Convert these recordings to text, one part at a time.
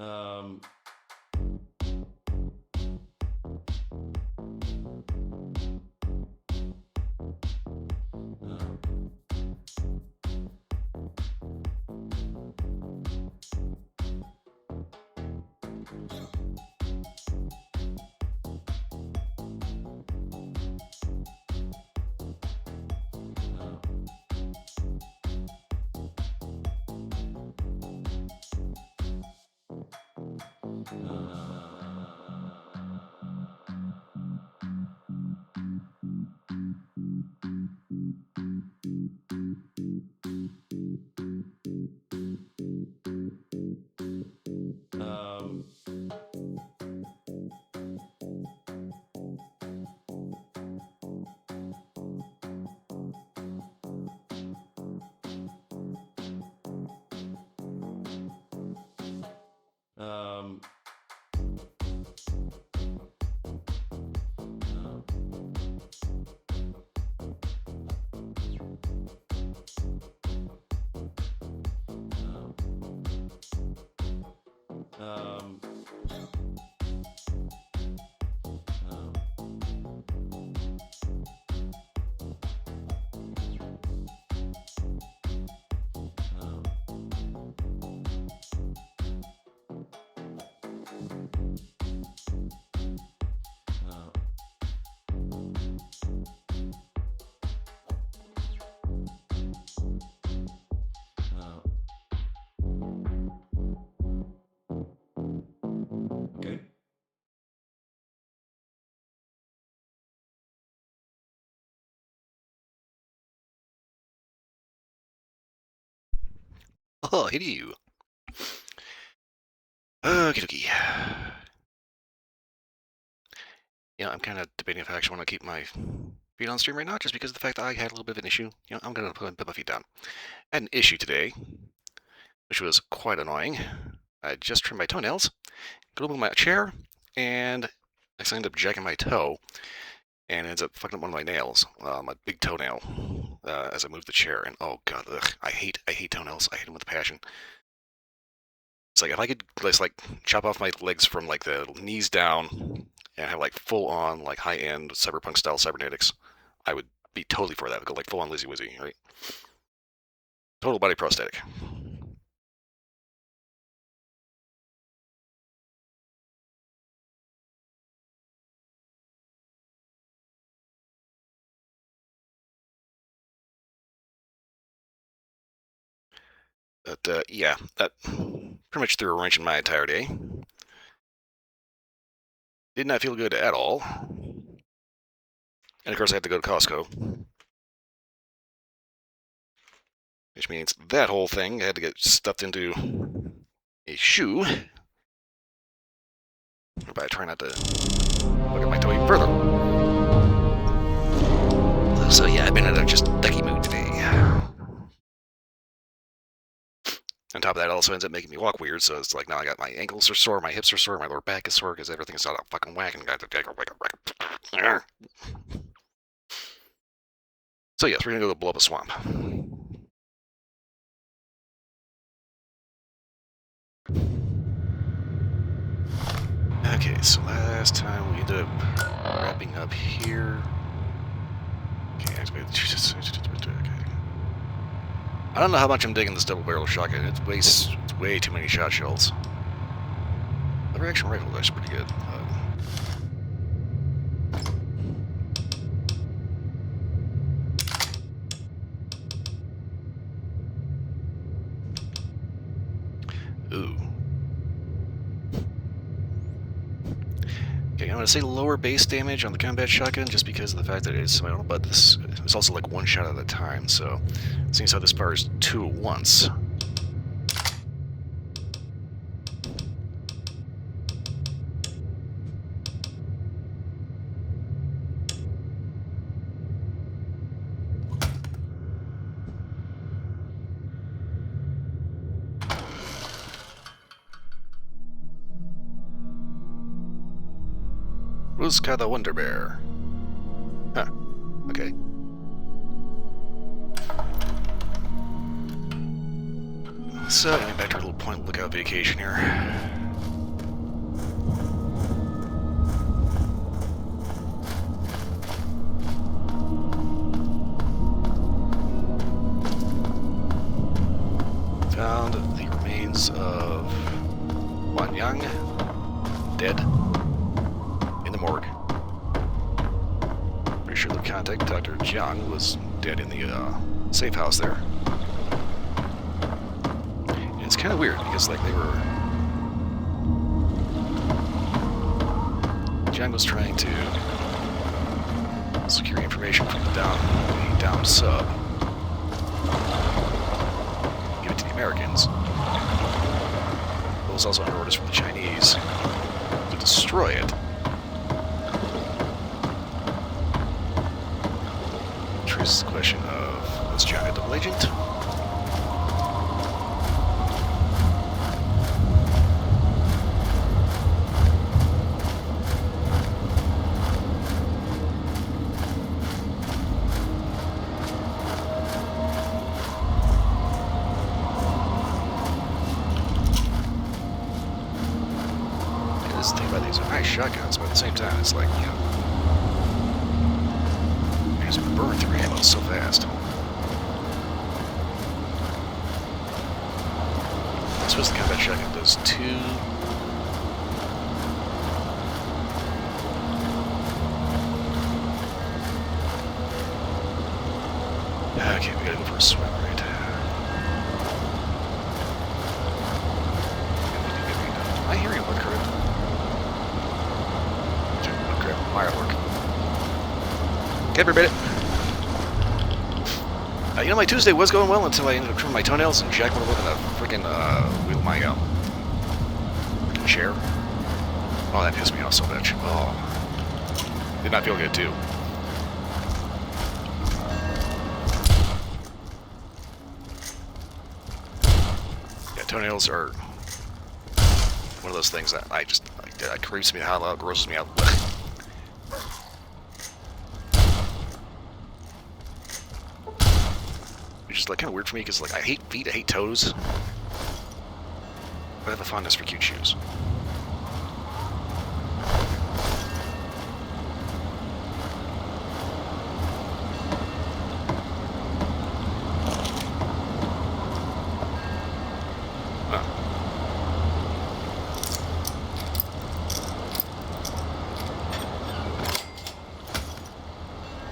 Um, um, um, um, okay. Oh, hey you. Okie dokie. Yeah, I'm kind of debating if I actually want to keep my feet on stream right now, just because of the fact that I had a little bit of an issue. I'm going to put my feet down. I had an issue today, which was quite annoying. I just trimmed my toenails, got over my chair, and I ended up jacking my toe, and it ends up fucking up one of my nails, my big toenail, as I moved the chair. And oh god, ugh, I hate toenails. I hate them with a passion. It's like if I could just like chop off my legs from like the knees down and have like full on like high end cyberpunk style cybernetics, I would be totally for that. I'd go like full on Lizzy Wizzy, right? Total body prosthetic. But yeah, that pretty much threw a wrench in my entire day. Did not feel good at all. And of course, I had to go to Costco, which means that whole thing had to get stuffed into a shoe. But I try not to look at my toe even further. So yeah, I've been in a just ducky mood today. On top of that, it also ends up making me walk weird, so it's like now I got my ankles are sore, my hips are sore, my lower back is sore because everything's out of fucking whack and got to. So yes, we're gonna go blow up a swamp. Okay, so last time we ended up wrapping up here. Okay, I don't know how much I'm digging this double barrel shotgun. It's way too many shot shells. The reaction rifle is pretty good. Ooh. Okay, I'm going to say lower base damage on the combat shotgun just because of the fact that it's semi-auto, but this is also like one shot at a time, so seeing as how this fires two at once. Ruska the Wonder Bear. Huh. Okay. So, getting back to our little point lookout vacation here. found the remains of Wan Yang, dead, in the morgue. Pretty sure the contact, Dr. Jiang, was dead in the safe house there. And it's kind of weird because, like, Jiang was trying to secure information from the downed sub, give it to the Americans. It was also under orders from the Chinese to destroy it. Which raises the question of, was Jiang a double agent? The thing about these are nice shotguns, but at the same time, it's like, you know, you just burn through ammo so fast. I suppose the combat shotgun does two. Okay, we gotta go for a swim, right? Am I hearing a wood correct? Firework. Okay, everybody. You know, my Tuesday was going well until I ended up trimming my toenails and Jack went over to freaking wheel my freaking chair. Oh, that pissed me off so much. Oh, did not feel good too. Yeah, toenails are one of those things that I just that creeps me out, grosses me out. Which is like kind of weird for me because like I hate feet, I hate toes, but I have a fondness for cute shoes.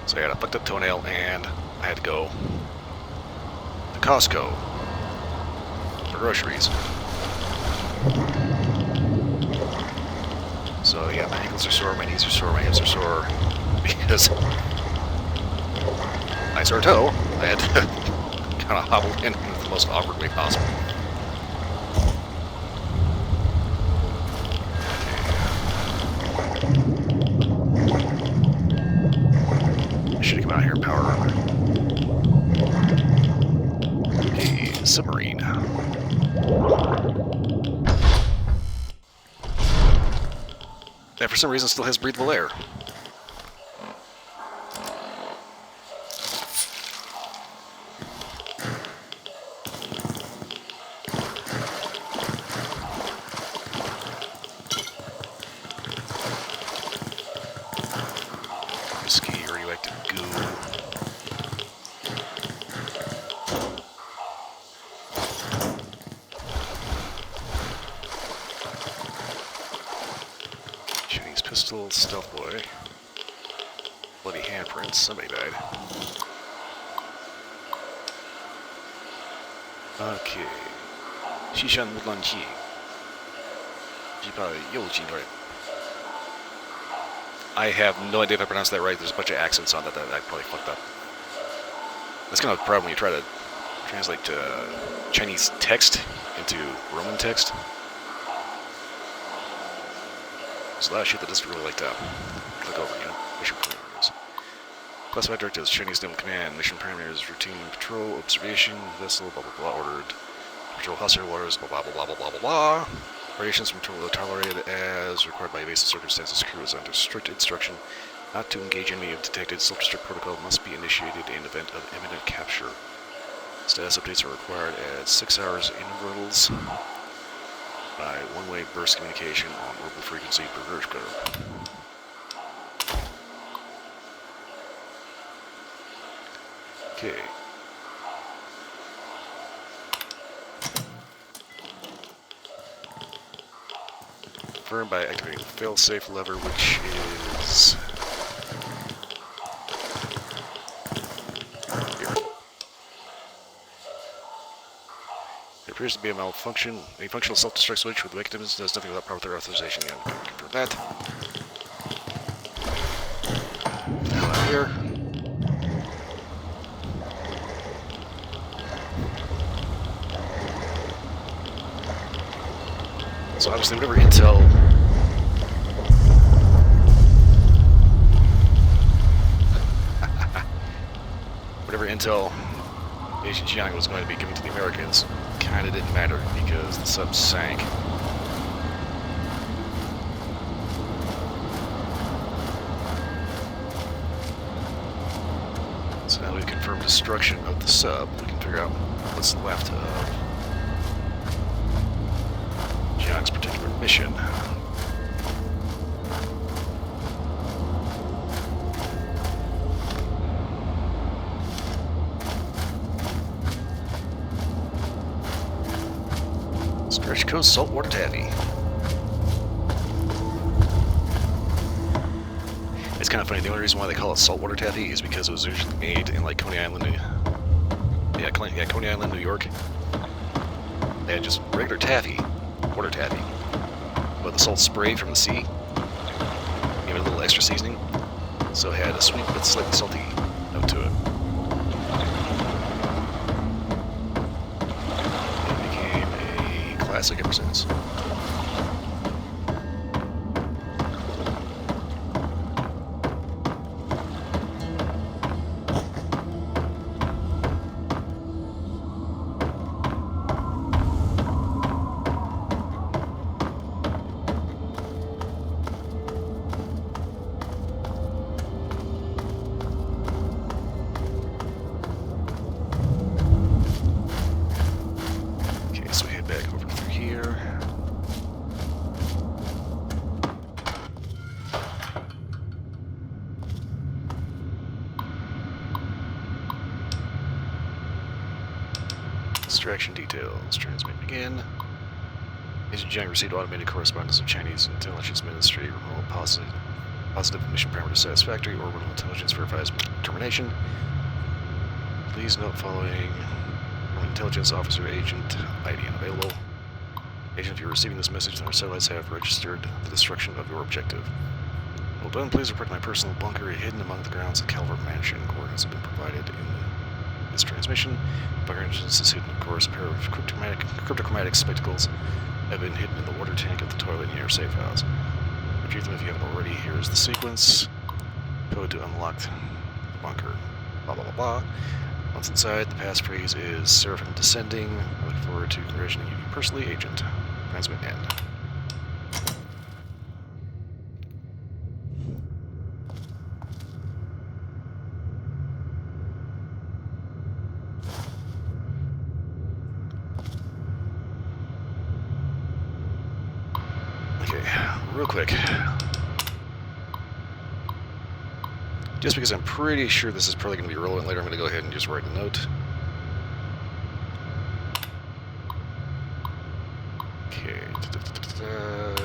So I had a fucked up toenail and I had to go to Costco for groceries. So yeah, my ankles are sore, my knees are sore, my hips are sore because I sore toe. I had to kind of hobble in the most awkward way possible. Should come out here in power armor. Okay, submarine. That for some reason still has breathable air. Risky radioactive goo. Chinese pistol, stealth boy. Bloody handprints, somebody died. Okay. Shishan Mulanqi. Jipa Youjin. I have no idea if I pronounced that right. There's a bunch of accents on that I probably fucked up. That's kind of a problem when you try to translate Chinese text into Roman text. There's a lot of shit that doesn't really like to click over, you know? Mission parameters. Classified directives, Chinese Naval Command, mission parameters, routine patrol, observation, vessel, blah blah blah, ordered. Patrol hostile waters, blah blah blah blah blah blah blah blah. Variations from tolerated as required by evasive circumstances. Crew is under strict instruction not to engage enemy if detected. Self-destruct protocol must be initiated in event of imminent capture. Status updates are required at 6 hours intervals by one-way burst communication on orbital frequency per verge curve. Okay. confirm by activating the fail-safe lever, which is here. There appears to be a malfunction, a functional self-destruct switch with the mechanism does nothing without proper authorization. Yeah, confirm that. Now out here. So obviously, whatever intel Nation Jiang was going to be given to the Americans kind of didn't matter because the sub sank. So now we've confirmed destruction of the sub. We can figure out what's left of Jiang's particular mission. Stretch Coast Saltwater Taffy. It's kind of funny, the only reason why they call it saltwater taffy is because it was originally made in like Coney Island, Coney Island, New York. They had just regular taffy, water taffy, but the salt spray from the sea gave it a little extra seasoning, so it had a sweet but slightly salty note to it. It became a classic ever since. Extraction details. Transmit again. Agent Jiang received automated correspondence of Chinese intelligence ministry. Remote positive mission parameter satisfactory. Orbital intelligence verifies termination. Please note following intelligence officer agent ID unavailable. Agent, if you're receiving this message, then our satellites have registered the destruction of your objective. Well done. Please report to my personal bunker hidden among the grounds of Calvert Mansion. Coordinates have been provided in this transmission. Bunker entrance is hidden, of course. A pair of cryptochromatic spectacles have been hidden in the water tank of the toilet near your safe house. Retrieve them if you haven't already. Here is the sequence. Code to unlock the bunker. Blah, blah, blah, blah. Once inside, the passphrase is Seraphim Descending. I look forward to congratulating you personally, Agent. Transmit end. Real quick. Just because I'm pretty sure this is probably going to be relevant later, I'm going to go ahead and just write a note. Okay.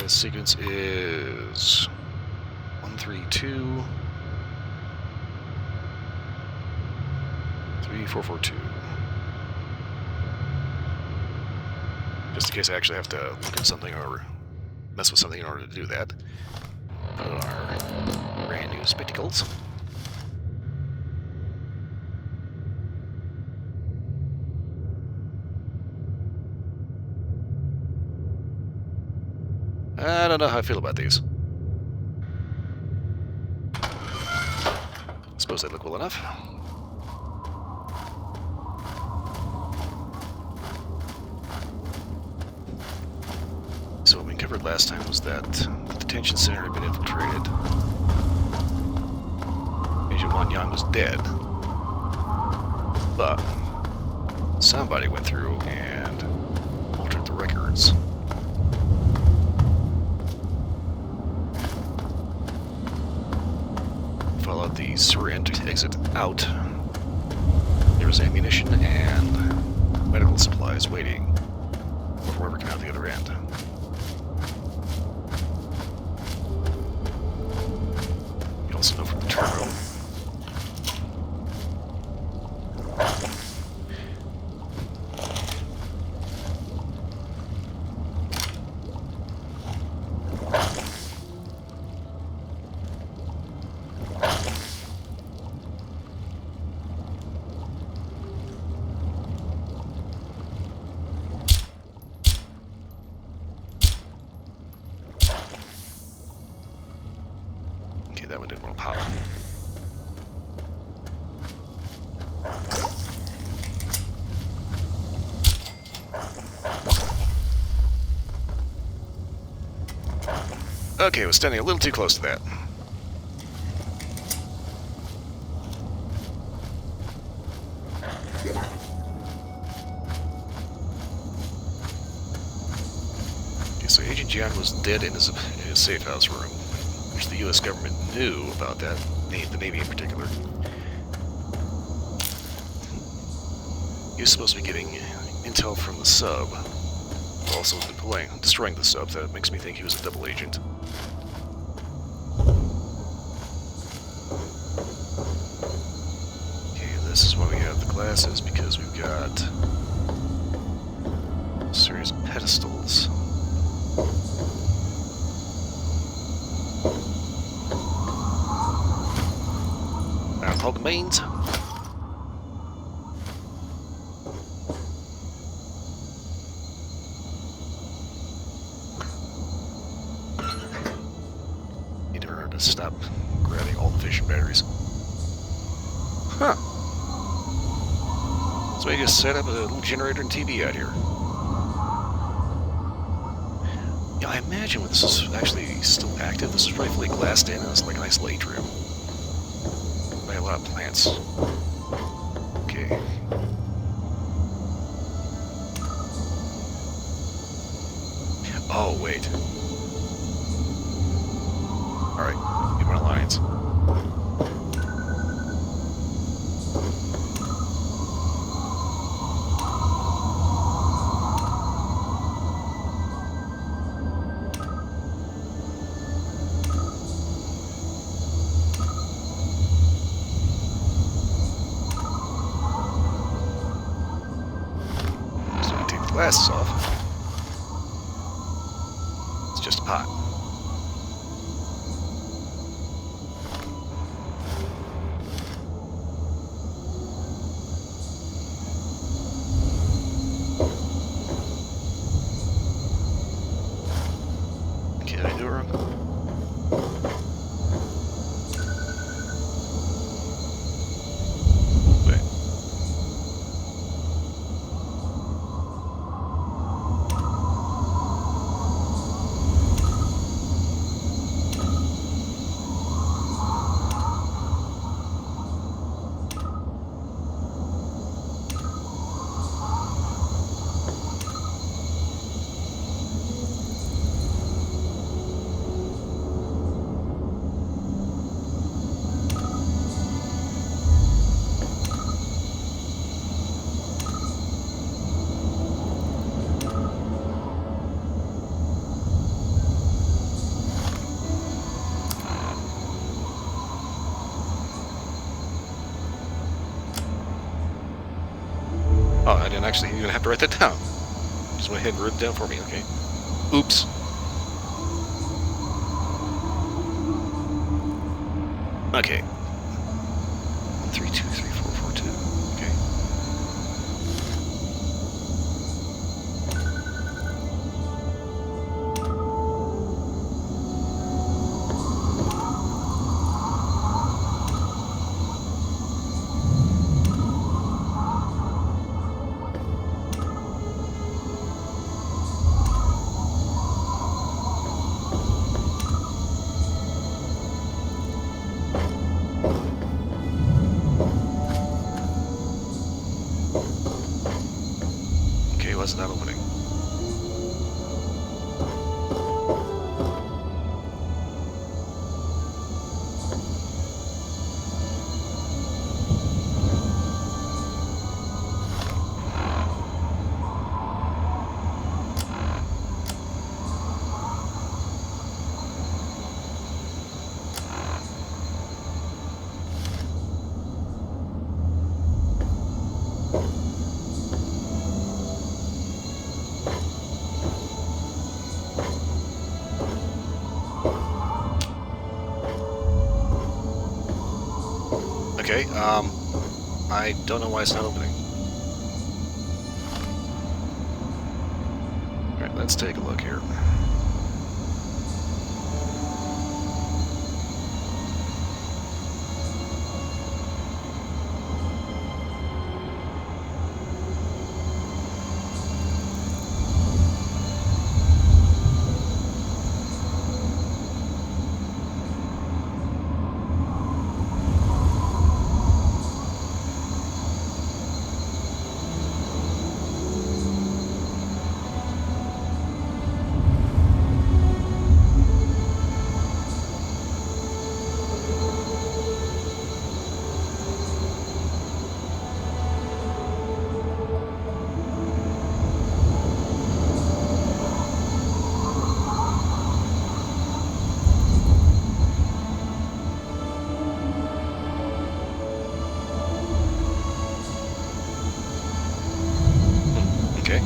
Sequence is 132 3442. Just in case I actually have to look at something or mess with something in order to do that. Put on our brand new spectacles. I don't know how I feel about these. Suppose they look well enough. So what we covered last time was that the detention center had been infiltrated. Agent Wan Yang was dead. But somebody went through and altered the records. Followed the sewer exit out. There was ammunition and medical supplies waiting for whoever came out the other end. turbo. Okay, that one didn't want to pop. Okay, I was standing a little too close to that. Okay, so Agent John was dead in his safe house room, which the U.S. government knew about that, the Navy in particular. He was supposed to be getting intel from the sub, also destroying the sub. That makes me think he was a double agent. Okay, this is why we have the glasses, because we've got a series of pedestals. Called domains. Need to remember to stop grabbing all the fishing batteries. Huh. So I just set up a little generator and TV out here. Yeah, I imagine when this is actually still active, this is probably fully glassed in, and it's like a nice atrium. By a lot of plants. Okay. Oh, wait. Alright, get my lines. So I take the glasses off. It's just a pot. Okay, did I do it wrong? Wait. Oh, I didn't actually even have to write that down. Just went ahead and wrote it down for me, okay. Oops. Okay. 1323442. Okay. Okay, what's not opening? Okay, I don't know why it's not opening. Alright, let's take a look here. Okay.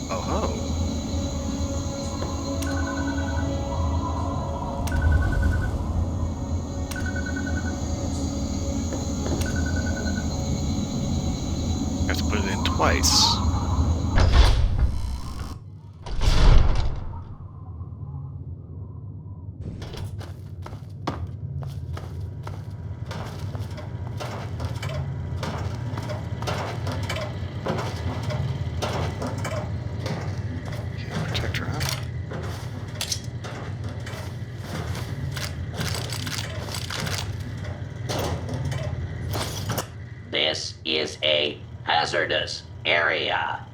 Oh ho. Have to put it in twice. Okay, protector on. This is a hazardous area.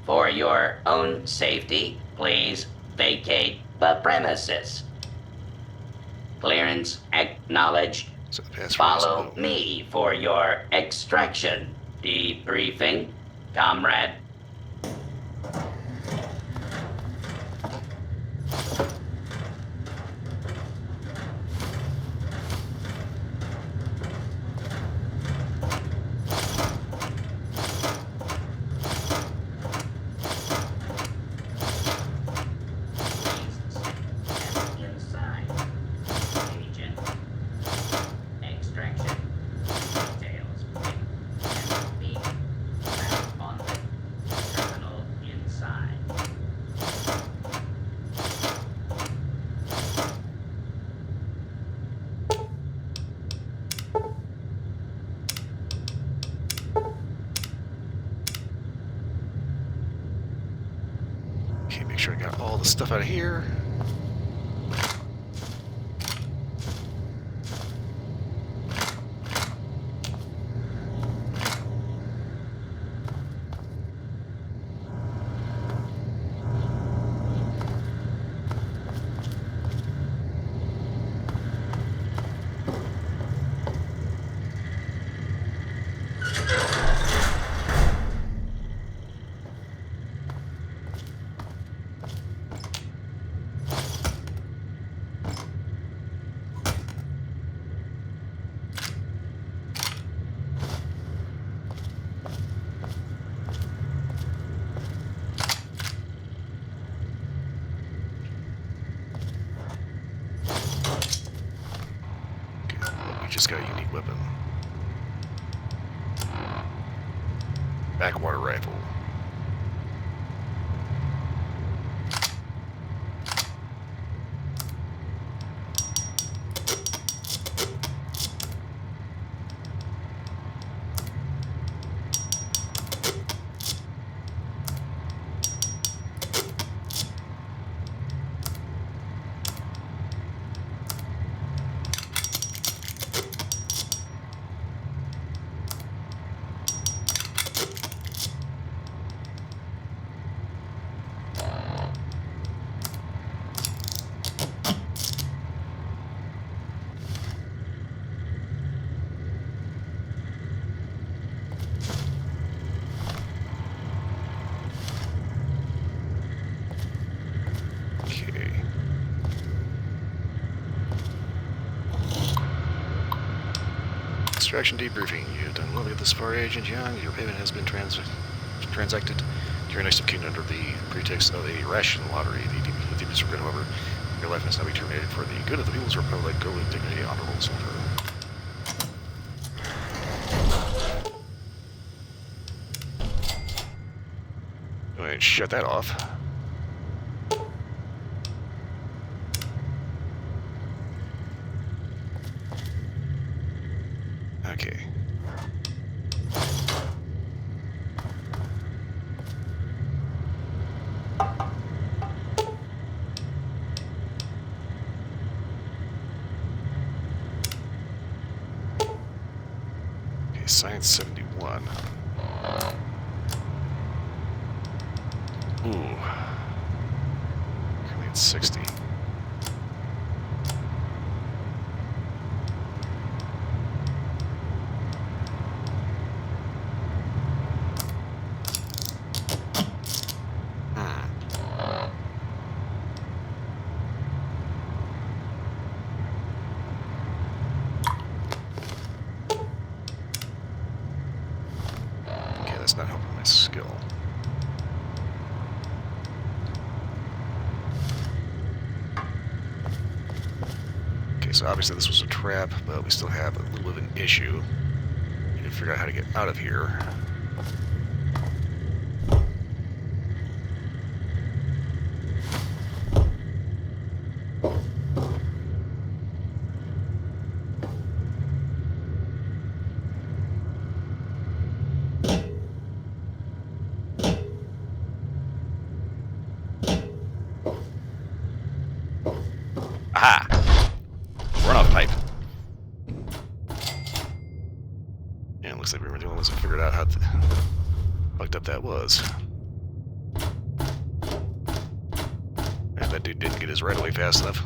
For your own safety, please vacate the premises. Clearance acknowledged. So the password is Follow no. me for your extraction debriefing, comrade. Inside. Agent. Extraction. Details. And be back on the terminal inside. Okay, make sure I got all the stuff out of here. We just got a unique weapon. Backwater rifle. Extraction debriefing. You have done well to get this far, Agent Young. Your payment has been transacted to your next of kin under the pretext of a ration lottery. The deepest regret, however, your life must now be terminated for the good of the People's Republic. Go with dignity, honorable soldier. Go ahead and shut that off. Okay. Okay, Science 71. Ooh. Currently at 60. Okay, that's not helping my skill. Okay, so obviously this was a trap, but we still have a little bit of an issue. Need to figure out how to get out of here. Aha! Runoff pipe. Yeah, it looks like we were the only ones that figured out how fucked up that was. And that dude didn't get his right away fast enough.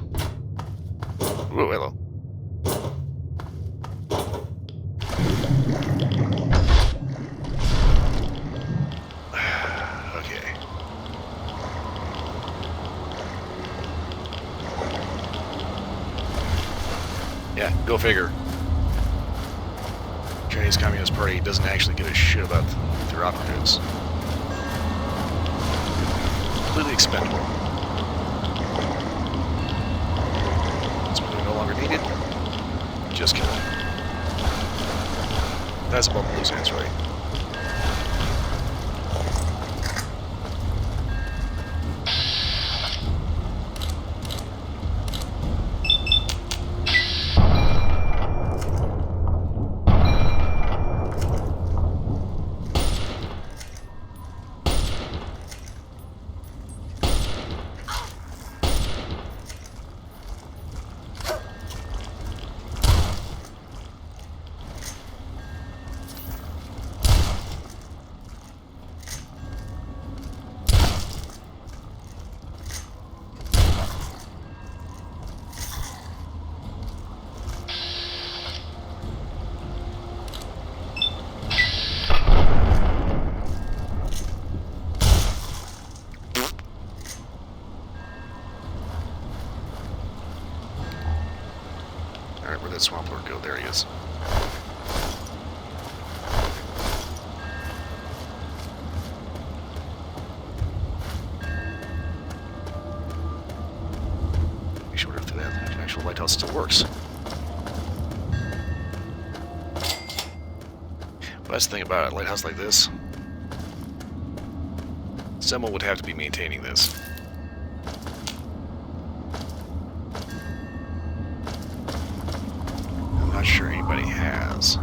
Whoa, hello. Okay. Yeah, go figure. Chinese Communist Party doesn't actually give a shit about their operatives. Completely expendable. So when they're no longer needed, just kill them. That's about the loose ends, right? Alright, where'd that swamp lord go? There he is. Be sure if that actual lighthouse still works. But that's the thing about a lighthouse like this. Someone would have to be maintaining this. I'm not sure anybody has.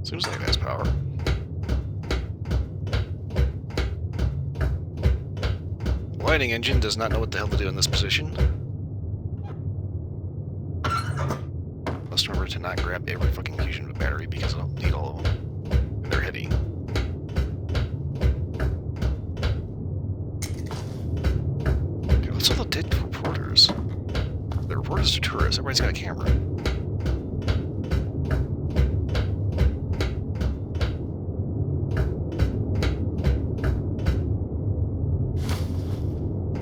Seems like it has power. Lighting engine does not know what the hell to do in this position. Must remember to not grab every fucking fusion battery because I don't need all of them. And they're heavy. Wanted reporters. The reporters are tourists. Everybody's got a camera.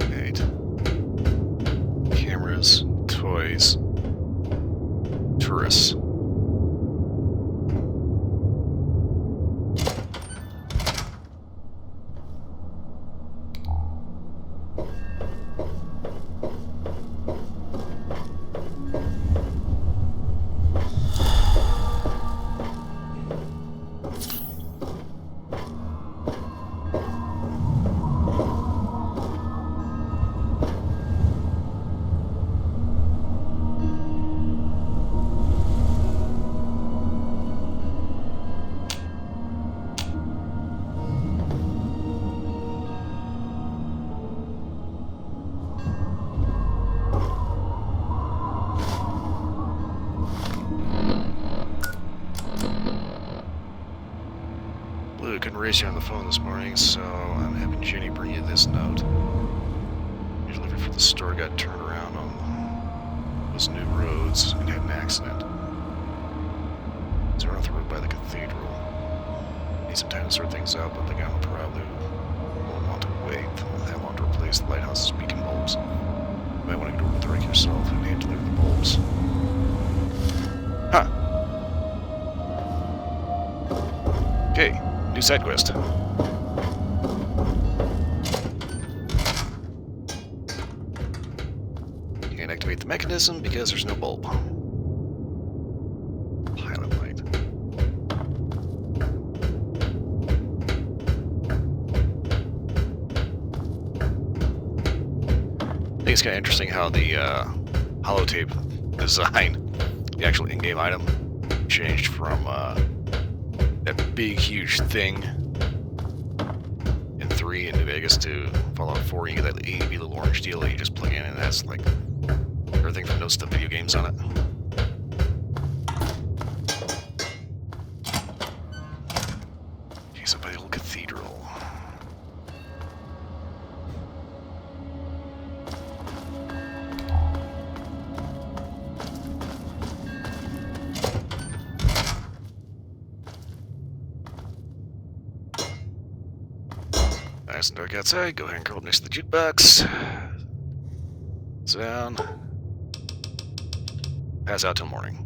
Right. Cameras, toys, tourists. Blue, couldn't raise you on the phone this morning, so I'm having Jenny bring you this note. Your delivery for the store got turned around on those new roads and had an accident. So we're off the road by the cathedral. Need some time to sort things out, but the guy will probably won't want to wait that long to replace the lighthouse's beacon bulbs. You might want to go over the wreck yourself and hand deliver the bulbs. Huh. Okay. New side quest. You can't activate the mechanism because there's no bulb. Pilot light. I think it's kind of interesting how the holotape design, the actual in-game item, changed from that big, huge thing in 3 in New Vegas to Fallout 4. You get that itty little orange deal that you just plug in, and it has like everything from most of the video games on it. Okay, so by the old cathedral. Nice and dark outside. Go ahead and curl next to the jukebox. Sit down. Pass out till morning.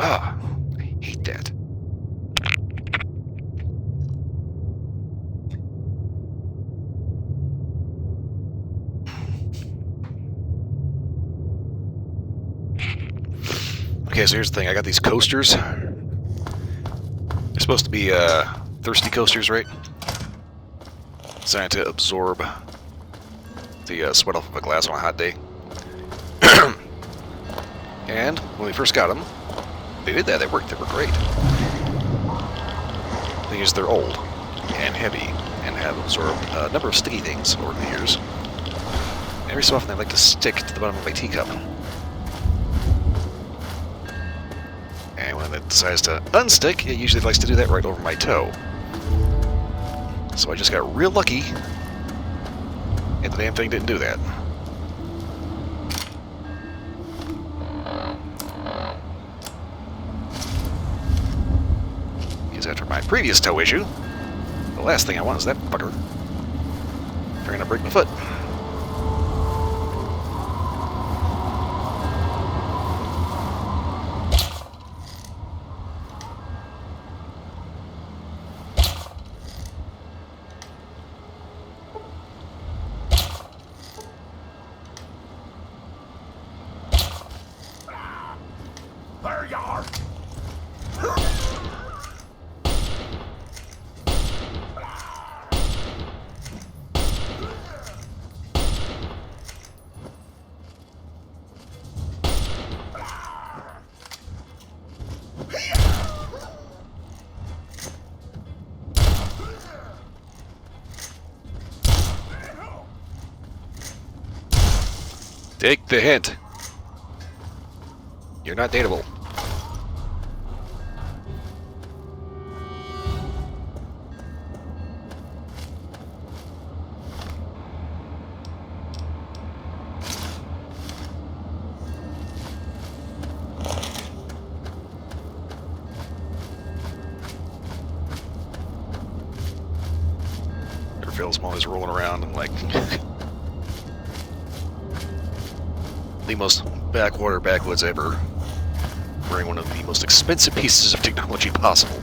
Ah, I hate that. Okay, so here's the thing. I got these coasters. They're supposed to be thirsty coasters, right? Designed to absorb the sweat off of a glass on a hot day. And when we first got them, they did that. They worked. They were great. The thing is, they're old and heavy and have absorbed a number of sticky things over the years. Every so often, they like to stick to the bottom of my teacup. And when it decides to unstick, it usually likes to do that right over my toe. So I just got real lucky, and the damn thing didn't do that. Because after my previous toe issue, the last thing I want is that fucker trying to break my foot. There you are. Take the hint. You're not dateable. Feels I'm always rolling around and like the most backwoods ever, wearing one of the most expensive pieces of technology possible.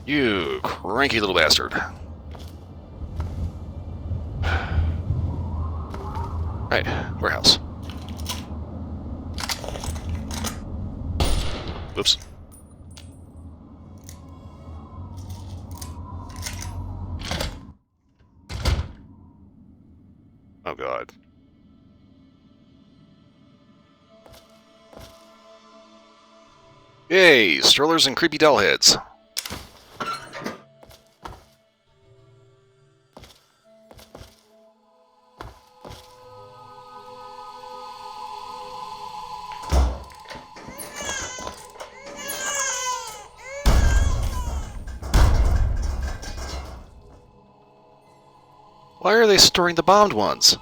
You cranky little bastard. Right, warehouse. Whoops. Oh god. Yay, strollers and creepy doll heads. Why are they storing the bombed ones?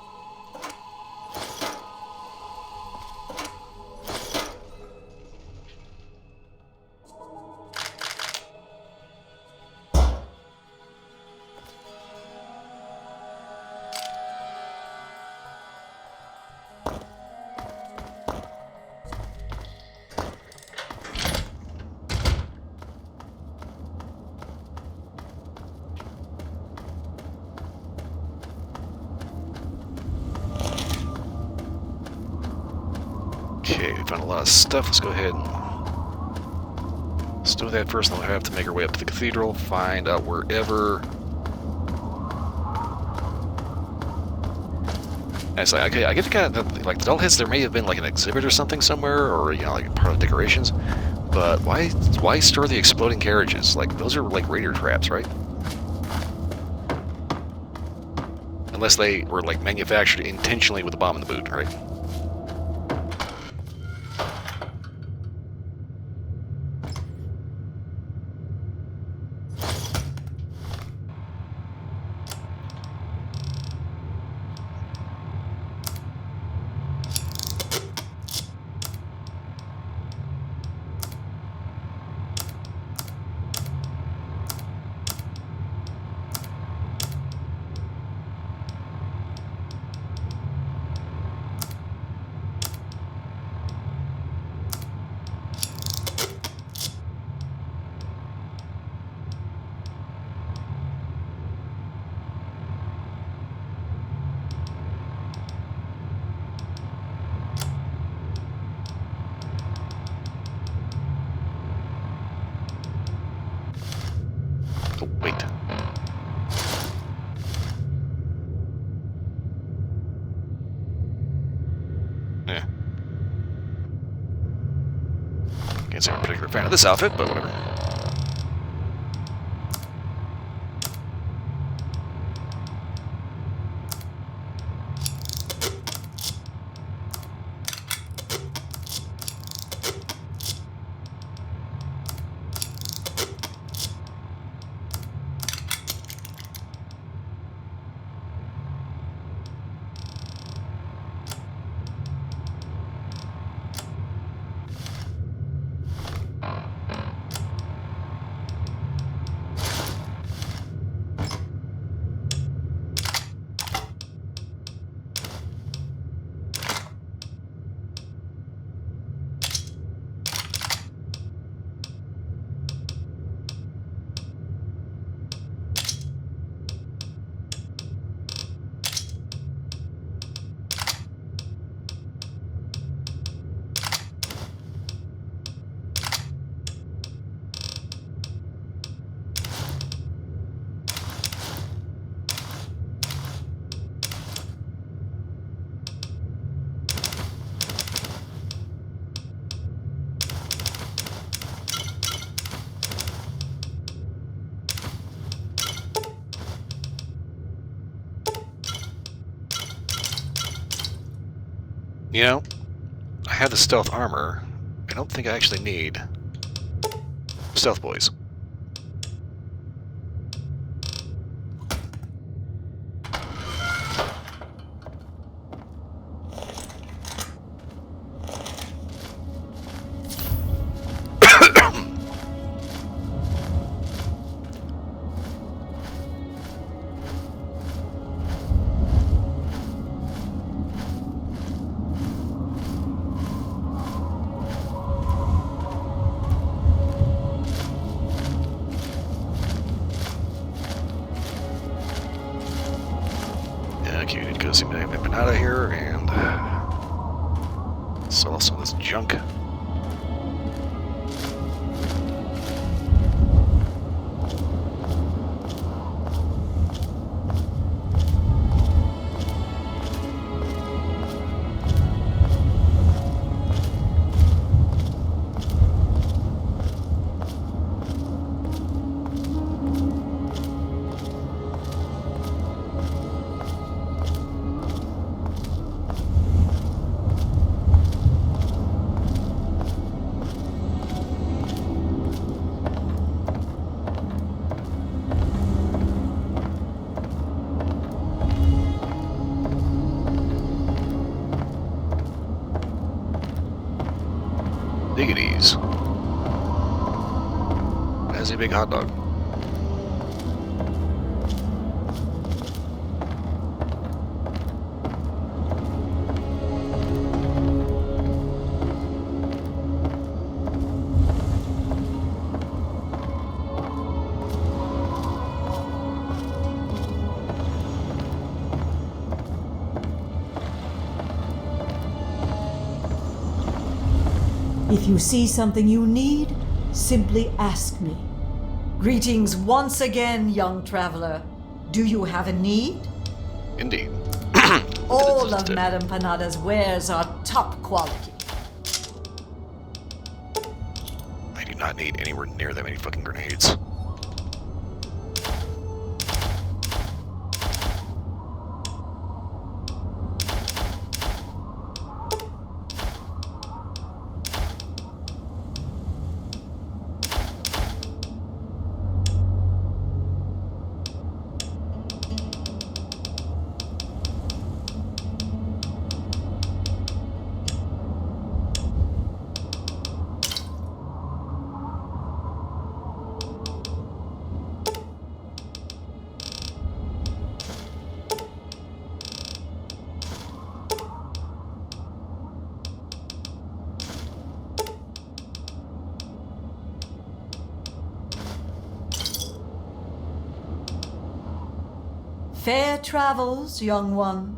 Okay, we found a lot of stuff. Let's go ahead and let's do that first, and then we'll have to make our way up to the cathedral, find out wherever. And it's like, okay, I get the kind of like the doll heads. There may have been like an exhibit or something somewhere, or you know, like part of the decorations. But why store the exploding carriages? Like those are like raider traps, right? Unless they were like manufactured intentionally with a bomb in the boot, right? Oh, wait. Yeah. Can't say I'm a particular fan of this outfit, but whatever. You know, I have the stealth armor. I don't think I actually need stealth boys. Okay, we need to go see my empanada here and sell some of this junk. Diggities. That's a big hot dog. If you see something you need, simply ask me. Greetings once again, young traveler. Do you have a need? Indeed. All of Madame Panada's wares are top quality. I do not need anywhere near that many fucking grenades. Fair travels, young one.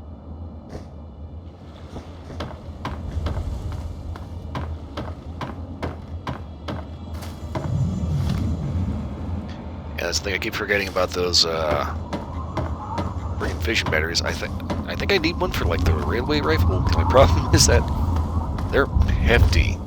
Yeah, that's the thing I keep forgetting about those freaking fission batteries. I think I need one for like the railway rifle. The only problem is that they're hefty.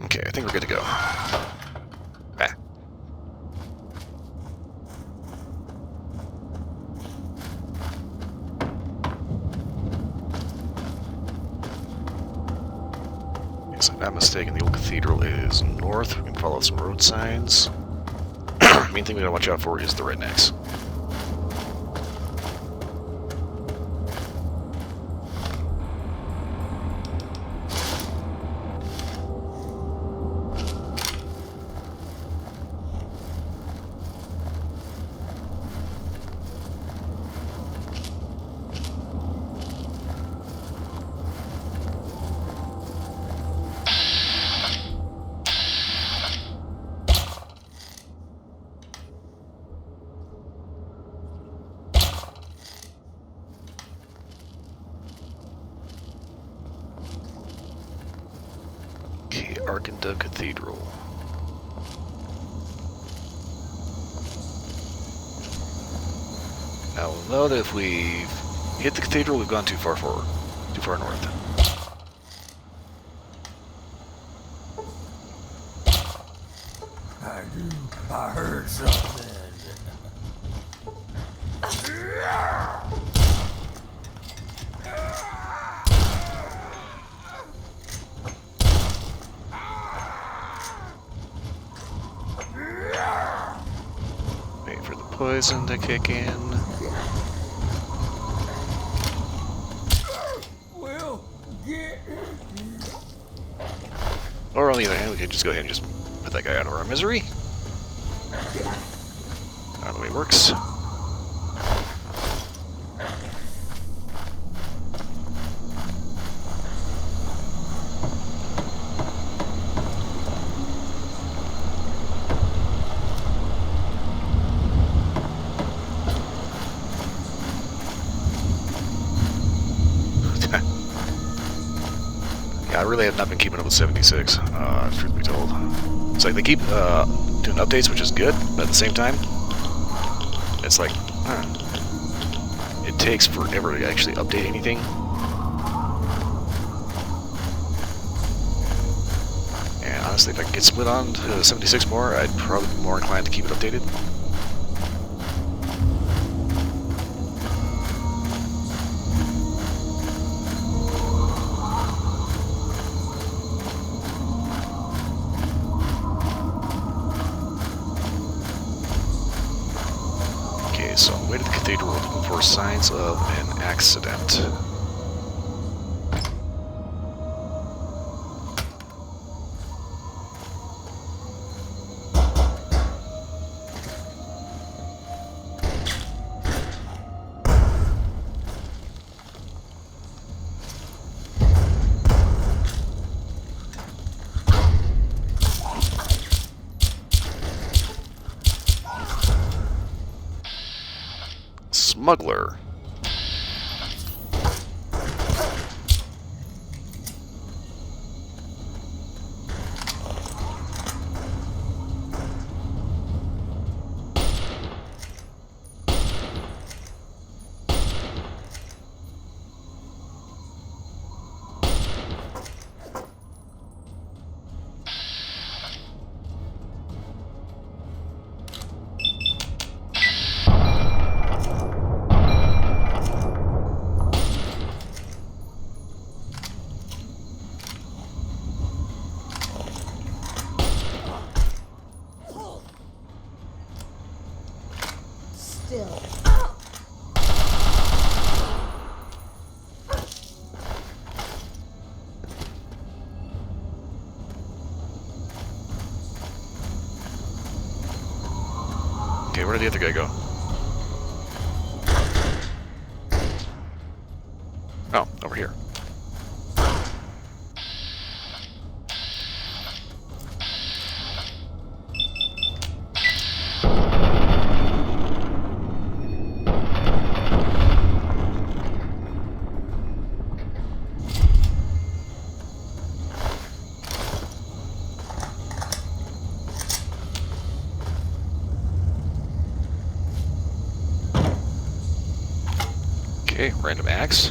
Okay, I think we're good to go. Ah. Yes, if I'm not mistaken, the old cathedral is north. We can follow some road signs. Main thing we gotta watch out for is the rednecks. Okay, Ark and Dove Cathedral. Now we'll know that if we hit the cathedral, we've gone too far forward, too far north. I heard something. Wait for the poison to kick in. Well, get. Or on the other hand, we could just go ahead and just put that guy out of our misery. Not the way it works. Yeah, I really have not been keeping up with 76, truth be told. It's like they keep doing updates, which is good, but at the same time, it's like, it takes forever to actually update anything. And honestly, if I could get split on to 76 more, I'd probably be more inclined to keep it updated. So on the way to the cathedral, we're looking for signs of an accident. Smuggler. Still. Okay, where did the other guy go? Oh, over here. Okay, random axe.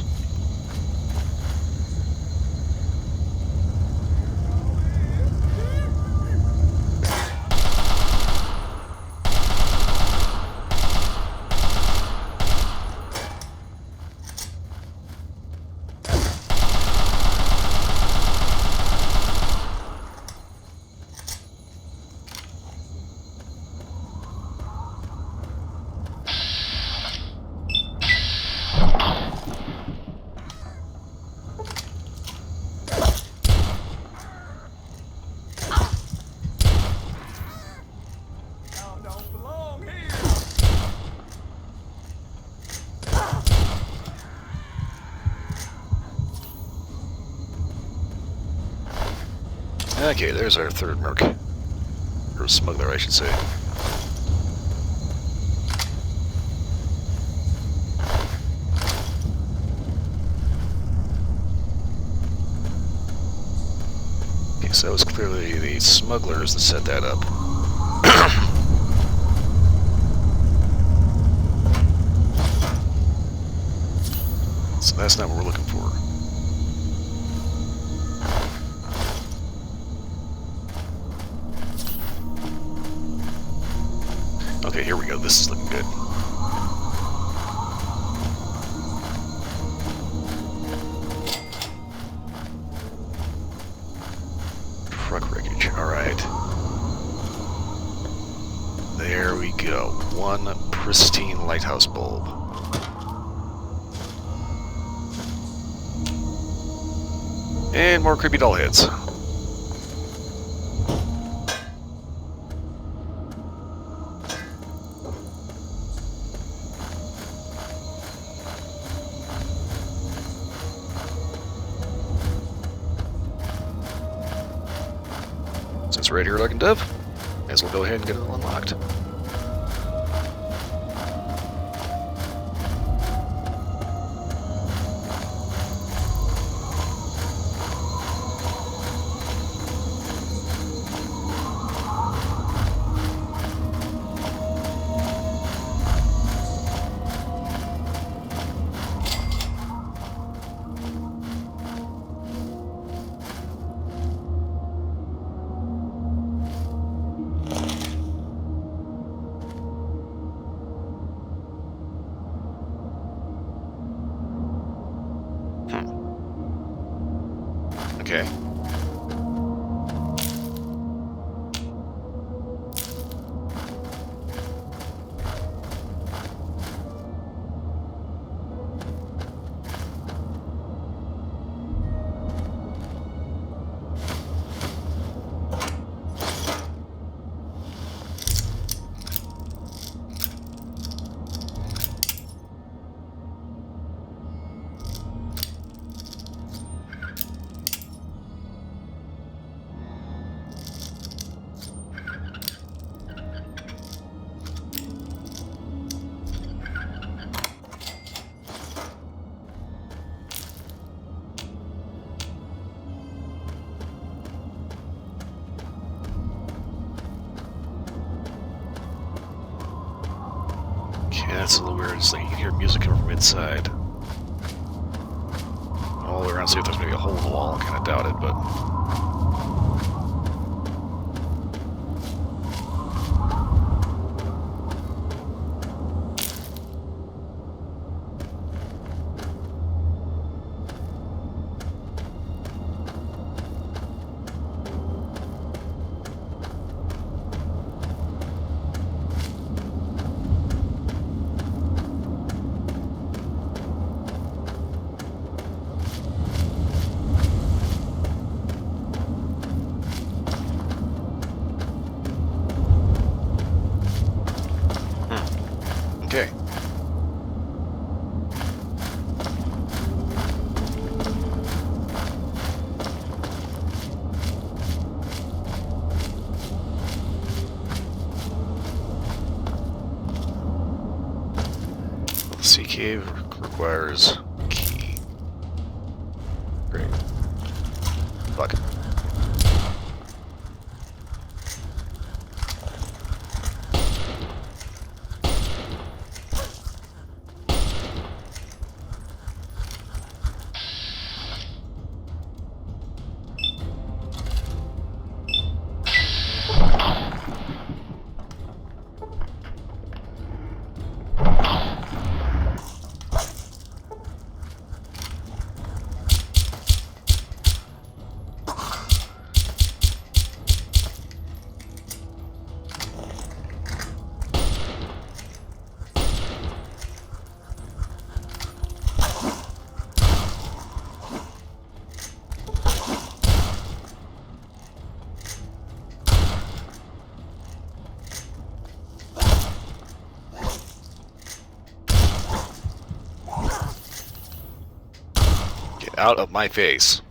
Okay, there's our third merc. Or smuggler, I should say. Okay, so that was clearly the smugglers that set that up. So that's not what we're looking for. Okay, here we go. This is looking good. Truck wreckage. Alright. There we go. One pristine lighthouse bulb. And more creepy doll heads. Since we're right here looking Dev, may as well go ahead and get it all unlocked. Okay. Okay, that's a little weird. It's like you can hear music coming from inside. All the way around, see if there's maybe a hole in the wall. I kind of doubt it, but... Okay. The sea cave requires key. Great. Fuck. Get out of my face.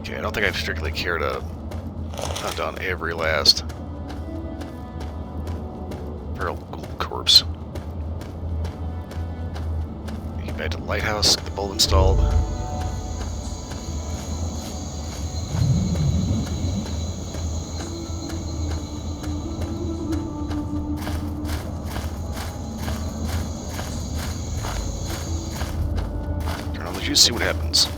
Okay, I don't think I strictly care to hunt down every last feral ghoul corpse. Get back to the lighthouse, get the bulb installed. Turn on the juice, see what happens.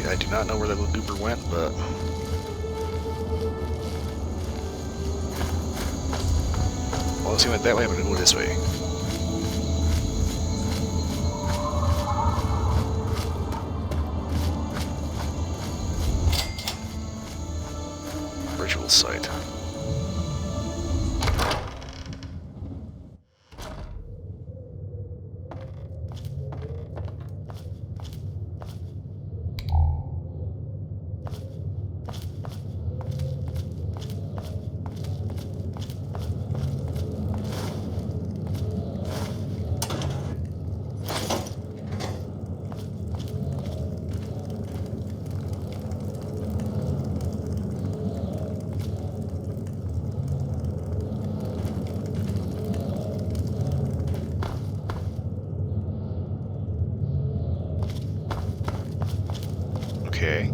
I do not know where that little goober went, but... Well, let's see, went that way, I'm gonna go this way. Virtual site. Okay.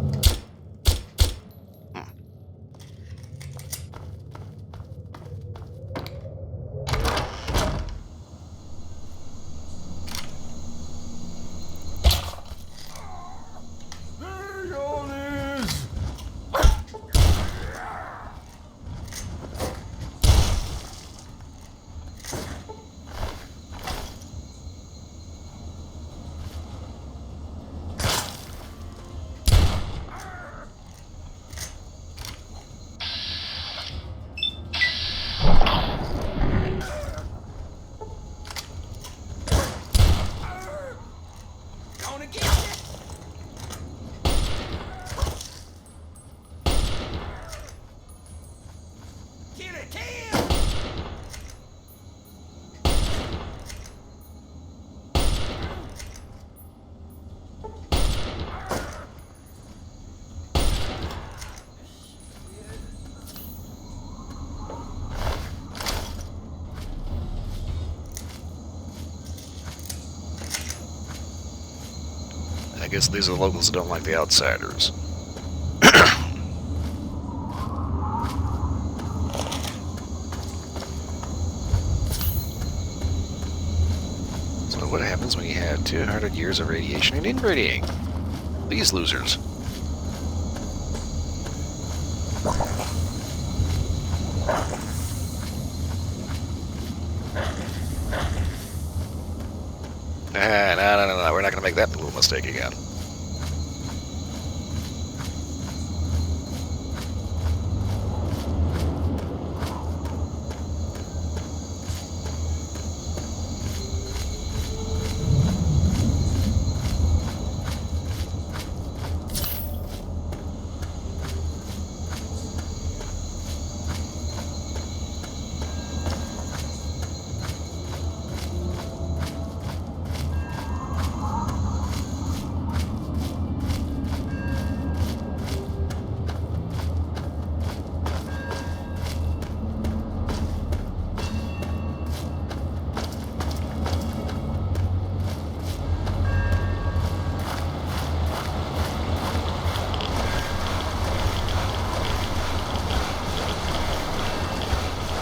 There it all is. Gonna get you. Kill it, kill! I guess these are the locals that don't like the outsiders. So what happens when you have 200 years of radiation and inbreeding? These losers. No. We're not going to make that little mistake again.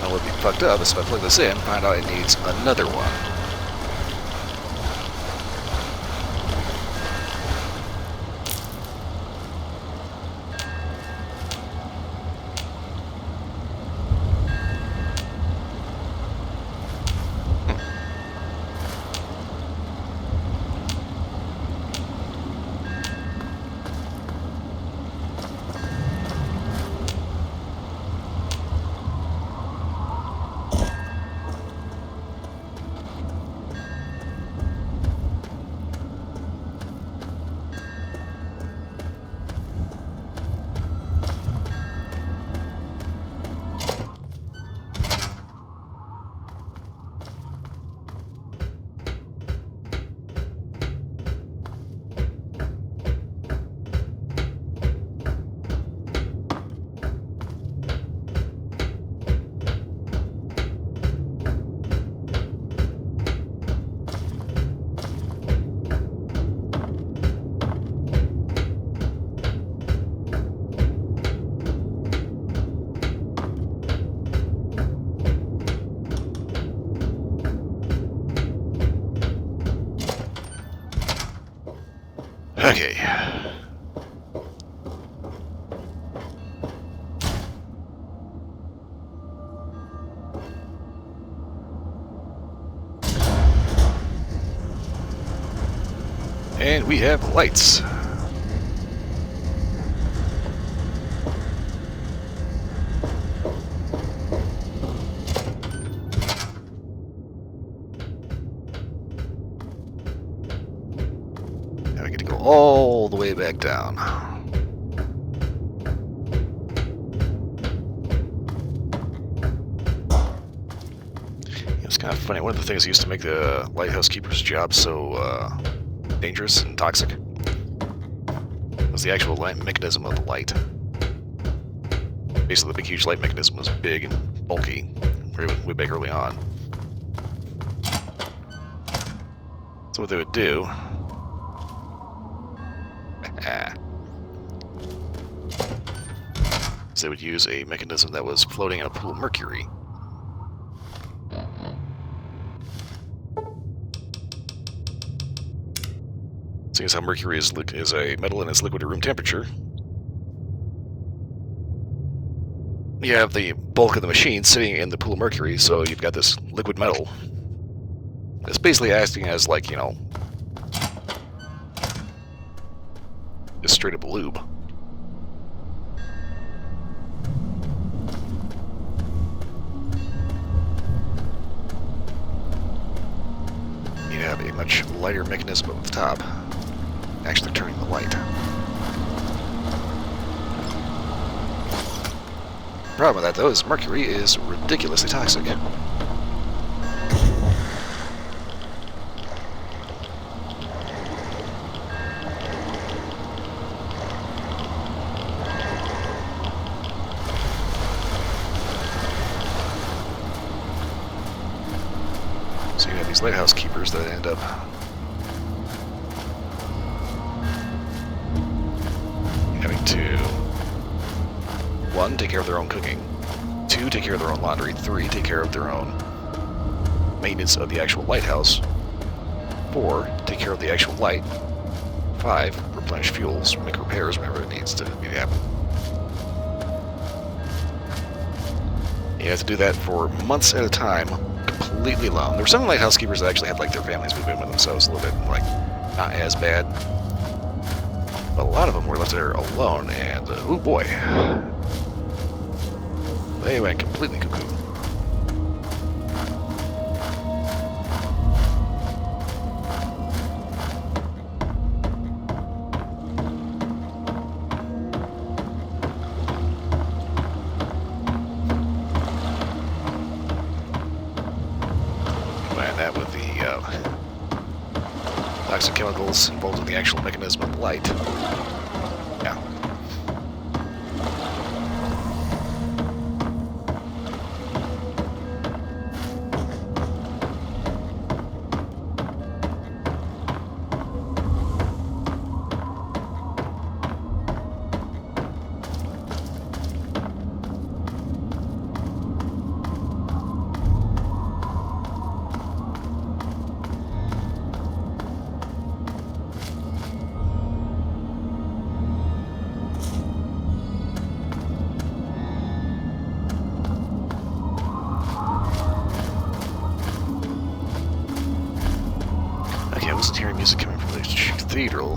What would be fucked up is if I plug this in, find out it needs another one. Okay. And we have lights. Now we get to go all the way back down. It's kind of funny. One of the things that used to make the lighthouse keeper's job so dangerous and toxic was the actual light mechanism of the light. Basically, the big, huge light mechanism was big and bulky, way back early on. So what they would do is they would use a mechanism that was floating in a pool of mercury. Seeing as how mercury is a metal and it's liquid at room temperature, you have the bulk of the machine sitting in the pool of mercury, so you've got this liquid metal. It's basically acting as, like, you know, just straight up lube. You have a much lighter mechanism at the top, actually turning the light. The problem with that, though, is mercury is ridiculously toxic. So you have these lighthouse keepers that end up having to, 1, take care of their own cooking, 2, take care of their own laundry, 3, take care of their own maintenance of the actual lighthouse, 4, take care of the actual light, 5, replenish fuels, make repairs whenever it needs to happen. You have to do that for months at a time, completely alone. There were some lighthouse keepers that actually had like their families move in with them, so it was a little bit like not as bad. But a lot of them were left there alone, and oh boy, they went completely cuckoo. Combine that with the toxic chemicals involved in the actual mechanism of light. Yeah. Okay, I wasn't hearing music coming from the cathedral.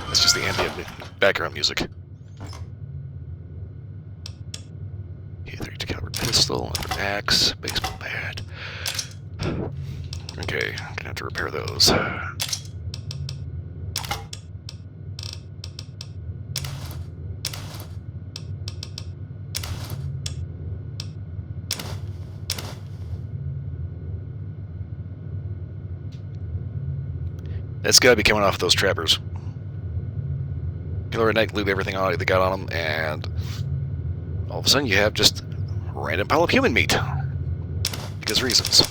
That's just the ambient background music. Okay, 32 caliber pistol, another axe, baseball bat. Okay, I'm gonna have to repair those. It's gotta be coming off those trappers. Killer at night loot everything on they got on them, and all of a sudden you have just a random pile of human meat. Because reasons.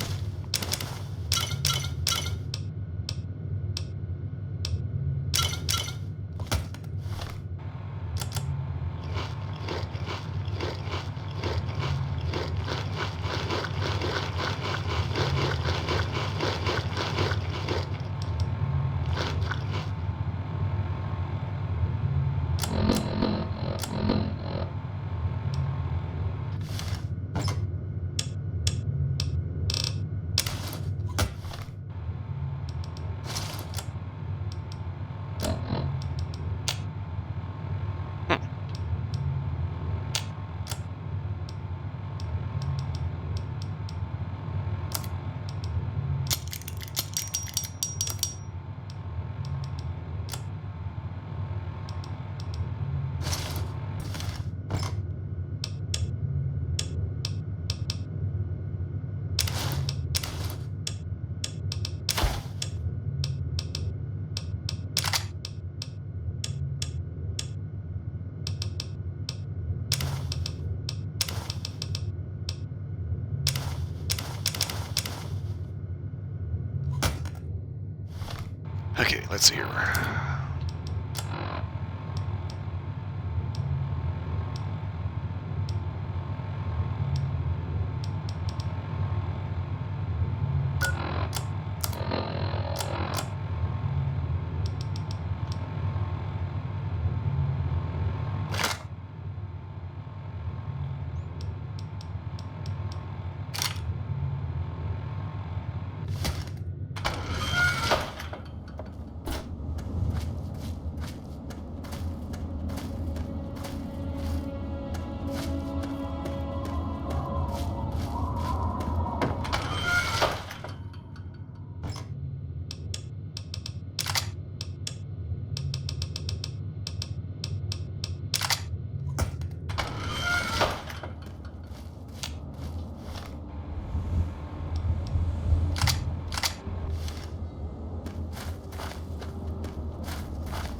Okay, let's see here.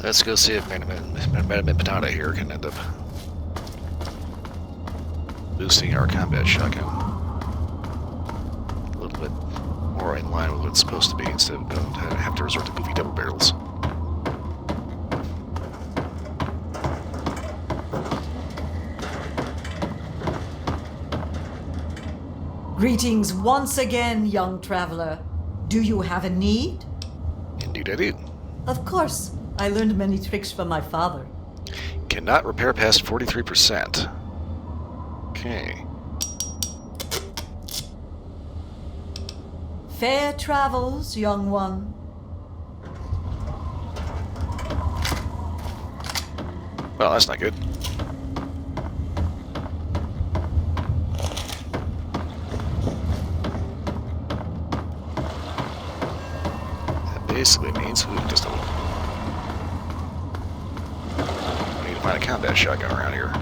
Let's go see if Madame Patata here can end up boosting our combat shotgun a little bit more in line with what it's supposed to be instead of have to resort to goofy double barrels. Greetings once again, young traveler. Do you have a need? Indeed I do. Of course. I learned many tricks from my father. Cannot repair past 43%. Okay. Fair travels, young one. Well, that's not good. That basically means we just don't need to find a combat shotgun around here.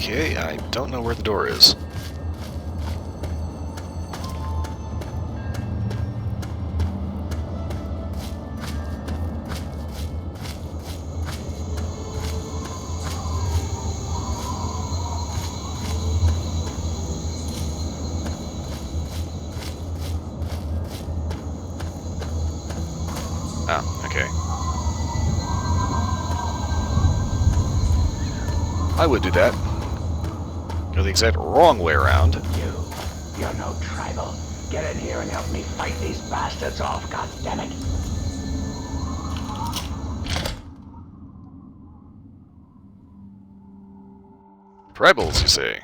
Okay, I don't know where the door is. Ah, okay. I would do that. Go the exact wrong way around. You're no tribal. Get in here and help me fight these bastards off, goddammit. Tribals, you say?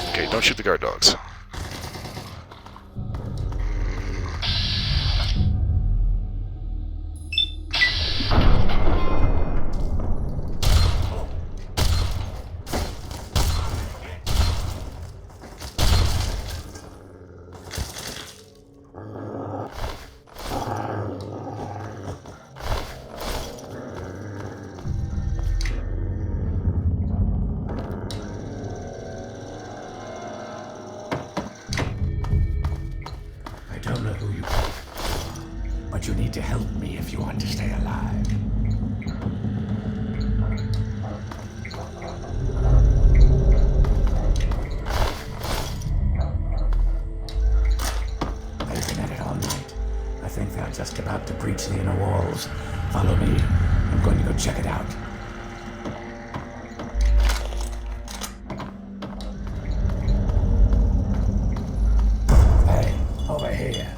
Okay, don't shoot the guard dogs. I don't know who you are, but you need to help me if you want to stay alive. They've been at it all night. I think they're just about to breach the inner walls. Follow me. I'm going to go check it out. Hey, over here.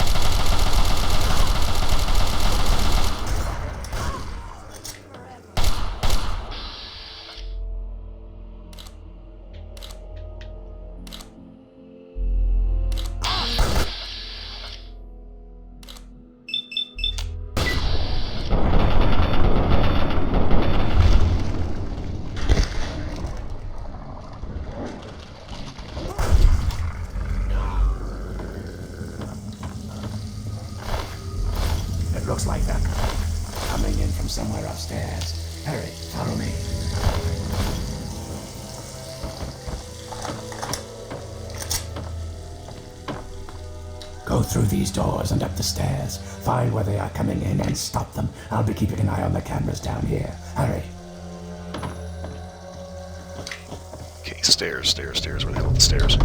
It looks like them. Coming in from somewhere upstairs. Hurry, follow me. Go through these doors and up the stairs. Find where they are coming in and stop them. I'll be keeping an eye on the cameras down here. Hurry. Okay, stairs, stairs, stairs. Where the hell are the stairs?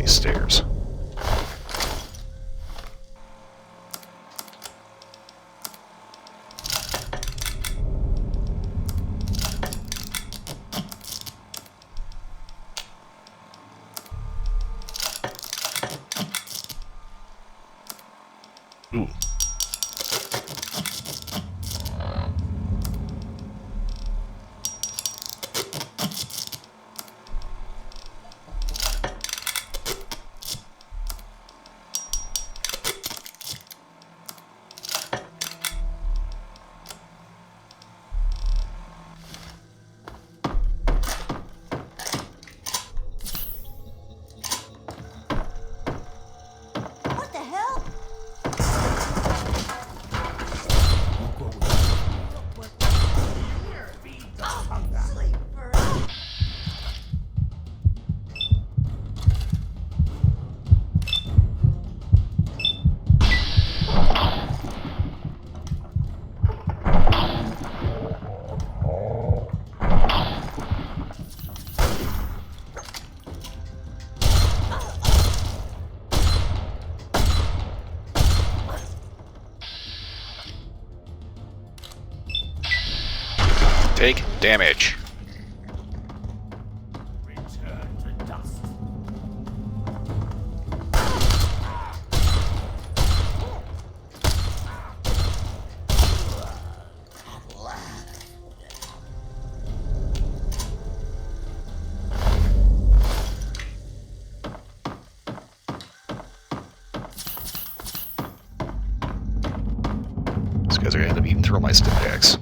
these stairs. Ooh. What the hell? Sleep first. Take damage. Return to dust. These guys are gonna end up eating through my stim packs.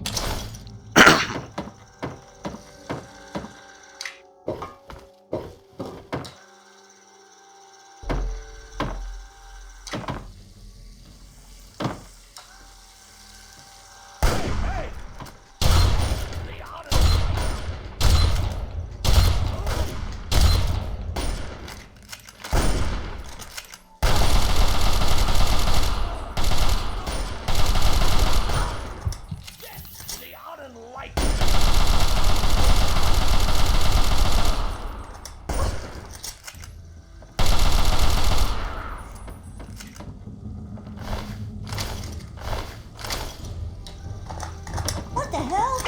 What the hell?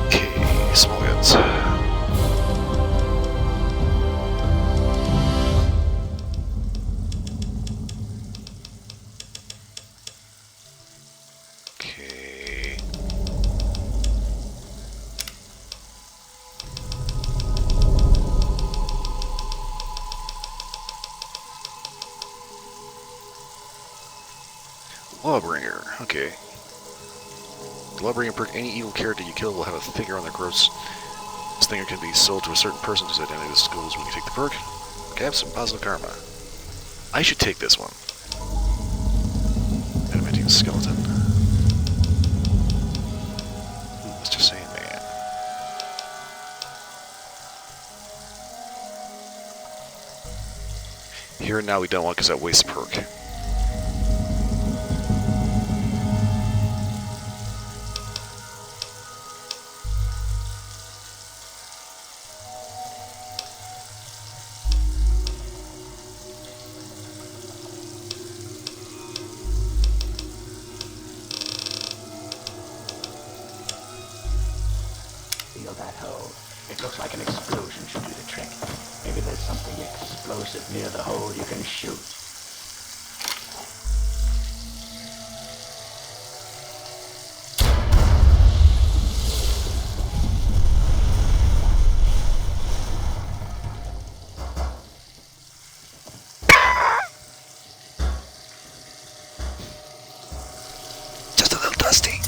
Okay, small guns. Okay. Lawbringer. Okay. Lawbringer perk. Any evil character you kill will have a figure on their gross. This thing can be sold to a certain person whose identity disclosed when you take the perk. Okay, have some positive karma. I should take this one. Adamantium skeleton. Ooh, Mr. Sandman. Here and now we don't want because that wastes perk. seal that hole. It looks like an explosion should do the trick. Maybe there's something explosive near the hole you can shoot. Just a little dusty.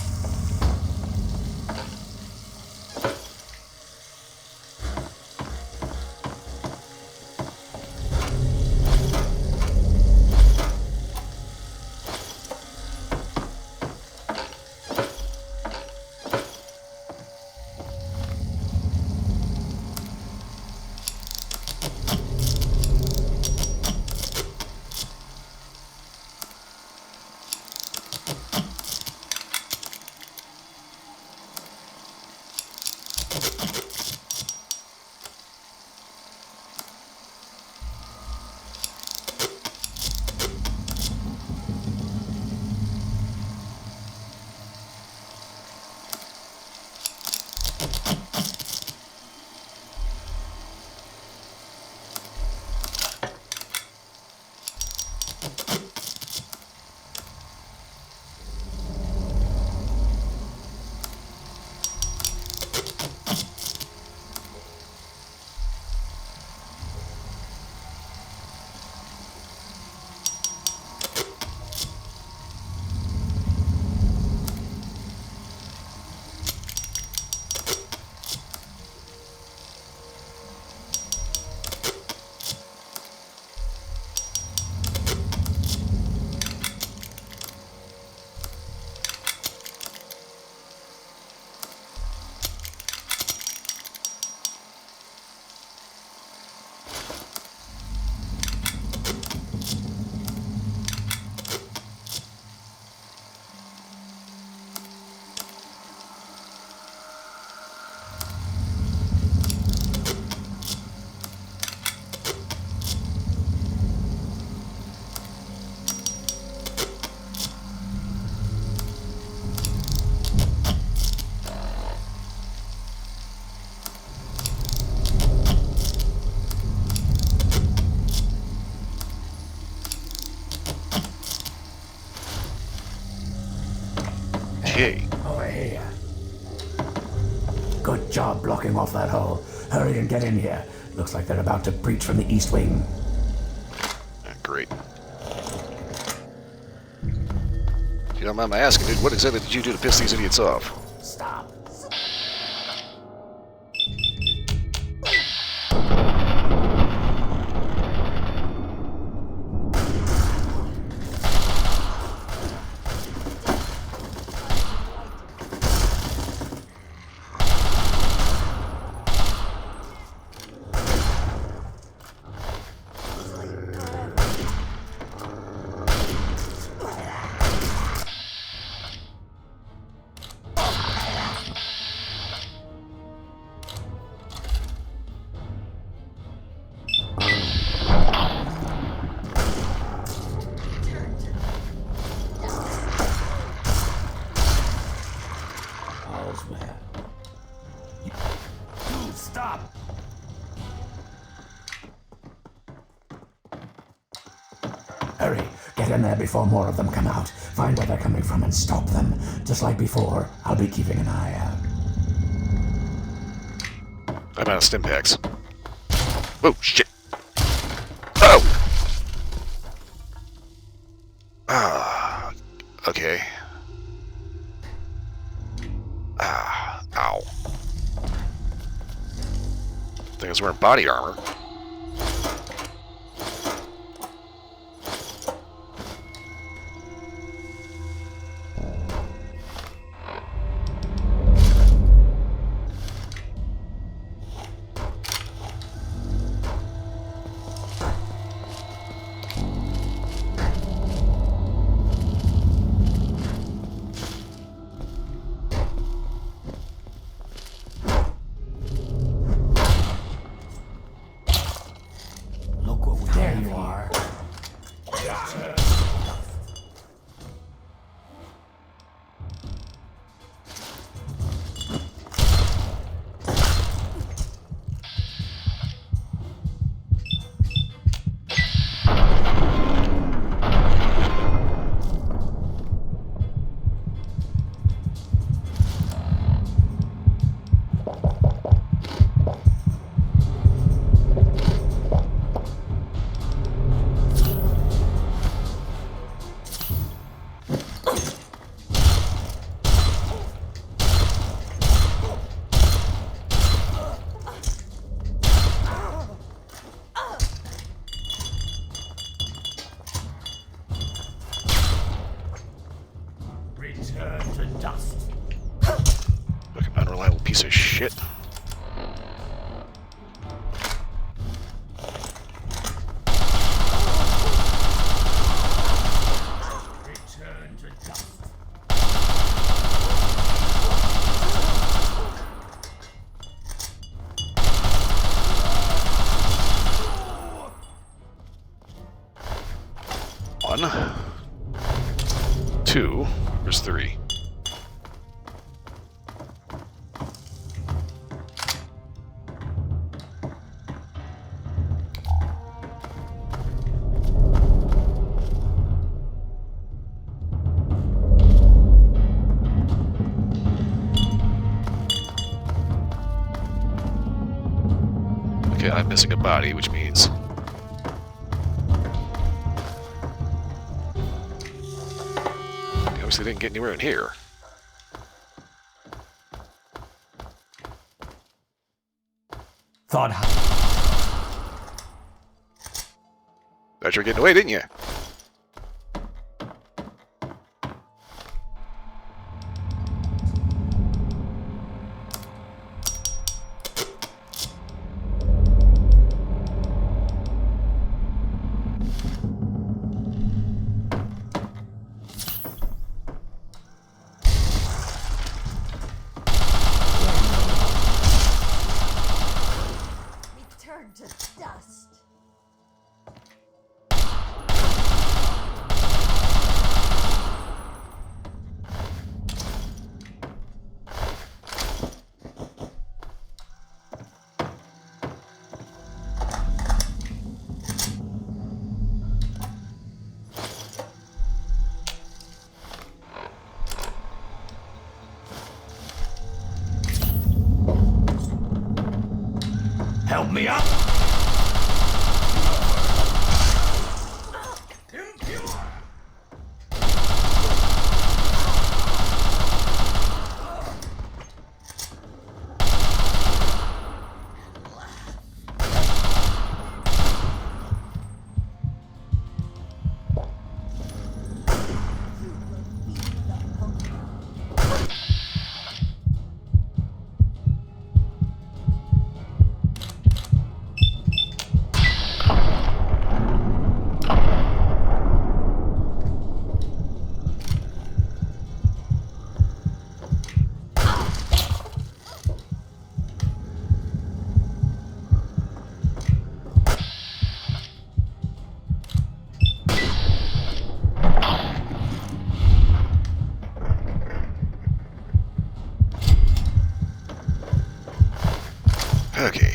Okay. Over here. Good job blocking off that hole. Hurry and get in here. Looks like they're about to breach from the east wing. Great. If you don't mind my asking, dude, what exactly did you do to piss these idiots off? Stop. Stop! Hurry, get in there before more of them come out. Find where they're coming from and stop them. Just like before, I'll be keeping an eye out. I'm out of stim packs. Oh, shit. Oh! Ah, okay. Ah, ow. I think I was wearing body armor. piece of shit. Return to dust. One. Two. There's three. Okay, I'm missing a body, which means... They obviously didn't get anywhere in here. Thought. Thought you were getting away, didn't you? Return to dust. Help me up! Okay.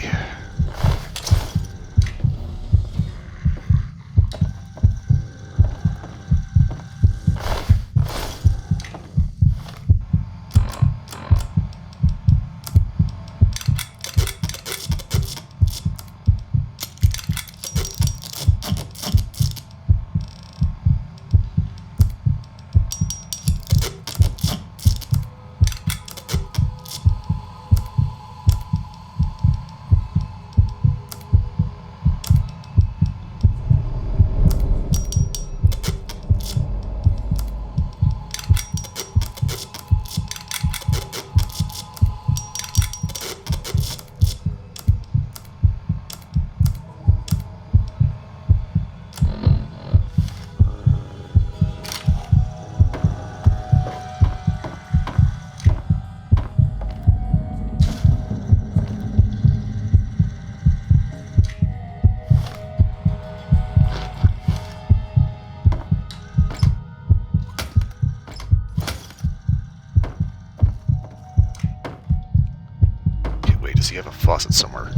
Does he have a faucet somewhere?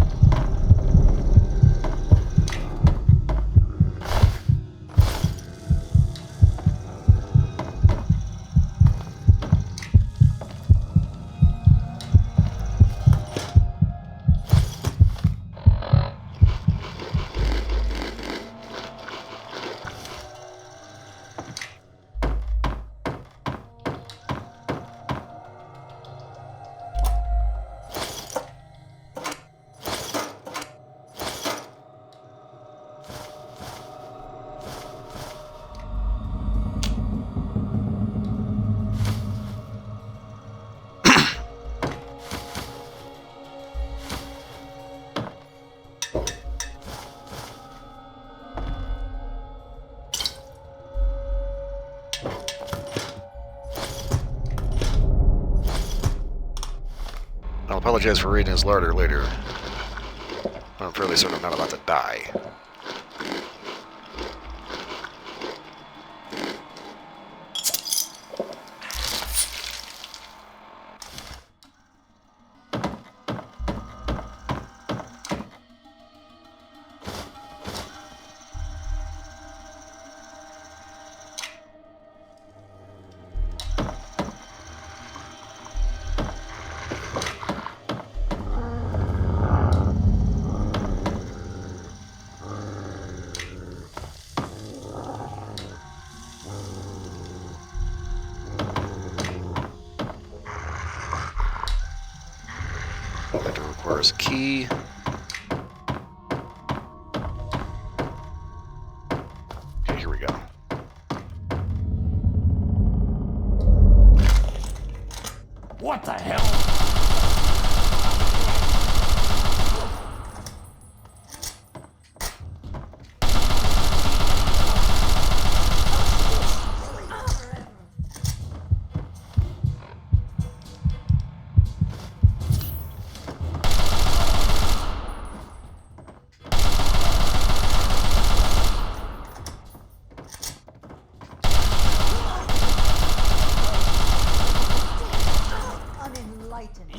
I'll apologize for reading his larder later. I'm fairly certain I'm not about to die. That door requires a key. Okay, here we go. What the hell? Unenlightened.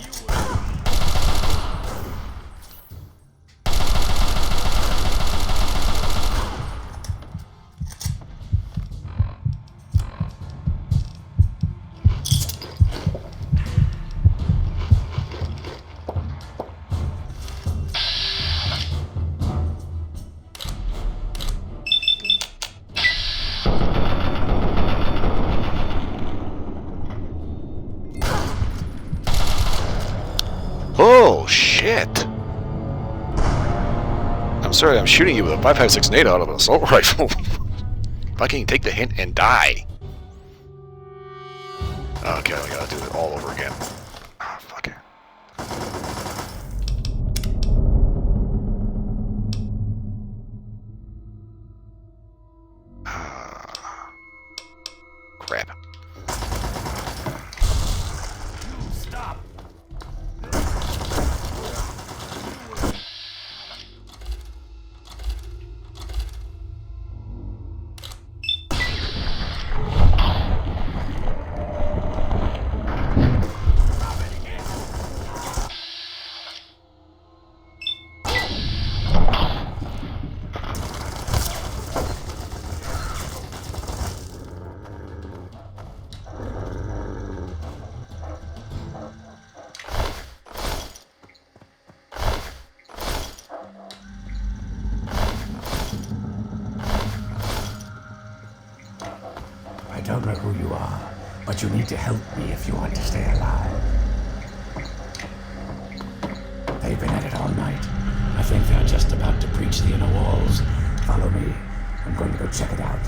Oh, shit! I'm sorry, I'm shooting you with a 5.56 NATO out of an assault rifle. If I can take the hint and die. Okay, I gotta do it all over again. Ah, fuck it. Crap. Stop! I don't know who you are, but you need to help me if you want to stay alive. They've been at it all night. I think they're just about to breach the inner walls. Follow me. I'm going to go check it out.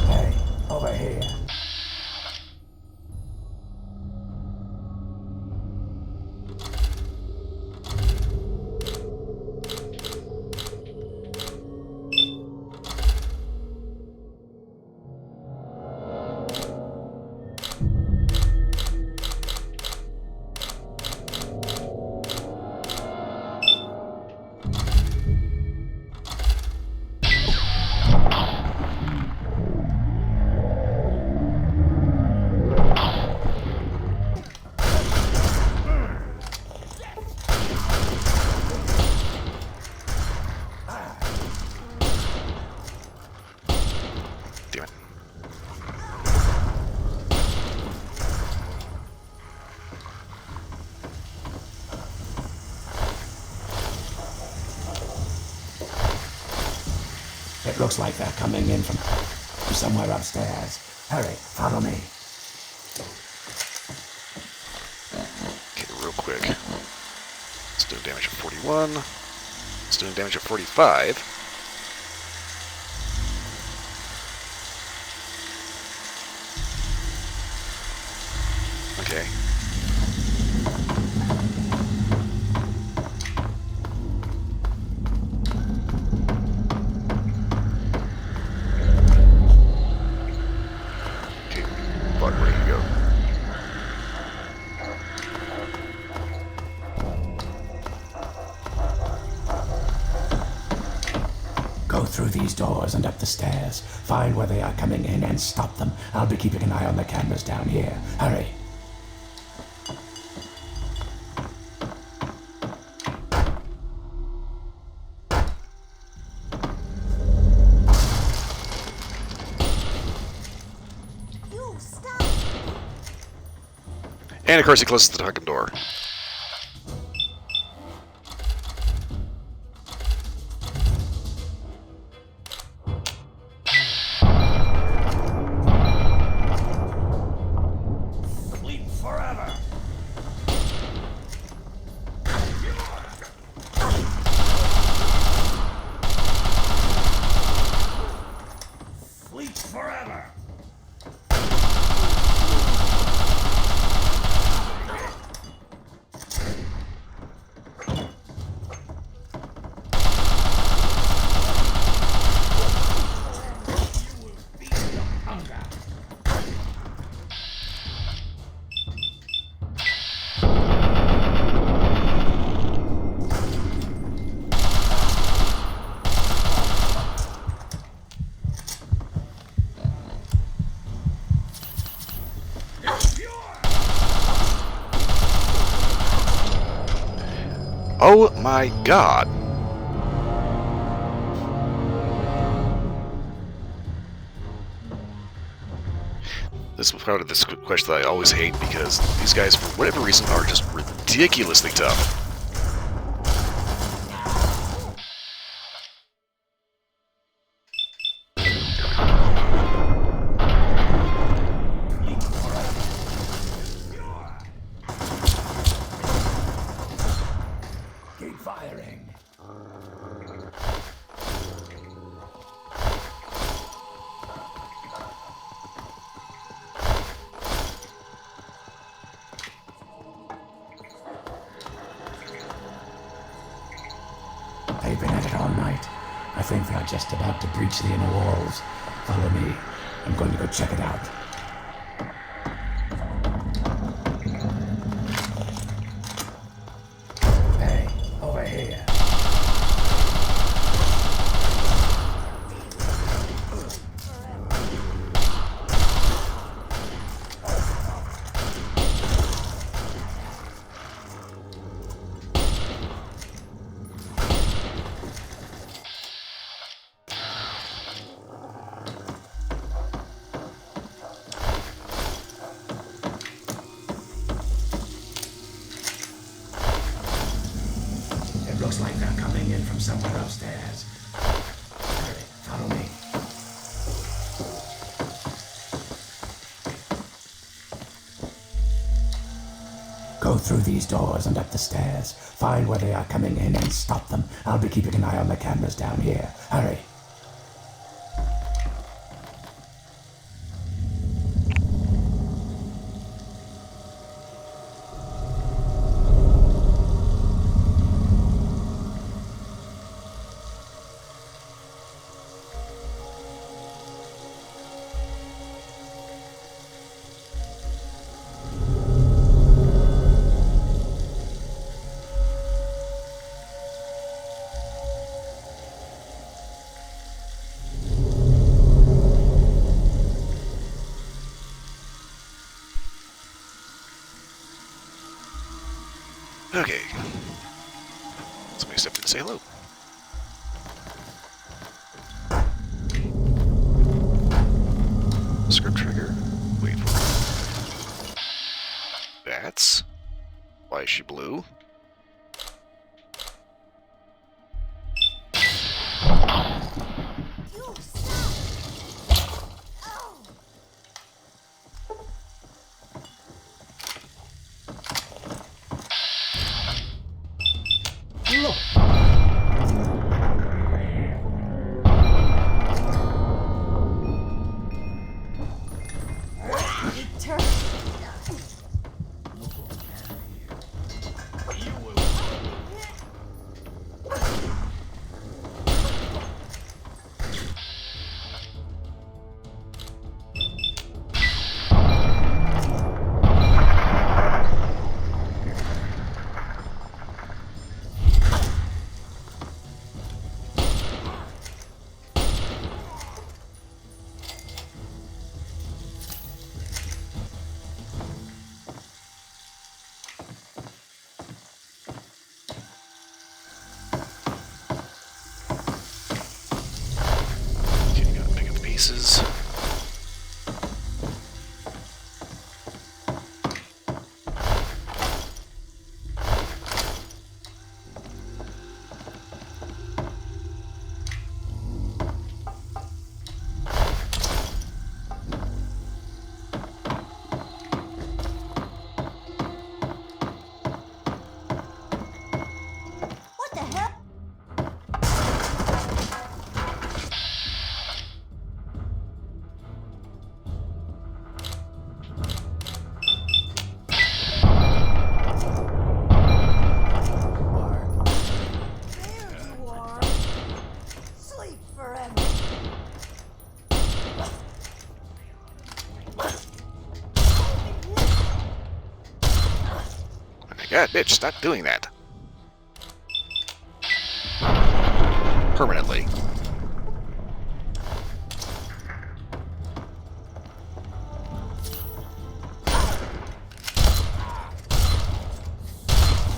Hey, over here. Damn it. It looks like they're coming in from somewhere upstairs. Hurry, follow me. Okay, real quick. It's doing damage at 41. It's doing damage at 45. Okay. dog ready to go. Go through these doors and up the stairs. Find where they are coming in and stop them. I'll be keeping an eye on the cameras down here. Hurry. And of course he closes the fucking door. Sleep forever. Sleep forever. Oh my god. This is part of this quest that I always hate because these guys, for whatever reason, are just ridiculously tough. Keep firing. They've been at it all night. I think they are just about to breach the inner walls. Follow me. I'm going to go check it out. Hey, over here. It looks like they're coming in from somewhere upstairs. Hurry, follow me. Go through these doors and up the stairs. Find where they are coming in and stop them. I'll be keeping an eye on the cameras down here. Hurry. Okay. Somebody stepped in to say hello. Script trigger. Wait for it. Bats. Why is she blue? pieces. What the hell? There you are. Sleep forever. My god, bitch, stop doing that. Permanently.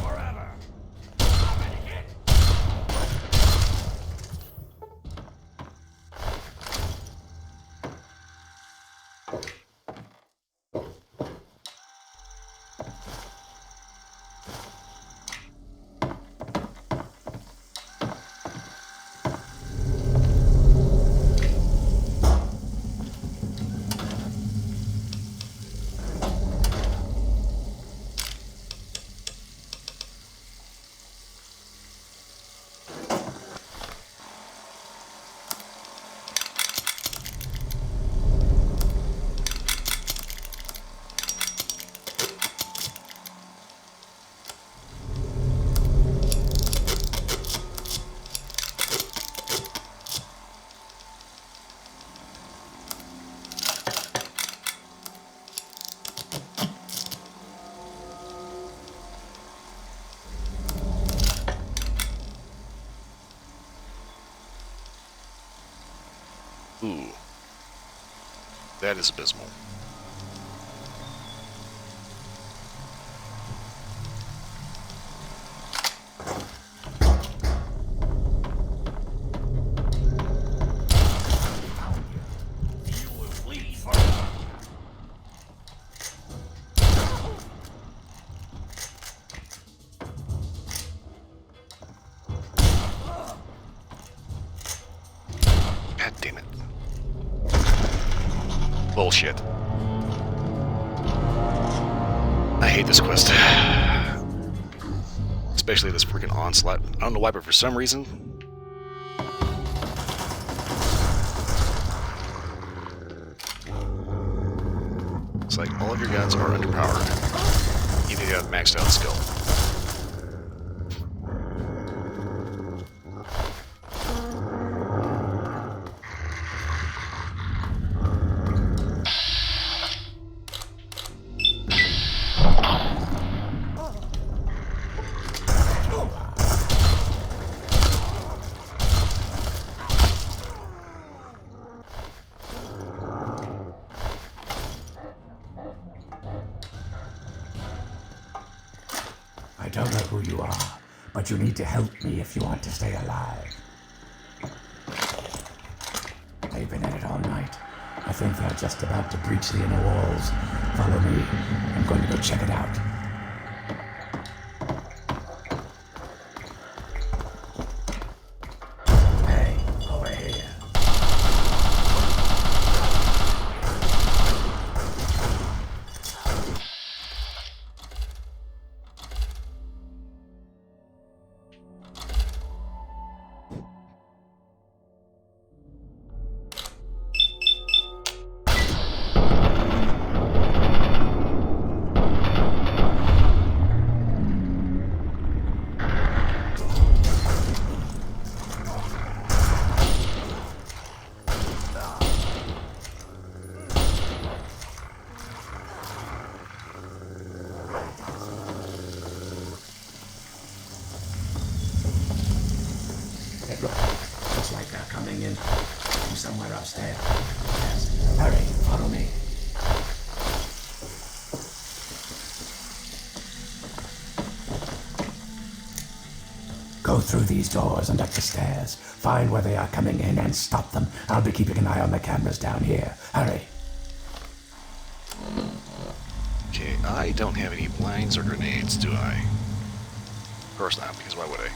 Forever. Ooh. That is abysmal. You will bleed forever. God damn it. Bullshit. I hate this quest. Especially this freaking onslaught. I don't know why, but for some reason... it's like all of your guns are underpowered. You need to have maxed out skill. I don't know who you are, but you need to help me if you want to stay alive. They've been at it all night. I think they're just about to breach the inner walls. Follow me. I'm going to go check it out. Hey, over here. Go through these doors and up the stairs. Find where they are coming in and stop them. I'll be keeping an eye on the cameras down here. Hurry. Okay, I don't have any blinds or grenades, do I? Of course not, because why would I?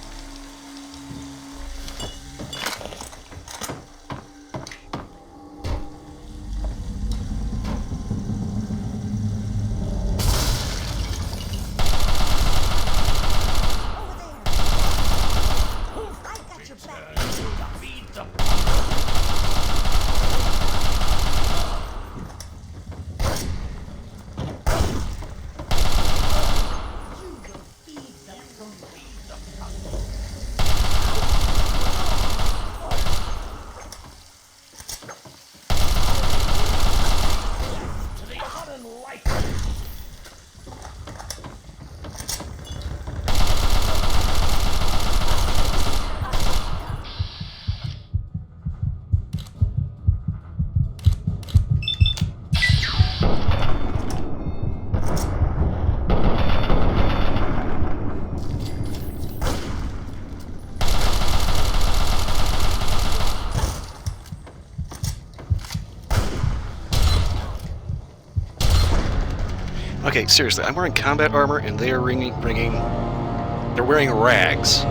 Okay, seriously, I'm wearing combat armor and they're they're wearing rags.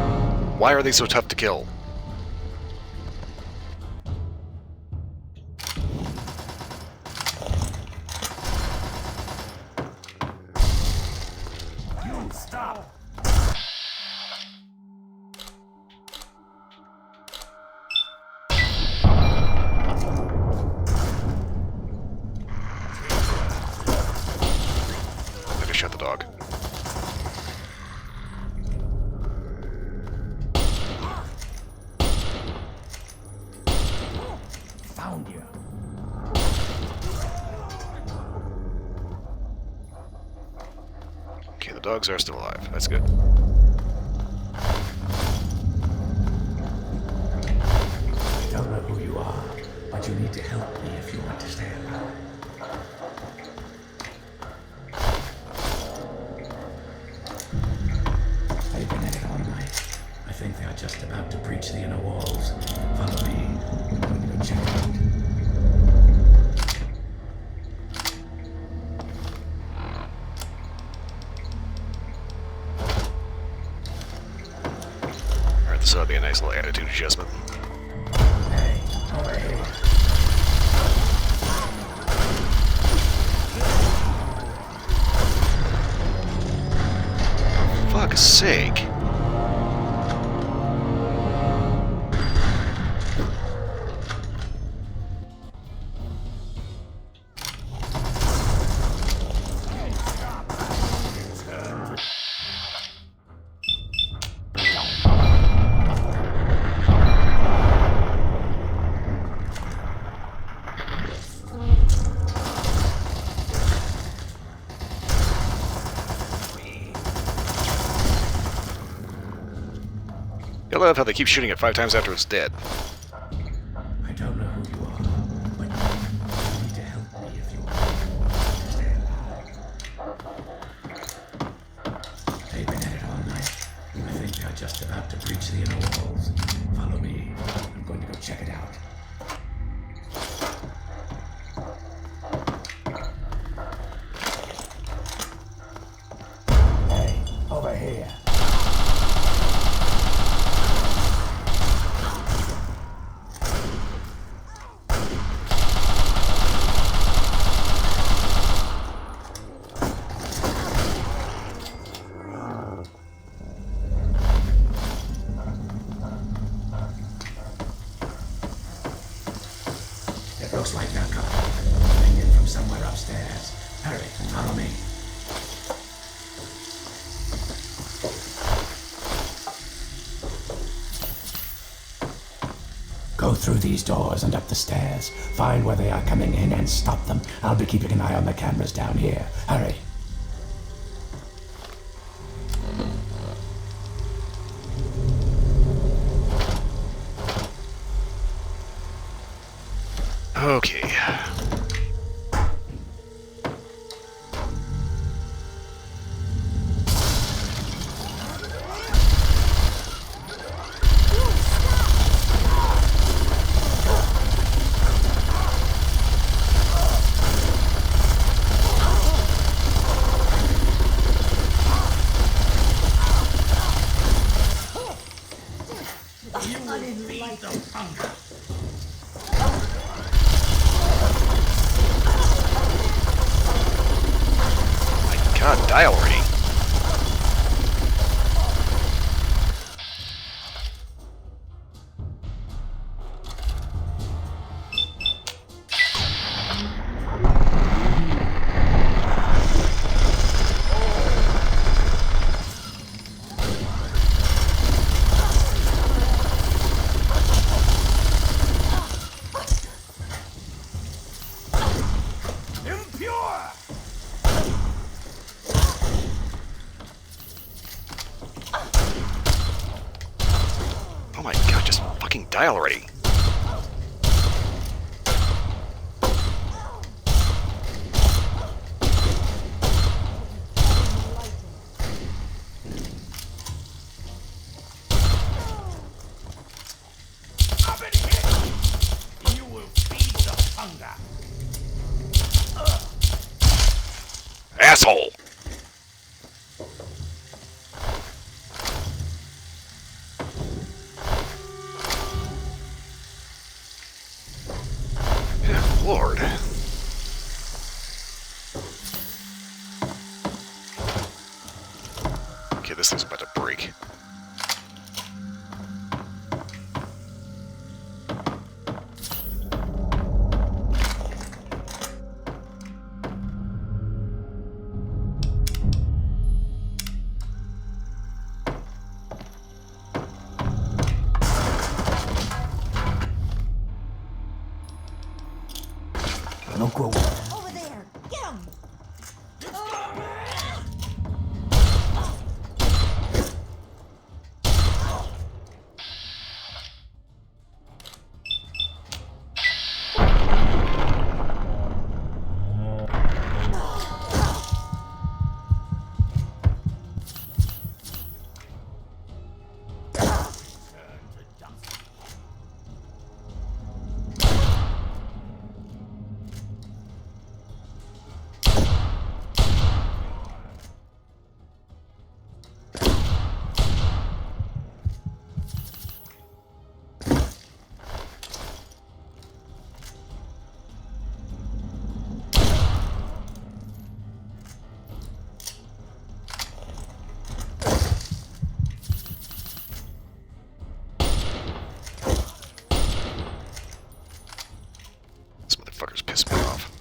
Why are they so tough to kill? You stop! I just shot the dog. Found you. Okay, the dogs are still alive. That's good. I don't know who you are, but you need to help me if you want to stay alive. They've been at it all night. I think they are just about to breach the inner walls. Follow me. I'm going to go check it out. Alright, this ought to be a nice little attitude adjustment. Hey, over here. Fuck's sake. I love how they keep shooting it 5 times after it's dead. I don't know who you are, but you need to help me if you want to stay alive. They've been at it all night. I think they're just about to breach the inner walls. Follow me. I'm going to go check it out. Hey, over here. It looks like they're coming in from somewhere upstairs. Hurry, follow me. Go through these doors and up the stairs. Find where they are coming in and stop them. I'll be keeping an eye on the cameras down here. Hurry. Okay. die already. Impure! Oh my god, just fucking die already. Up and hit! You will feed the hunger. Asshole! Good Lord. Okay, this thing's about to break. No grow. Over there! Get him! This motherfucker's pissing me off.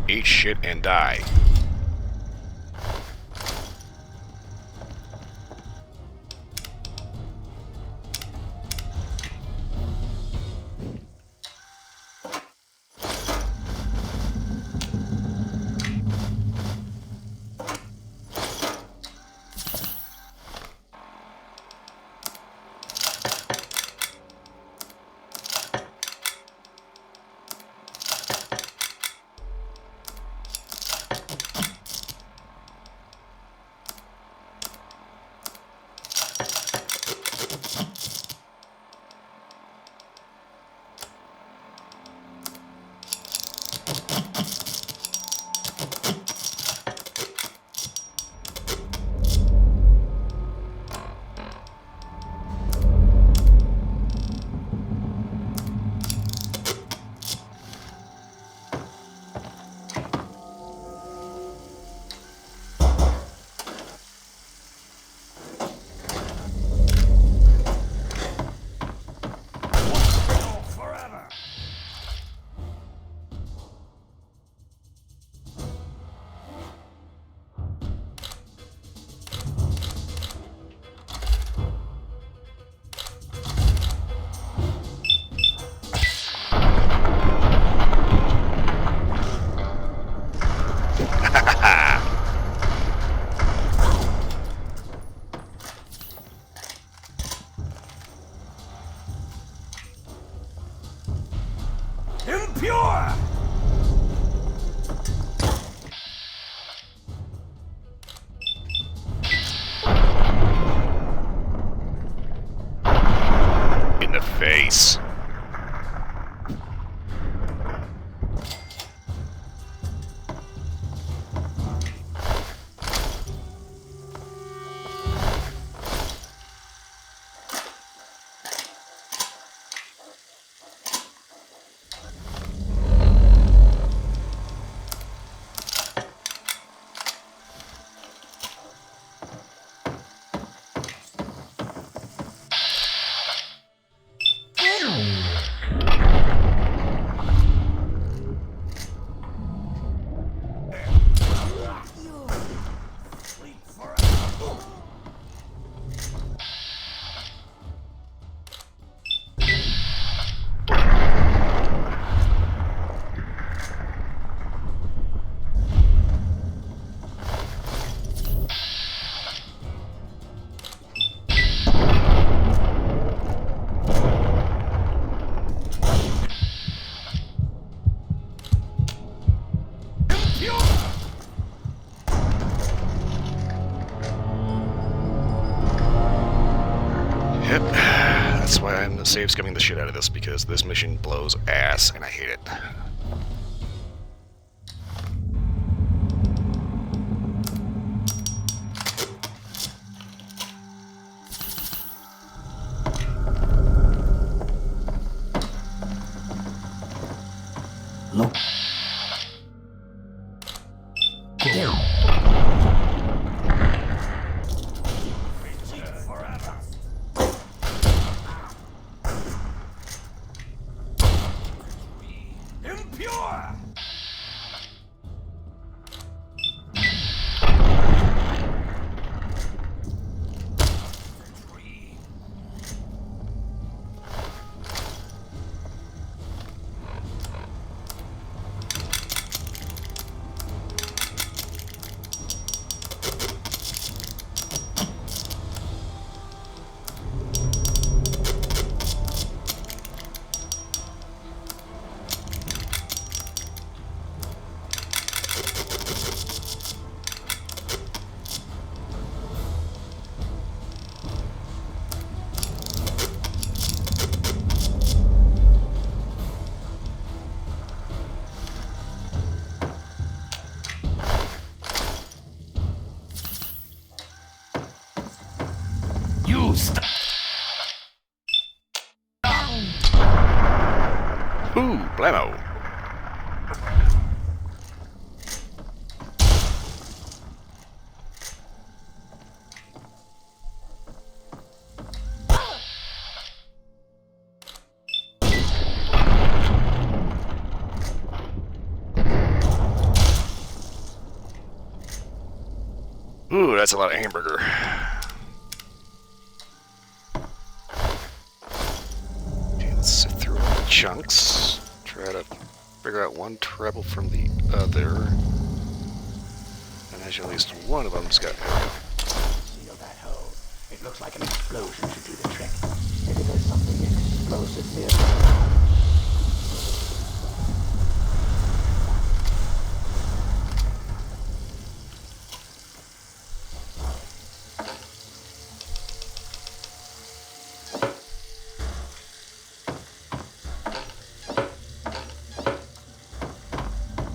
Eat shit and die. Forever! Impure! In the face. that's why I'm save scumming the shit out of this, because this mission blows ass and I hate it. Look. There. Impure! You stop! Ooh, blammo. Ooh, that's a lot of hamburger. Okay, let's sift through all the chunks. Try to figure out one treble from the other. And actually, at least one of them's got. Seal that hole. It looks like an explosion should do the trick. Maybe there's something explosive nearby.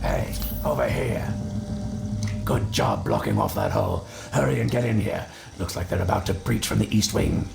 Hey, over here. Good job blocking off that hole. Hurry and get in here. Looks like they're about to breach from the east wing.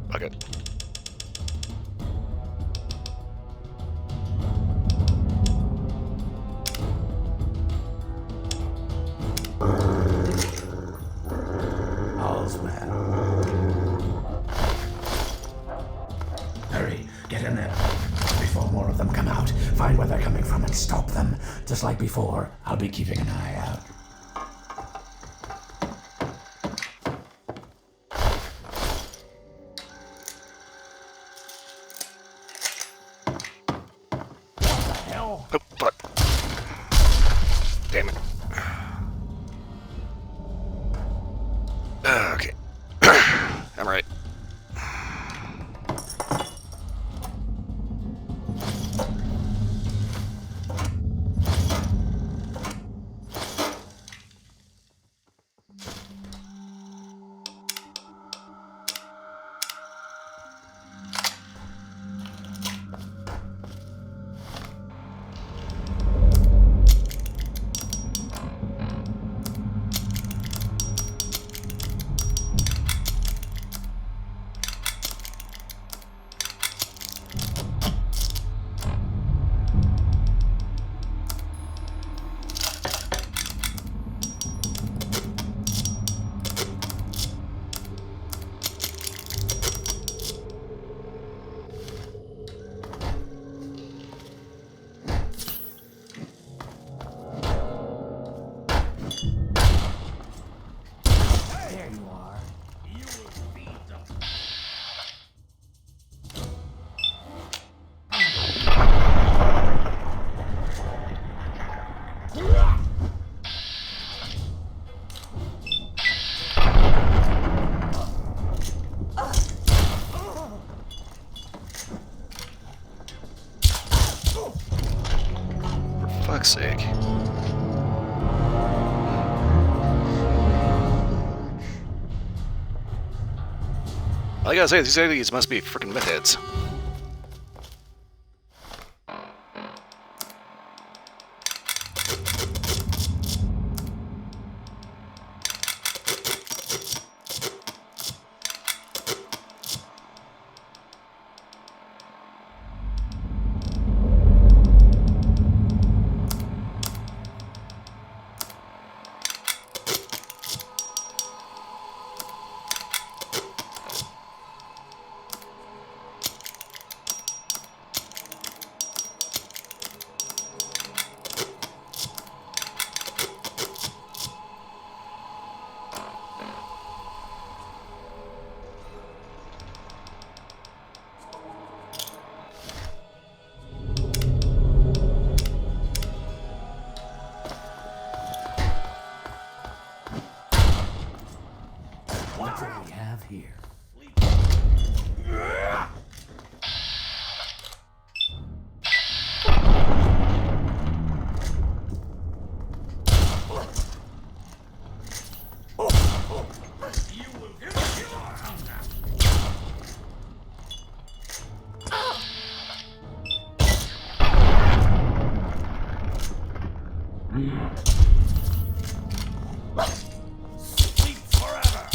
Bucket. All's well. Hurry, get in there. Before more of them come out, find where they're coming from and stop them. Just like before, I'll be keeping an eye out. Hell, Oh, fuck. Damn it. Okay. I'm right. I gotta say, these aliens must be freaking meth heads. Look what we have here. Sleep forever.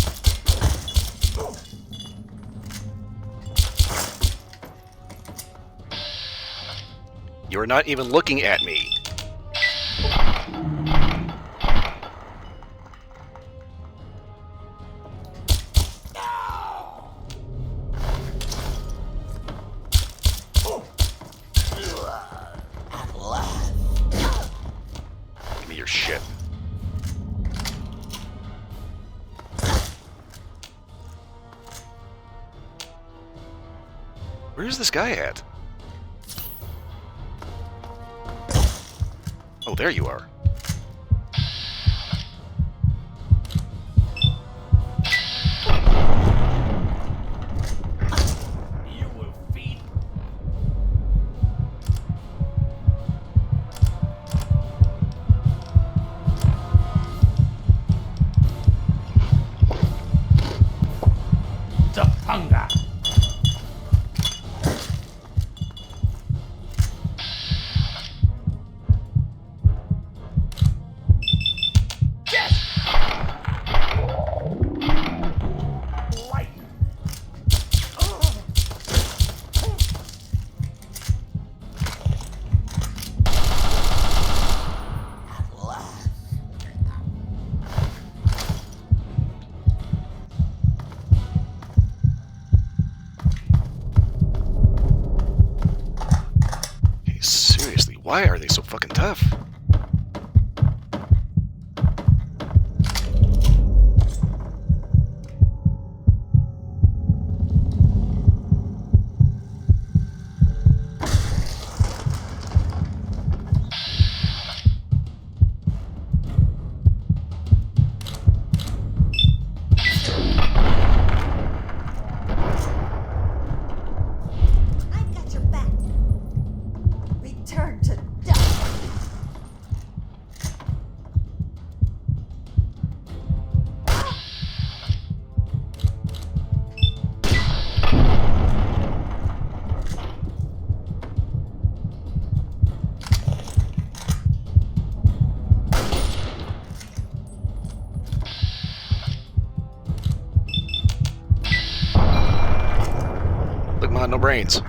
You're not even looking at me. Give me your shit. Where's this guy at? Oh, there you are. You will feed. Topanga. Lighten. Hey, seriously, why are they so fucking tough? I've got your back. Return to dust. Look, man, no brains.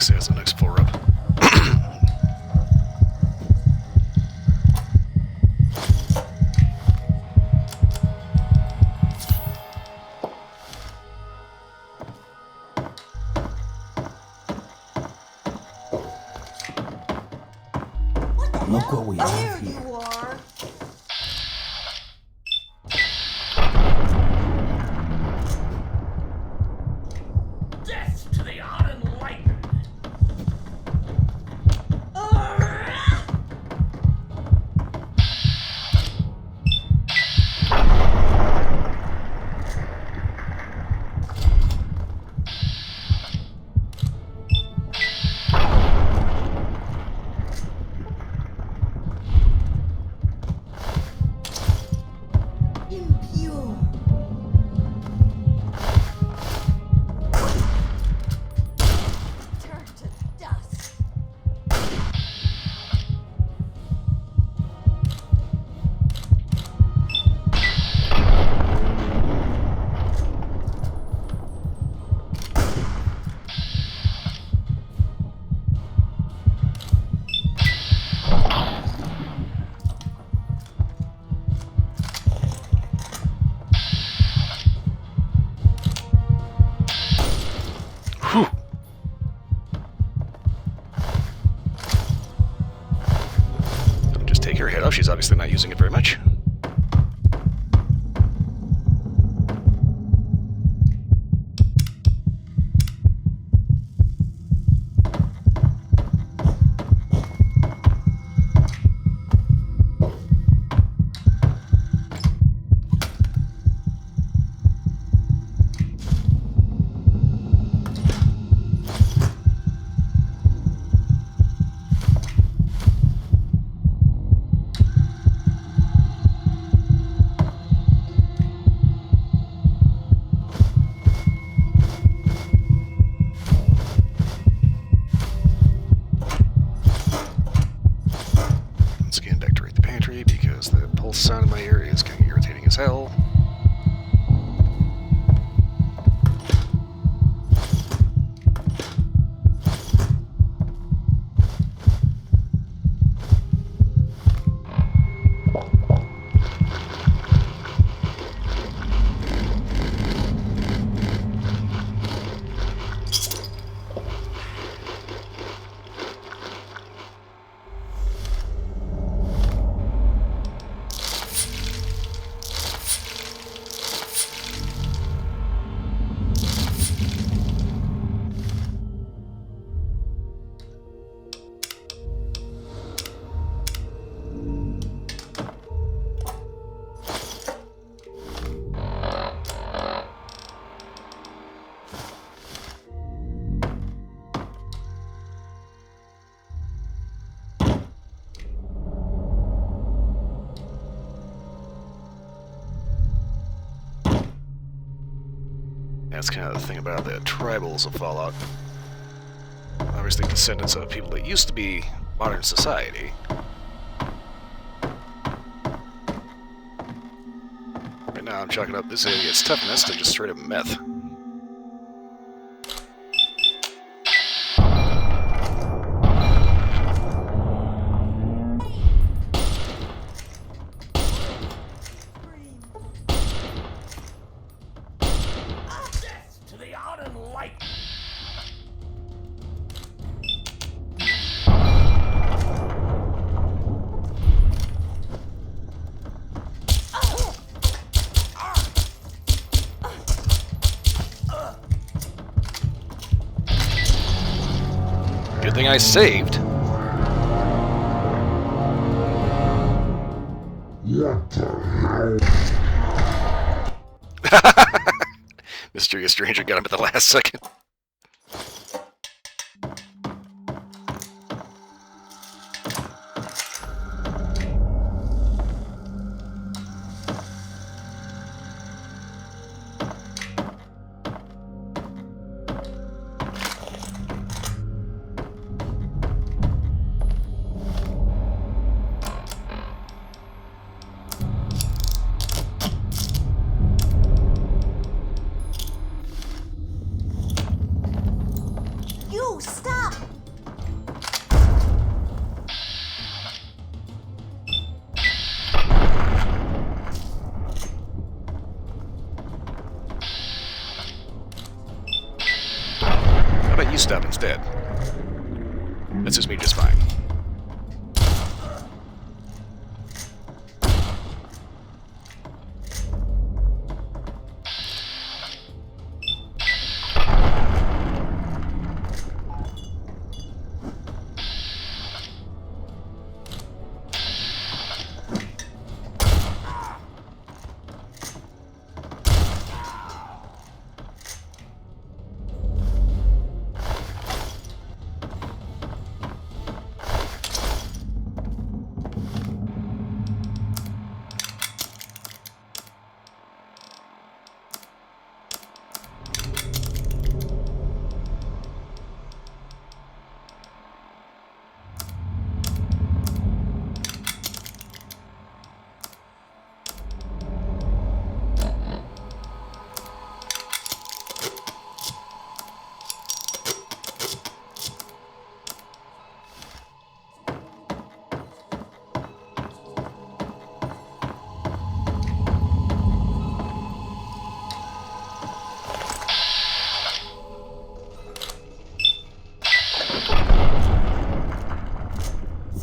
6 as the next 4 up. Look what we have There here. you are. Death to the unenlightened! Impure. Turn to dust. Whew. Don't just take her head off. She's obviously not using it very much. Once again, decorate the pantry because the pulse sound in my ear is kind of irritating as hell. That's kind of the thing about the tribals of Fallout. Obviously descendants of people that used to be modern society. Right now I'm chalking up this idiot's toughness to just straight up meth. Death to the unenlightened! Good thing I saved. Mysterious stranger got him at the last second. you stop instead. That suits me just fine.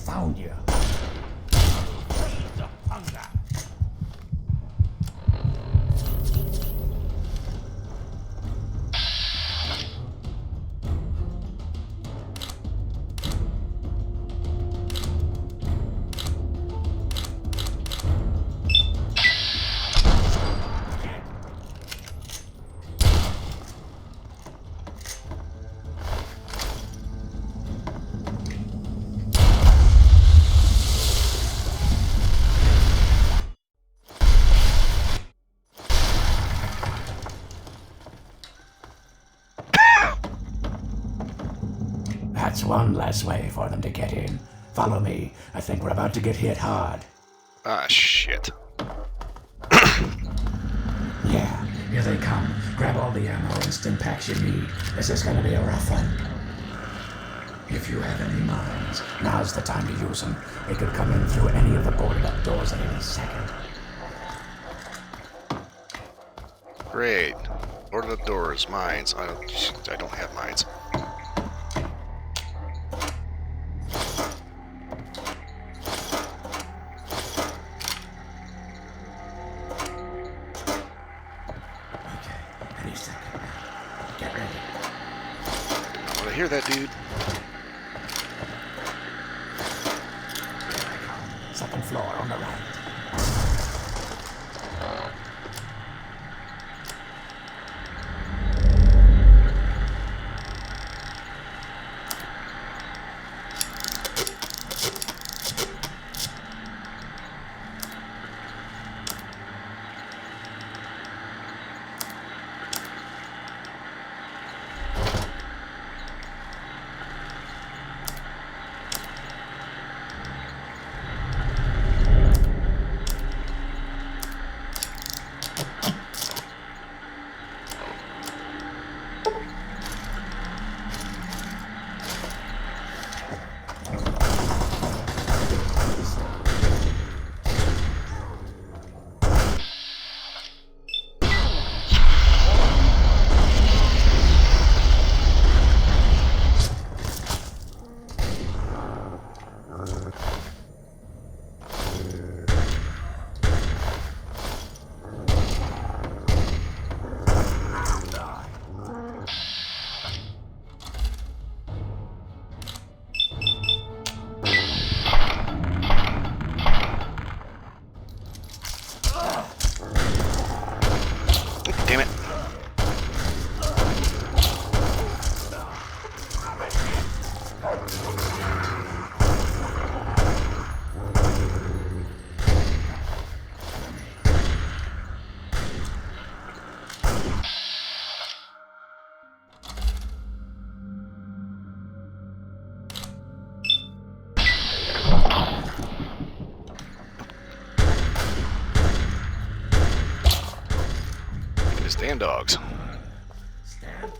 Found you. Feed the hunger. That's one less way for them to get in. Follow me. I think we're about to get hit hard. Ah, shit. Yeah, here they come. Grab all the ammo and stim packs you need. This is gonna be a rough one. If you have any mines, now's the time to use them. They could come in through any of the boarded up doors at any second. Great. Order the doors, mines. I don't have mines. Okay, any second now. Get ready. Want to hear that, dude? Here I come. Second floor on the right. Damn it. These damn dogs. Stand.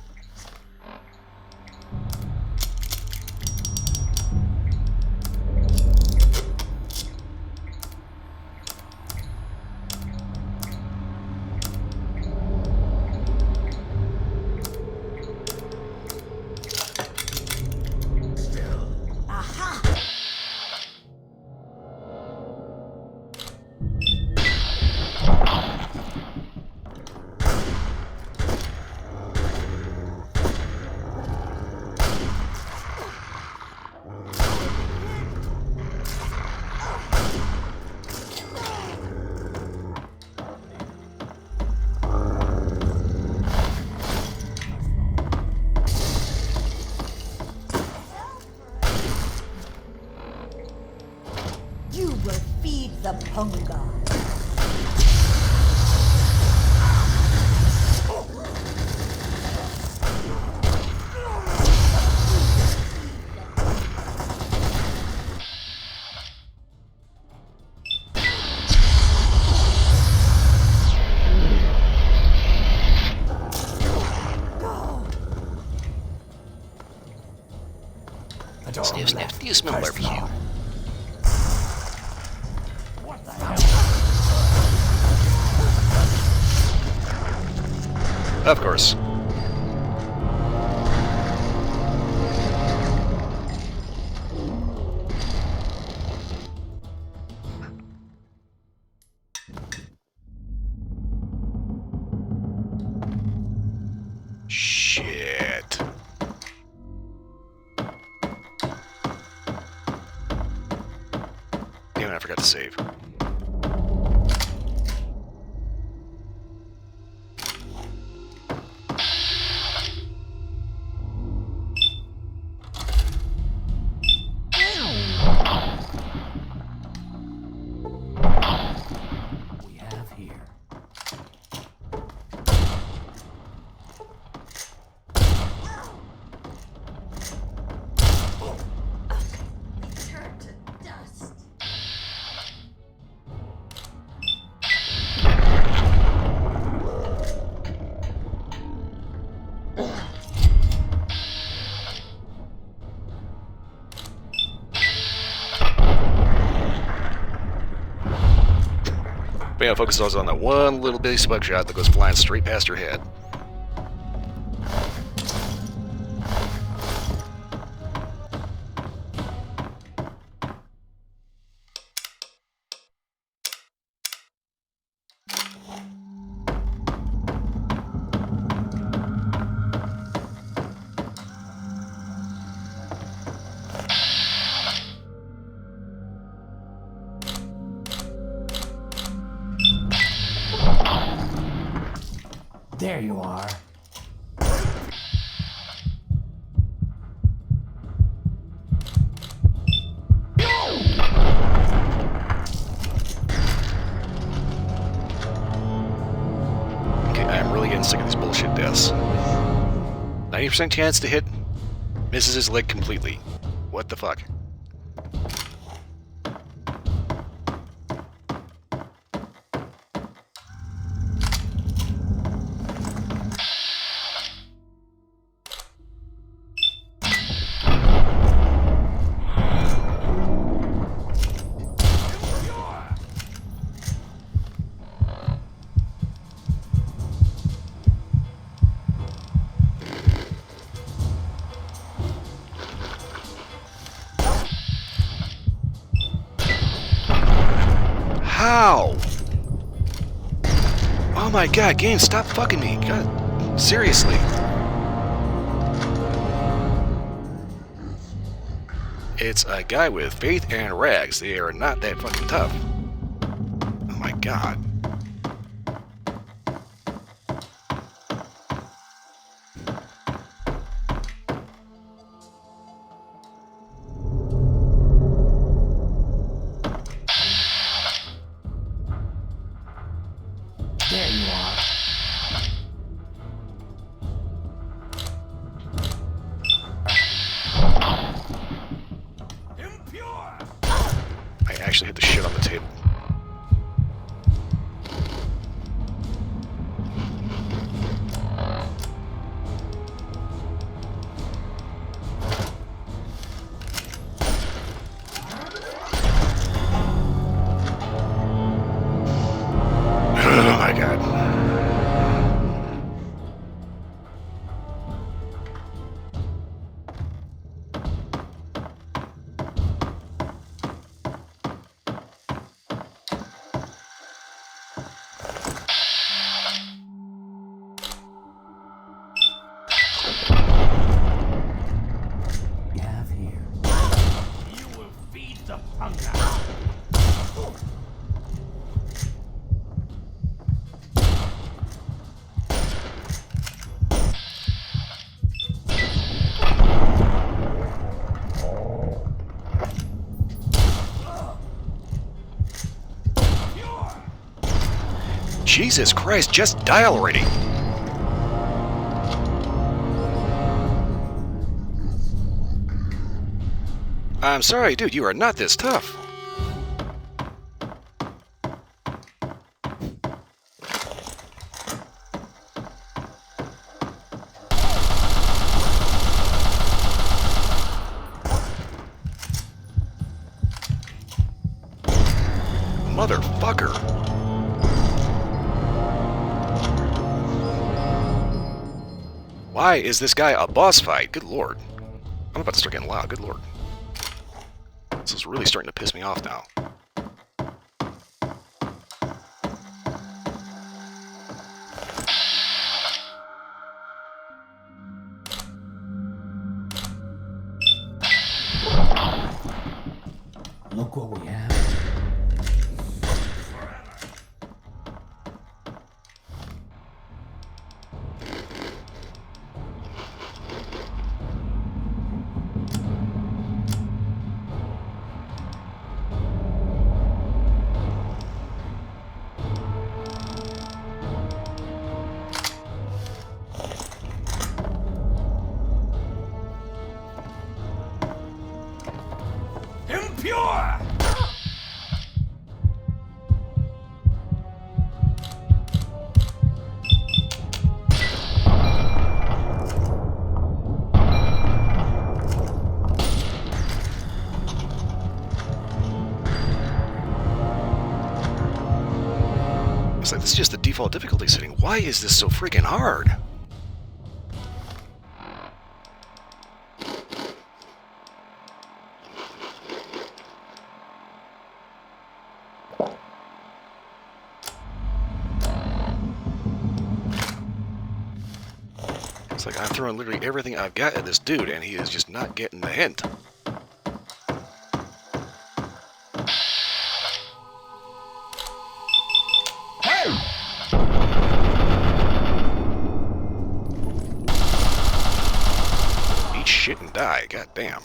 hunger. The door on Sniff, the sniff. left. Do you smell First barbecue? floor. What the hell? Of course. Shit. Damn it, I forgot to save. We have here. Turn to dust. But yeah, focus on that one little bitty spug shot that goes flying straight past your head. There you are. Okay, I'm really getting sick of these bullshit deaths. 90% chance to hit, misses his leg completely. What the fuck? How? Oh my god, game, stop fucking me. God, seriously. It's a guy with faith and rags. They are not that fucking tough. Oh my god. There you are. Impure! I actually hit the shit on the table. Oh my god. We have here. You will feed the hunger. Jesus Christ, just die already! I'm sorry, dude, you are not this tough. Motherfucker. Why is this guy a boss fight? Good lord. I'm about to start getting loud, good lord. This is really starting to piss me off now. Look what we have. Impure! It's like, this is just the default difficulty setting. Why is this so freaking hard? It's like I'm throwing literally everything I've got at this dude, and he is just not getting the hint. Eat shit and die, goddamn.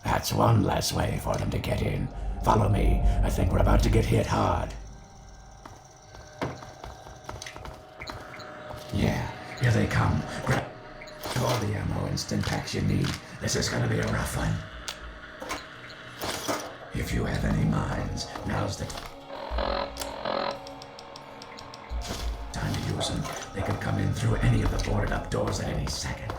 That's one less way for them to get in. Follow me. I think we're about to get hit hard. Yeah, here they come. Grab all the ammo and stim packs you need. This is gonna be a rough one. If you have any minds, now's the time to use them. They could come in through any of the boarded up doors at any second.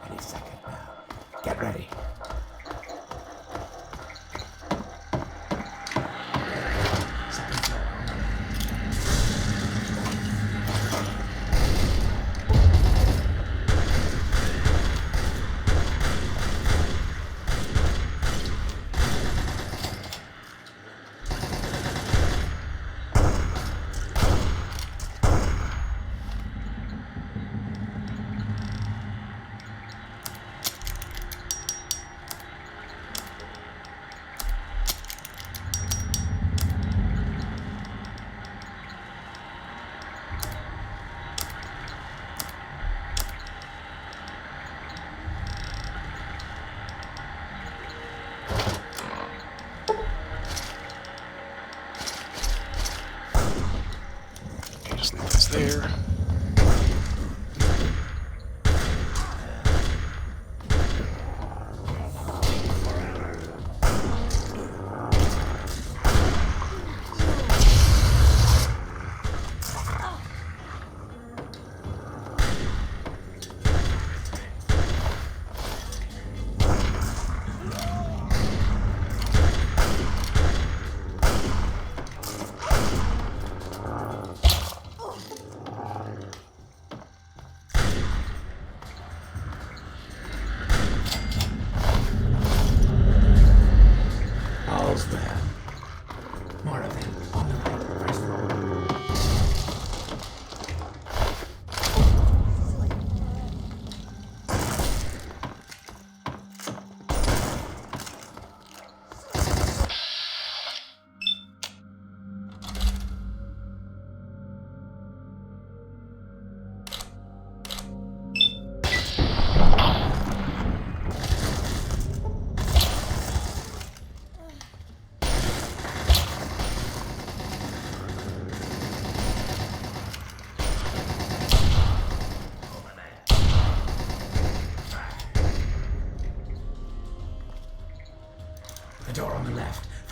Any second now. Get ready. Second floor.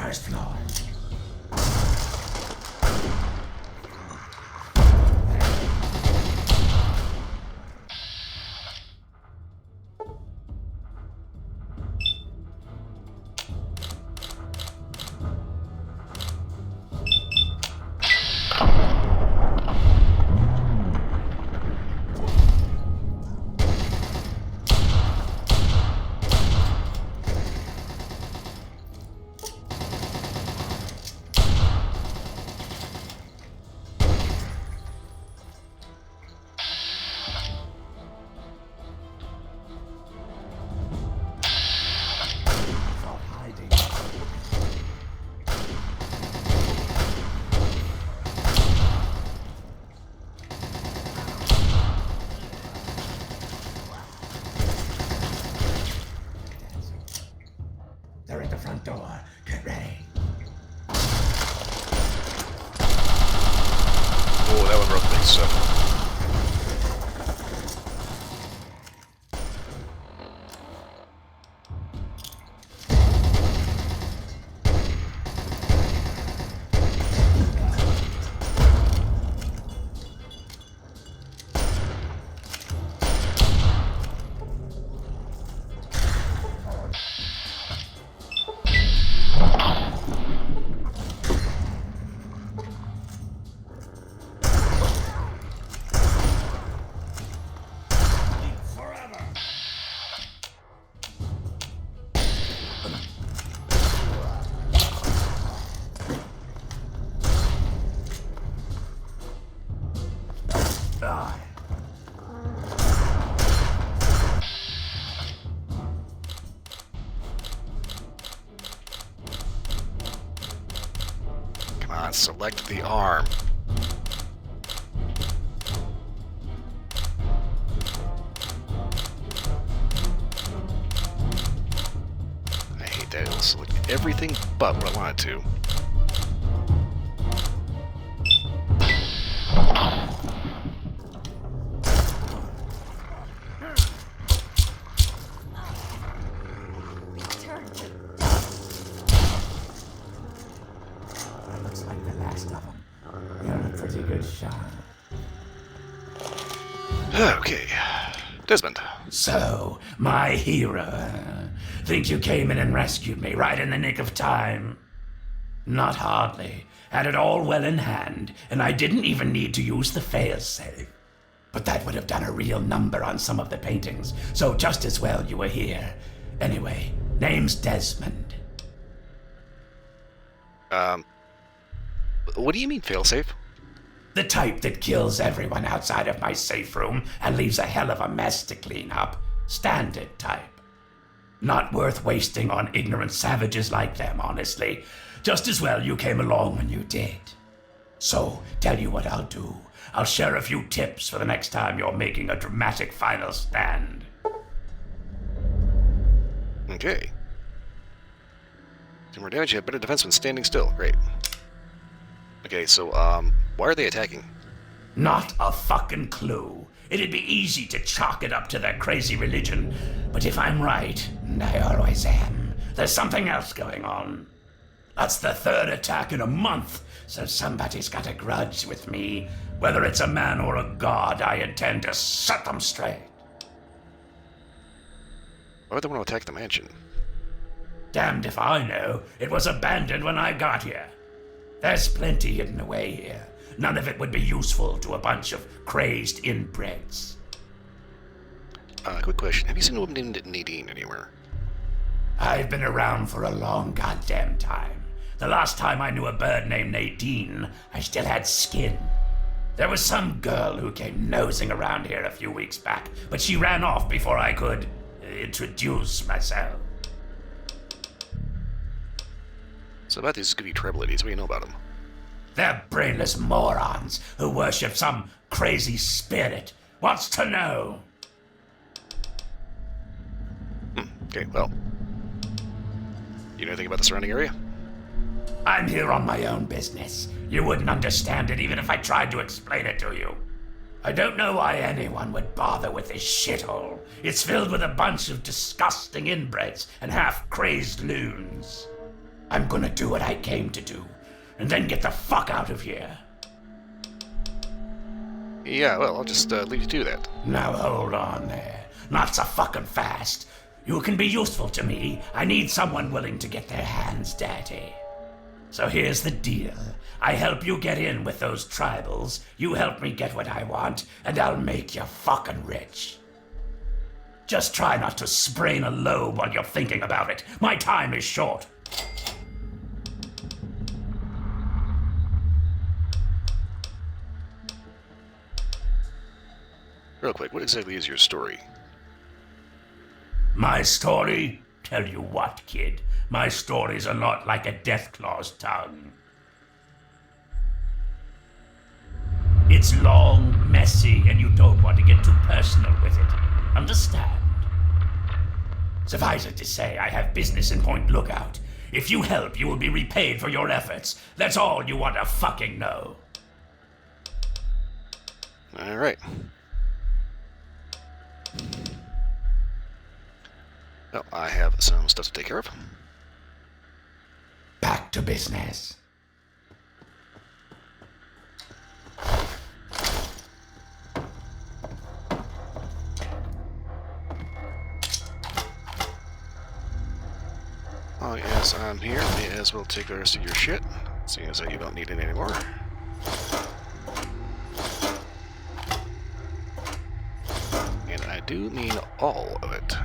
first floor. For hiding. They're at the front door. Get ready. Oh, that one broke me, so. Forever. Ah. Come on, select the arm. I hate that. It'll select everything but what I want it to. That looks like the last of them. You're a pretty good shot. Okay. Desmond. So, my hero. Think you came in and rescued me right in the nick of time? Not hardly. Had it all well in hand, and I didn't even need to use the failsafe. But that would have done a real number on some of the paintings, so just as well you were here. Anyway, name's Desmond. What do you mean failsafe? The type that kills everyone outside of my safe room and leaves a hell of a mess to clean up. Standard type. Not worth wasting on ignorant savages like them, honestly. Just as well you came along when you did. So, tell you what I'll do. I'll share a few tips for the next time you're making a dramatic final stand. Okay. Do more damage, you have better defense when standing still. Great. Okay, so, why are they attacking? Not a fucking clue. It'd be easy to chalk it up to their crazy religion, but if I'm right, and I always am, there's something else going on. That's the third attack in a month, so somebody's got a grudge with me. Whether it's a man or a god, I intend to set them straight. Why would they want to attack the mansion? Damned if I know. It was abandoned when I got here. There's plenty hidden away here. None of it would be useful to a bunch of crazed inbreds. Quick question. Have you seen a woman named Nadine anywhere? I've been around for a long goddamn time. The last time I knew a bird named Nadine, I still had skin. There was some girl who came nosing around here a few weeks back, but she ran off before I could introduce myself. So about these Scooby tribal idiots, what do you know about them? They're brainless morons who worship some crazy spirit. Wants to know. Okay, well. You know anything about the surrounding area? I'm here on my own business. You wouldn't understand it even if I tried to explain it to you. I don't know why anyone would bother with this shithole. It's filled with a bunch of disgusting inbreds and half-crazed loons. I'm gonna do what I came to do, and then get the fuck out of here. Yeah, well, I'll just leave you to that. Now hold on there. Not so fucking fast. You can be useful to me. I need someone willing to get their hands dirty. So here's the deal. I help you get in with those tribals, you help me get what I want, and I'll make you fucking rich. Just try not to sprain a lobe while you're thinking about it. My time is short. Real quick, what exactly is your story? My story? Tell you what, kid. My stories are not like a Deathclaw's tongue. It's long, messy, and you don't want to get too personal with it. Understand? Suffice it to say, I have business in Point Lookout. If you help, you will be repaid for your efforts. That's all you want to fucking know. Alright. Well, I have some stuff to take care of. Back to business. Oh, yes, I'm here. May as well take the rest of your shit, seeing as that you don't need it anymore. And I do mean all of it.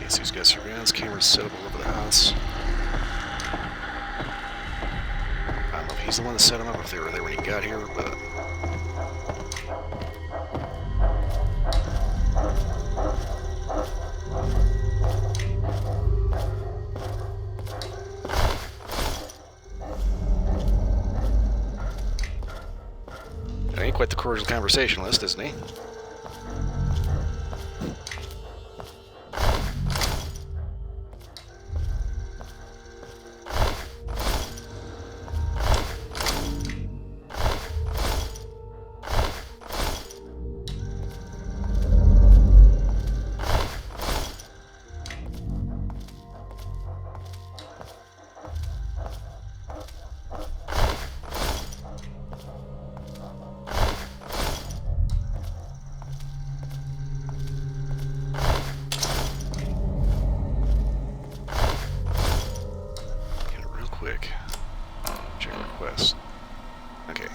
So he's got surveillance cameras set up all over the house. I don't know if he's the one that set them up, or if they were there when he got here, but... He ain't quite the cordial conversationalist, isn't he? Quick. Check request. Okay.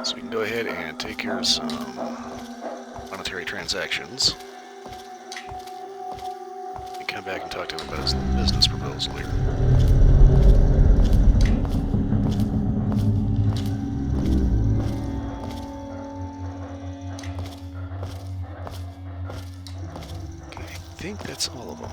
So we can go ahead and take care of some monetary transactions. And come back and talk to him about his business proposal here. Okay, I think that's all of them.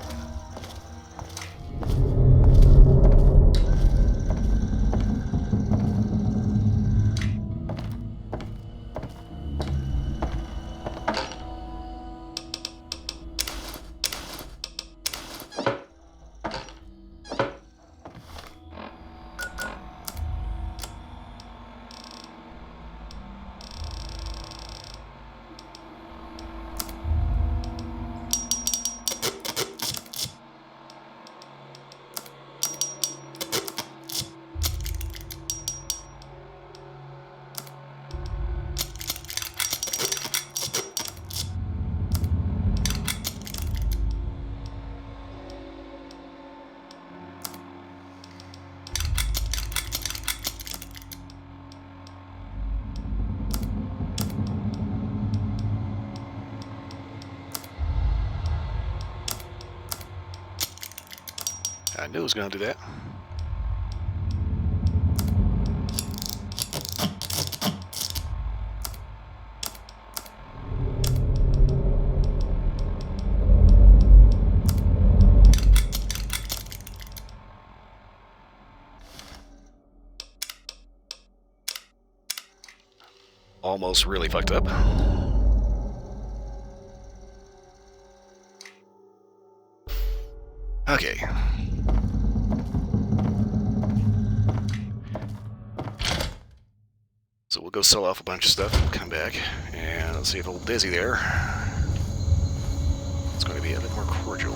I knew it was going to do that. almost really fucked up. Okay. So we'll go sell off a bunch of stuff, we'll come back, and let's see if old Dizzy there is going to be a bit more cordial.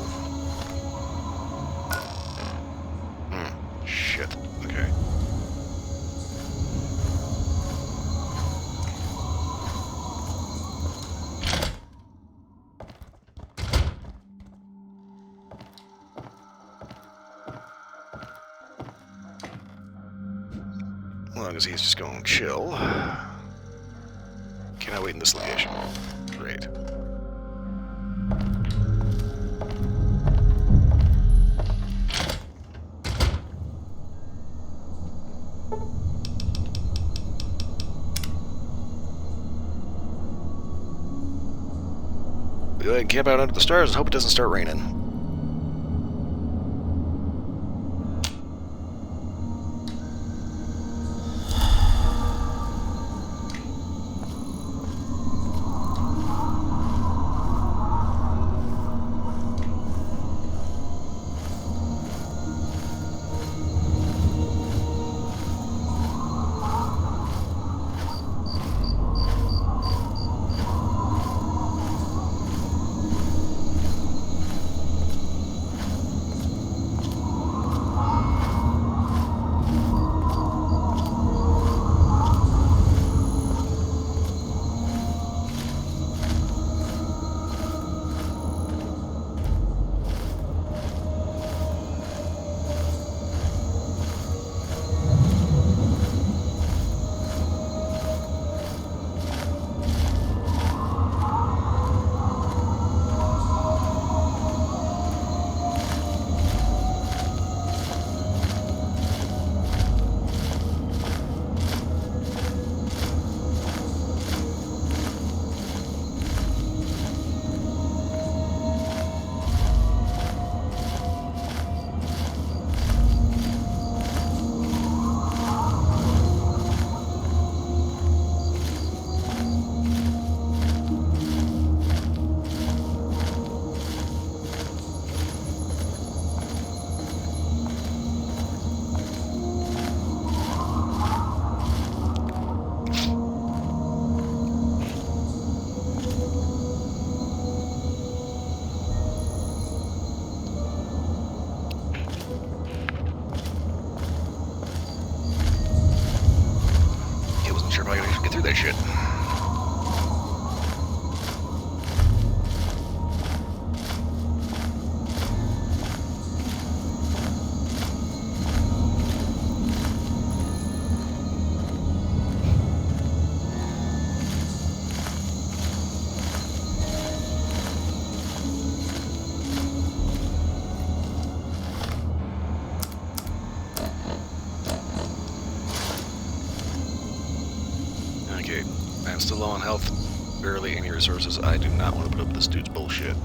Shit. Okay. As long as he's just going chill. Can I wait in this location? Great. Go ahead and camp out under the stars and hope it doesn't start raining. That shit. Okay, I'm still low on health, barely any resources. I do not want to put up with this dude's bullshit.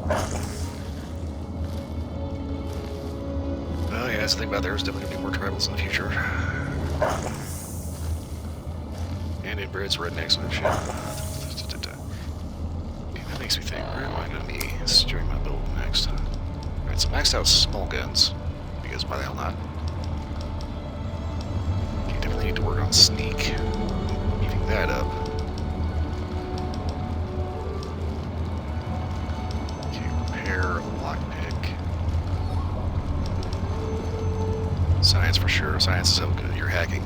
Oh yeah, that's the thing about there's definitely gonna be more tribals in the future. And inbreds, rednecks, and shit. Okay, that makes me think, where am I gonna be steering my build next? Alright, so maxed out small guns, because why the hell not? Okay, definitely need to work on sneak. Beefing that up. Okay, repair, lockpick. Science for sure. Science is so good at your hacking.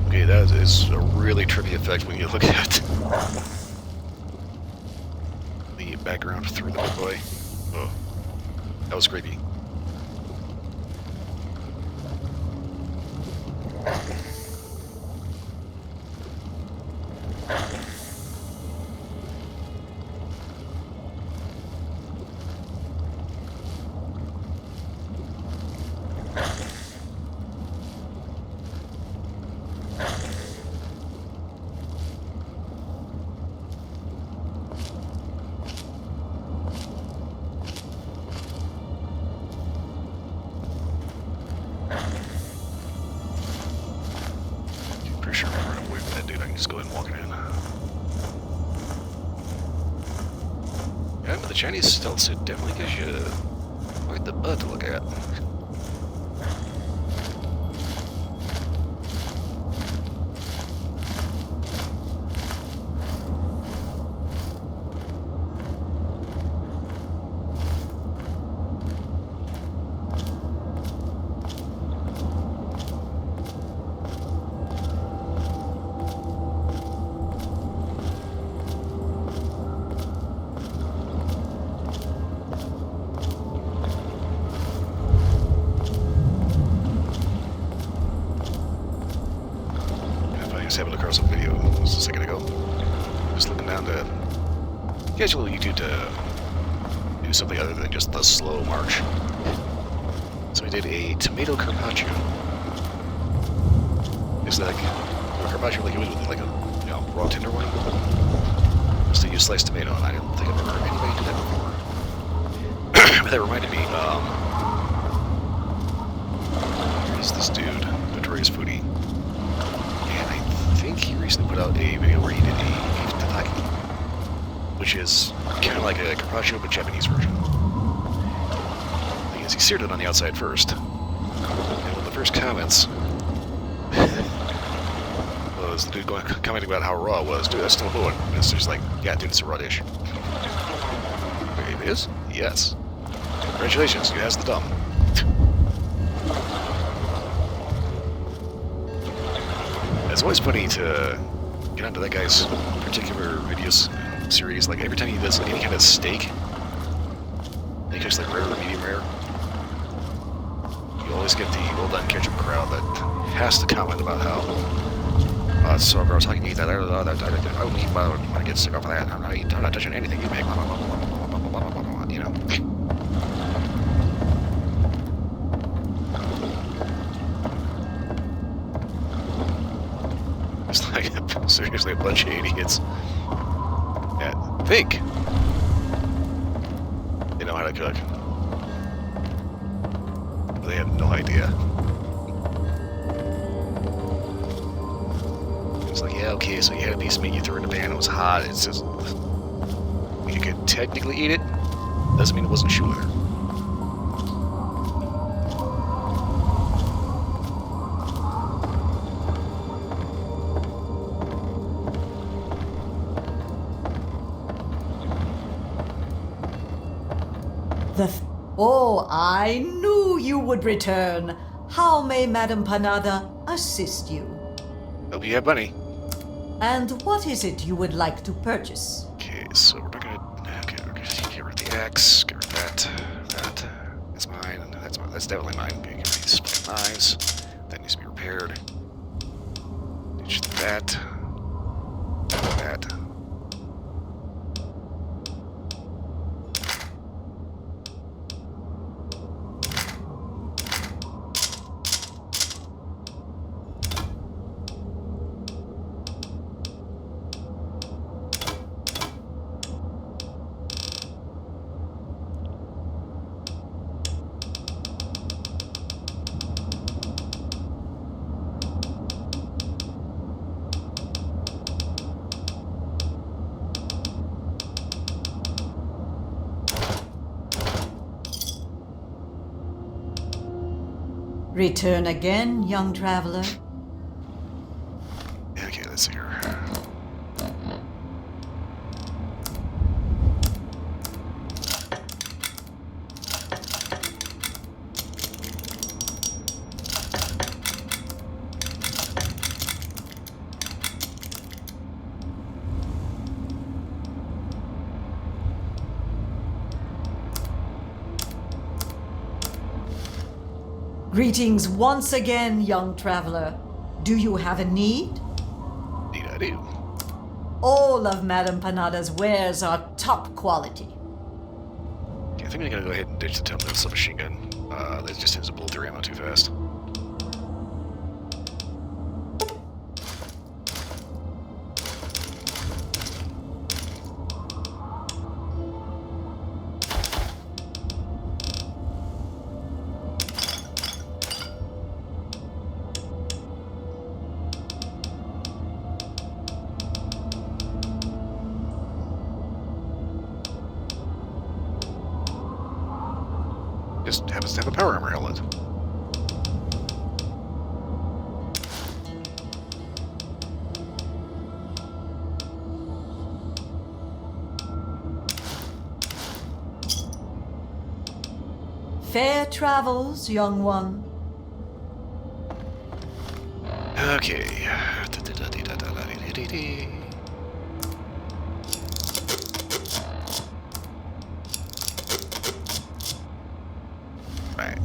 Okay, that is a really trippy effect when you look at the background through the big boy. Oh, that was creepy. Pretty sure I'm running away from that dude. I can just go ahead and walk it in. Yeah, but the Chinese stealth suit definitely gives you quite the butt to look at. I was having across a video just a second ago. Just looking down to casual YouTube to do something other than just the slow march. So we did a tomato carpaccio. It's like a carpaccio like you would with like a raw tenderloin. Just use sliced tomato, and I don't think I've ever heard anybody do that before. But that reminded me, there's this dude, Notorious Foodie. I think he recently put out a video where he did a beef tataki, which is kind of like a carpaccio but Japanese version. Because he seared it on the outside first, and one of the first comments was the dude commenting about how raw it was. Dude, that's still good. And it's just like, yeah, dude, it's a raw dish. Wait, it is? Yes. Congratulations, you has the dumb. It's always funny to get onto that guy's particular videos series. Like every time he does any kind of steak, he cooks like rare or medium rare, you always get the well done ketchup crowd that has to comment about how it's so gross. How can you eat that? I wouldn't eat. I want to get sick off of that. I'm not touching anything you make. You know. It's like seriously a bunch of idiots that think they know how to cook. But they have no idea. It's like, yeah, okay, so you had a piece of meat, you threw it in a pan, it was hot, it's just... You could technically eat it, doesn't mean it wasn't shula. Oh, I knew you would return. How may Madame Panada assist you? Hope you have money. And what is it you would like to purchase? Okay, so we're not gonna... Okay, we're gonna get rid of the axe, get rid of that. That's mine, and that's mine. That's definitely mine. Okay, get rid of these fucking knives. That needs to be repaired. Ditch that. That. Return again, young traveler. Okay, let's see here. Greetings once again, young traveler. Do you have a need? Indeed I do. All of Madame Panada's wares are top quality. Okay, I think I'm gonna go ahead and ditch the Terminal submachine gun. That just tends to blow through ammo too fast. Just happens to have a power armor helmet. Fair travels, young one. Okay. Right.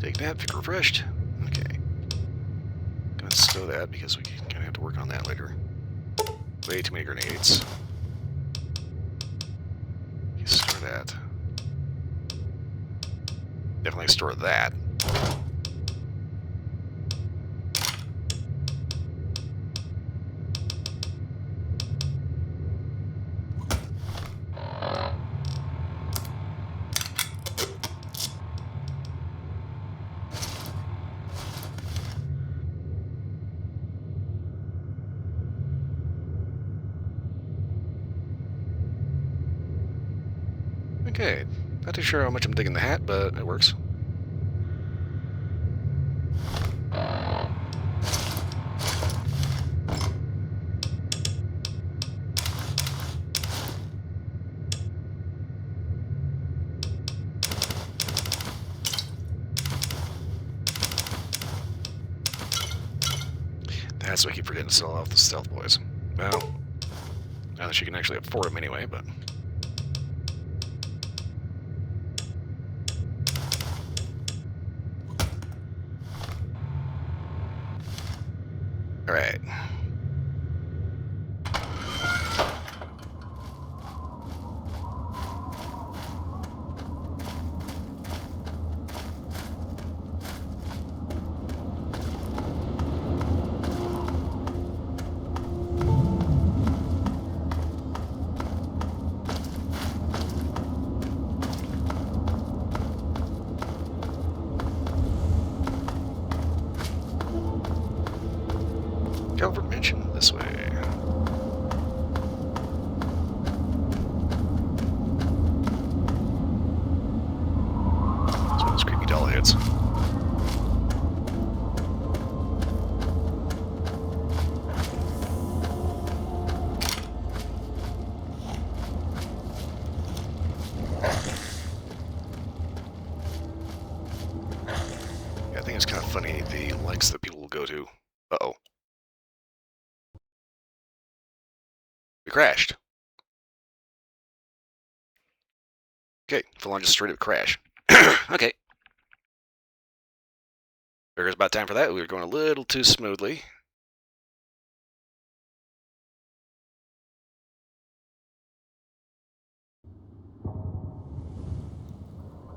Take that, feel refreshed. Okay. Gonna stow that because we're gonna have to work on that later. Way too many grenades. You store that. Definitely store that. Okay. Not too sure how much I'm digging the hat, but it works. That's why I keep forgetting to sell off the stealth boys. Well, not that you can actually afford them anyway, but... Alright. Calvert Mansion, this way. That's one of those creepy doll heads. Yeah, I think it's kind of funny the lengths that people will go to. Uh-oh. We crashed. Okay, full on just straight up crash. Okay. Figure it's about time for that. We were going a little too smoothly.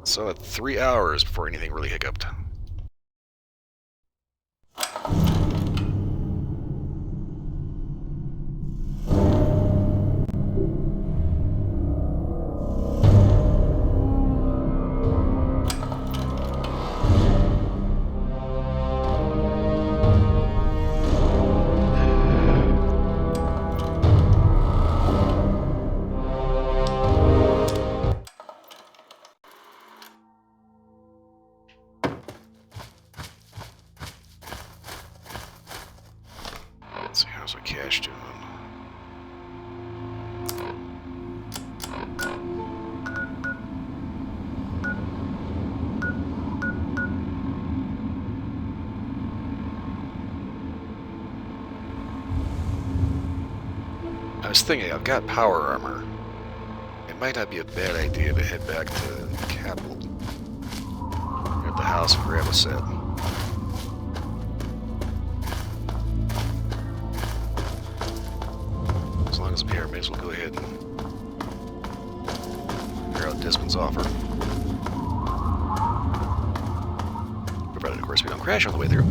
So at 3 hours before anything really hiccuped. Let's see, how's our cash doing? I was thinking, I've got power armor. It might not be a bad idea to head back to the capital. At the house and grab a set. As long as I'm here, may as well go ahead and figure out Desmond's offer. Provided, of course, we don't crash on the way through.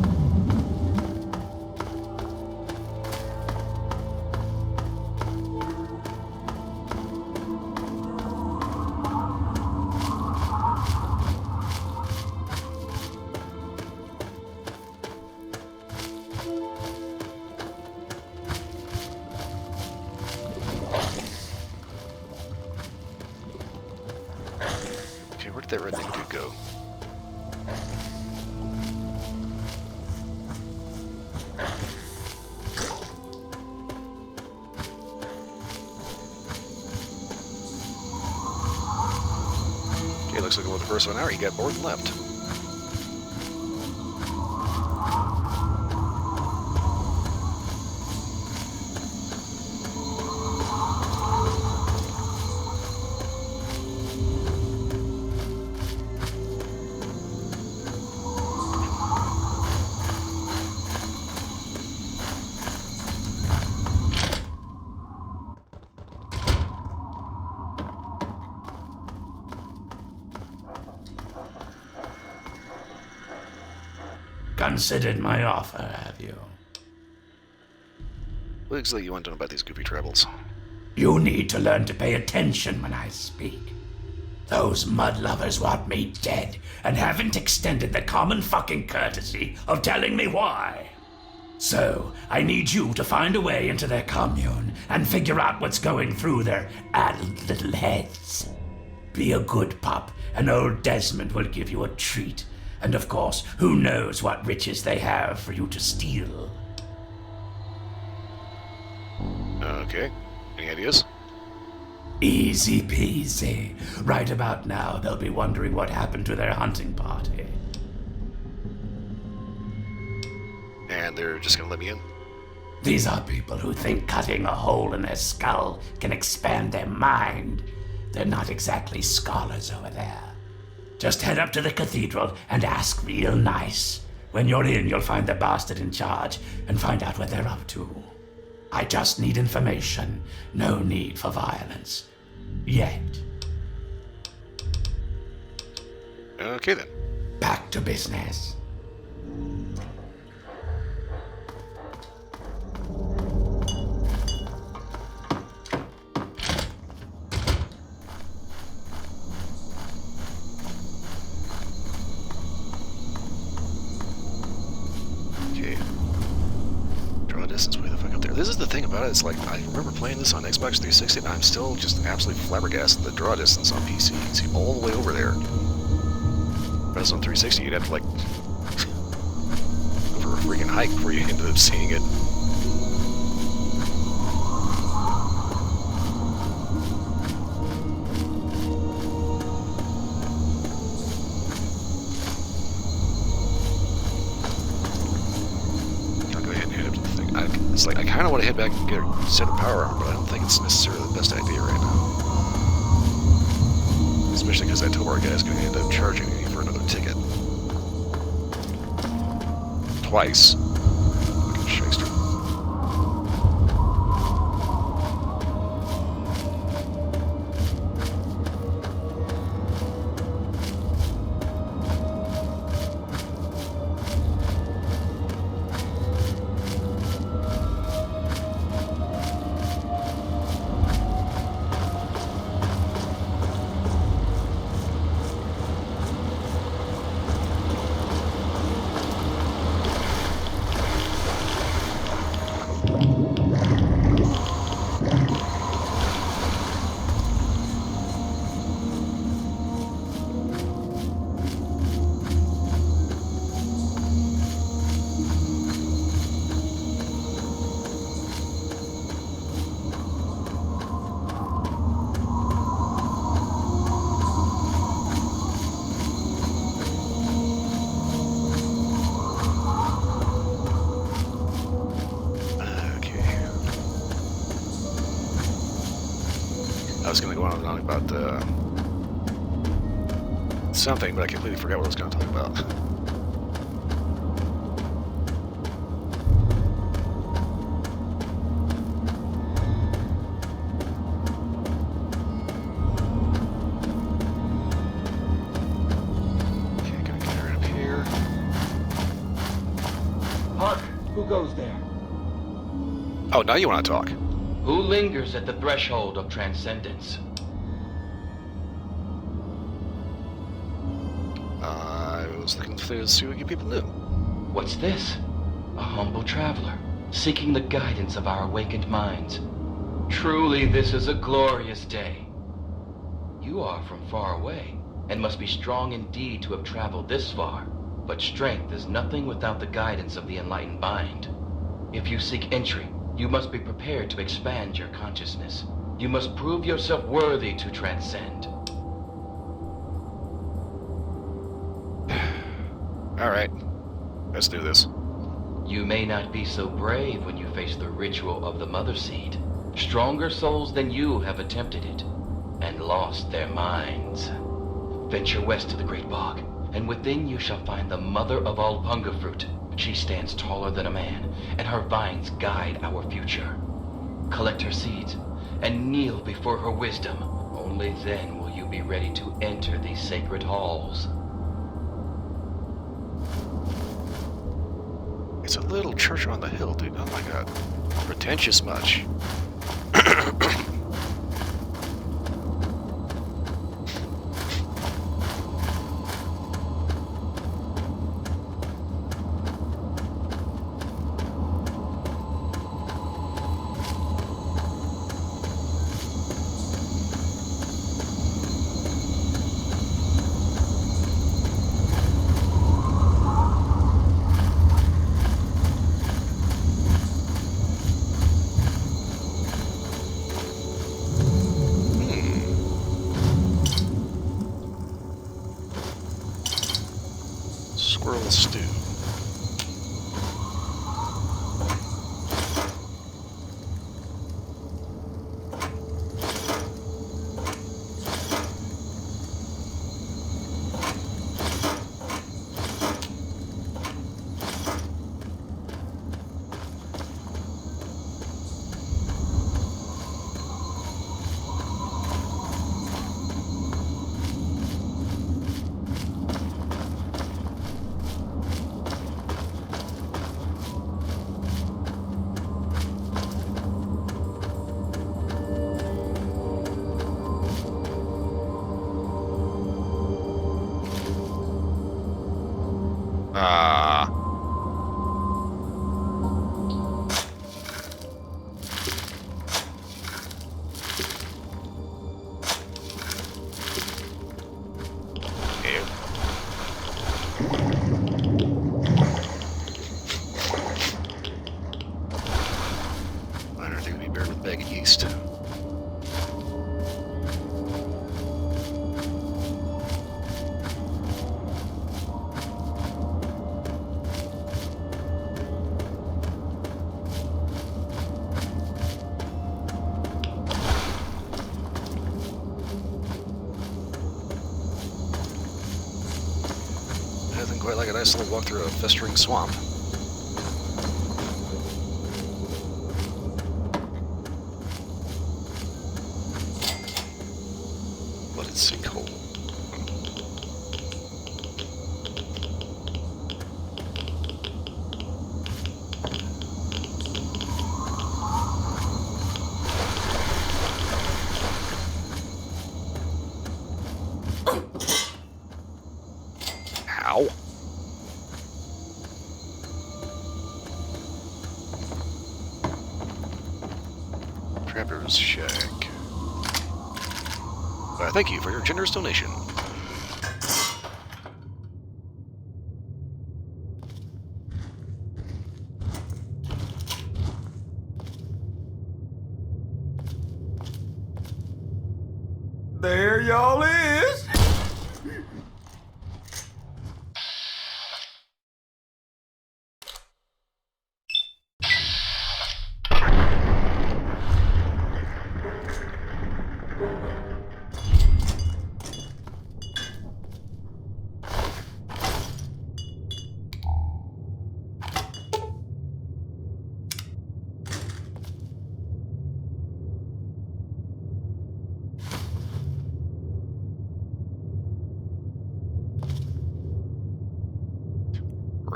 Okay, where did that red thing dude go? Okay, looks like over the first 1 hour he got bored and left. Considered my offer, have you? What exactly you want to know about these goofy travels? You need to learn to pay attention when I speak. Those mud lovers want me dead and haven't extended the common fucking courtesy of telling me why. So, I need you to find a way into their commune and figure out what's going through their addled little heads. Be a good pup, and old Desmond will give you a treat. And of course, who knows what riches they have for you to steal. Okay. Any ideas? Easy peasy. Right about now, they'll be wondering what happened to their hunting party. And they're just gonna let me in? These are people who think cutting a hole in their skull can expand their mind. They're not exactly scholars over there. Just head up to the cathedral and ask real nice. When you're in, you'll find the bastard in charge and find out what they're up to. I just need information. No need for violence. Yet. Okay then. Back to business. Okay. Draw distance way the fuck up there. This is the thing about it, it's like, I remember playing this on Xbox 360 and I'm still just absolutely flabbergasted the draw distance on PC. You can see all the way over there. Whereas on 360 you'd have to like go for a freaking hike before you ended up seeing it. It's like, I kind of want to head back and get a set of power armor, but I don't think it's necessarily the best idea right now. Especially because that Tobar guy is going to end up charging me for another ticket. Twice. Fucking shyster. I was going to go on and on about something, but I completely forgot what I was going to talk about. Okay, gonna get her up here. Hark! Who goes there? Oh, now you want to talk. Who lingers at the threshold of transcendence? I was looking to see what you people knew. What's this? A humble traveler, seeking the guidance of our awakened minds. Truly, this is a glorious day. You are from far away, and must be strong indeed to have traveled this far. But strength is nothing without the guidance of the enlightened mind. If you seek entry, you must be prepared to expand your consciousness. You must prove yourself worthy to transcend. Alright, let's do this. You may not be so brave when you face the ritual of the Mother Seed. Stronger souls than you have attempted it, and lost their minds. Venture west to the Great Bog, and within you shall find the mother of all punga fruit. She stands taller than a man, and her vines guide our future. Collect her seeds, and kneel before her wisdom. Only then will you be ready to enter these sacred halls. It's a little church on the hill, dude. Oh my god. Pretentious much. Squirrel stew. Ah. Ew. I don't think we'd be buried with a bag of yeast. Nothing quite like a nice little walk through a festering swamp. Flooded sinkhole. Ow. Trapper's Shack. Thank you for your generous donation. There y'all is.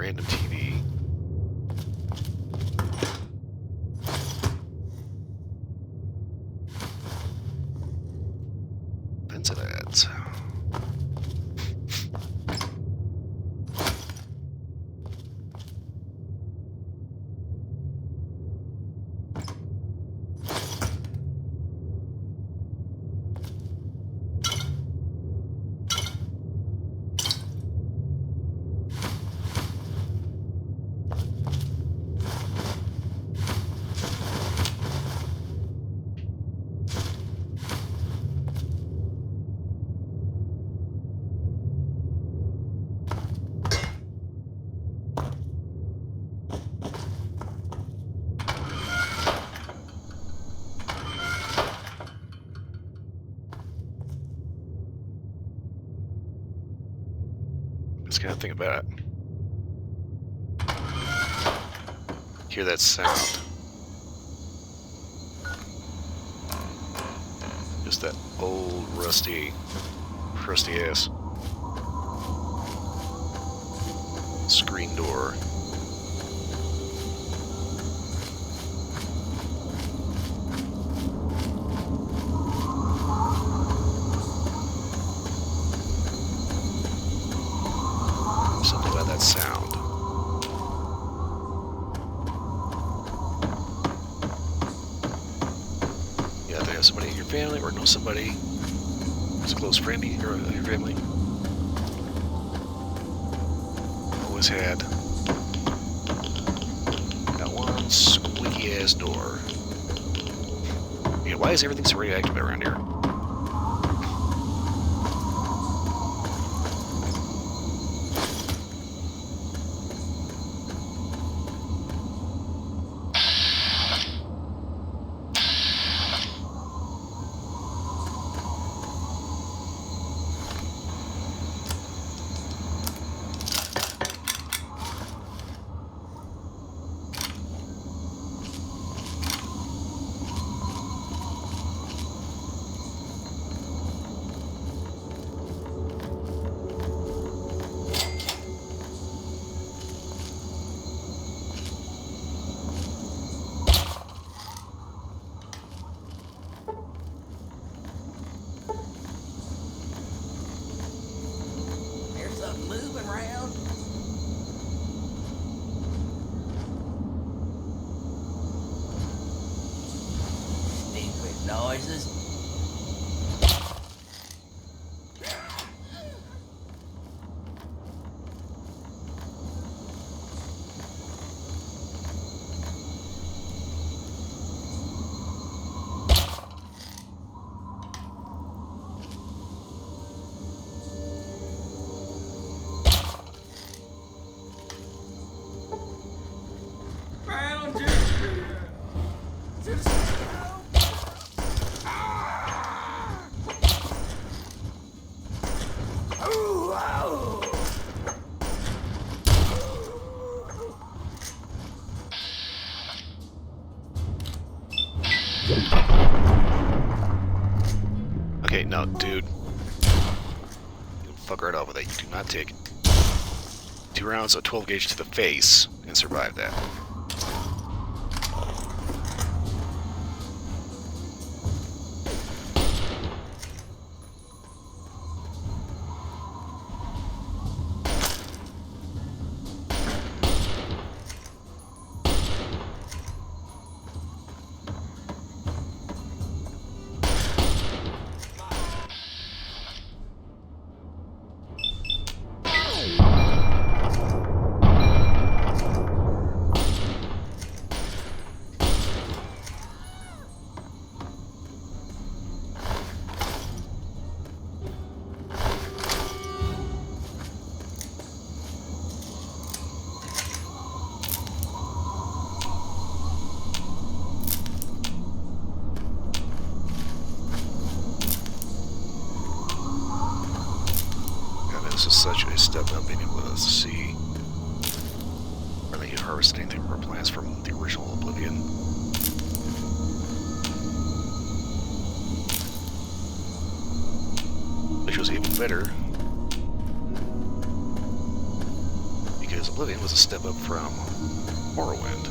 random TV. Pencil ads. Just gotta think about it. Hear that sound. Just that old, rusty, crusty ass screen door. Something about that sound. Yeah, they have somebody in your family or know somebody who's a close friend of your family. Always had that one squeaky ass door. Yeah, why is everything so radioactive around here? There's something moving around. Stupid noises. Found you. Just Ooh, ow. Okay, no, dude. You fuck right off with that. You do not take 2 rounds of 12 gauge to the face and survive that. This is such a step up being able to see where they could harvest anything from our plants from the original Oblivion. Which was even better because Oblivion was a step up from Morrowind.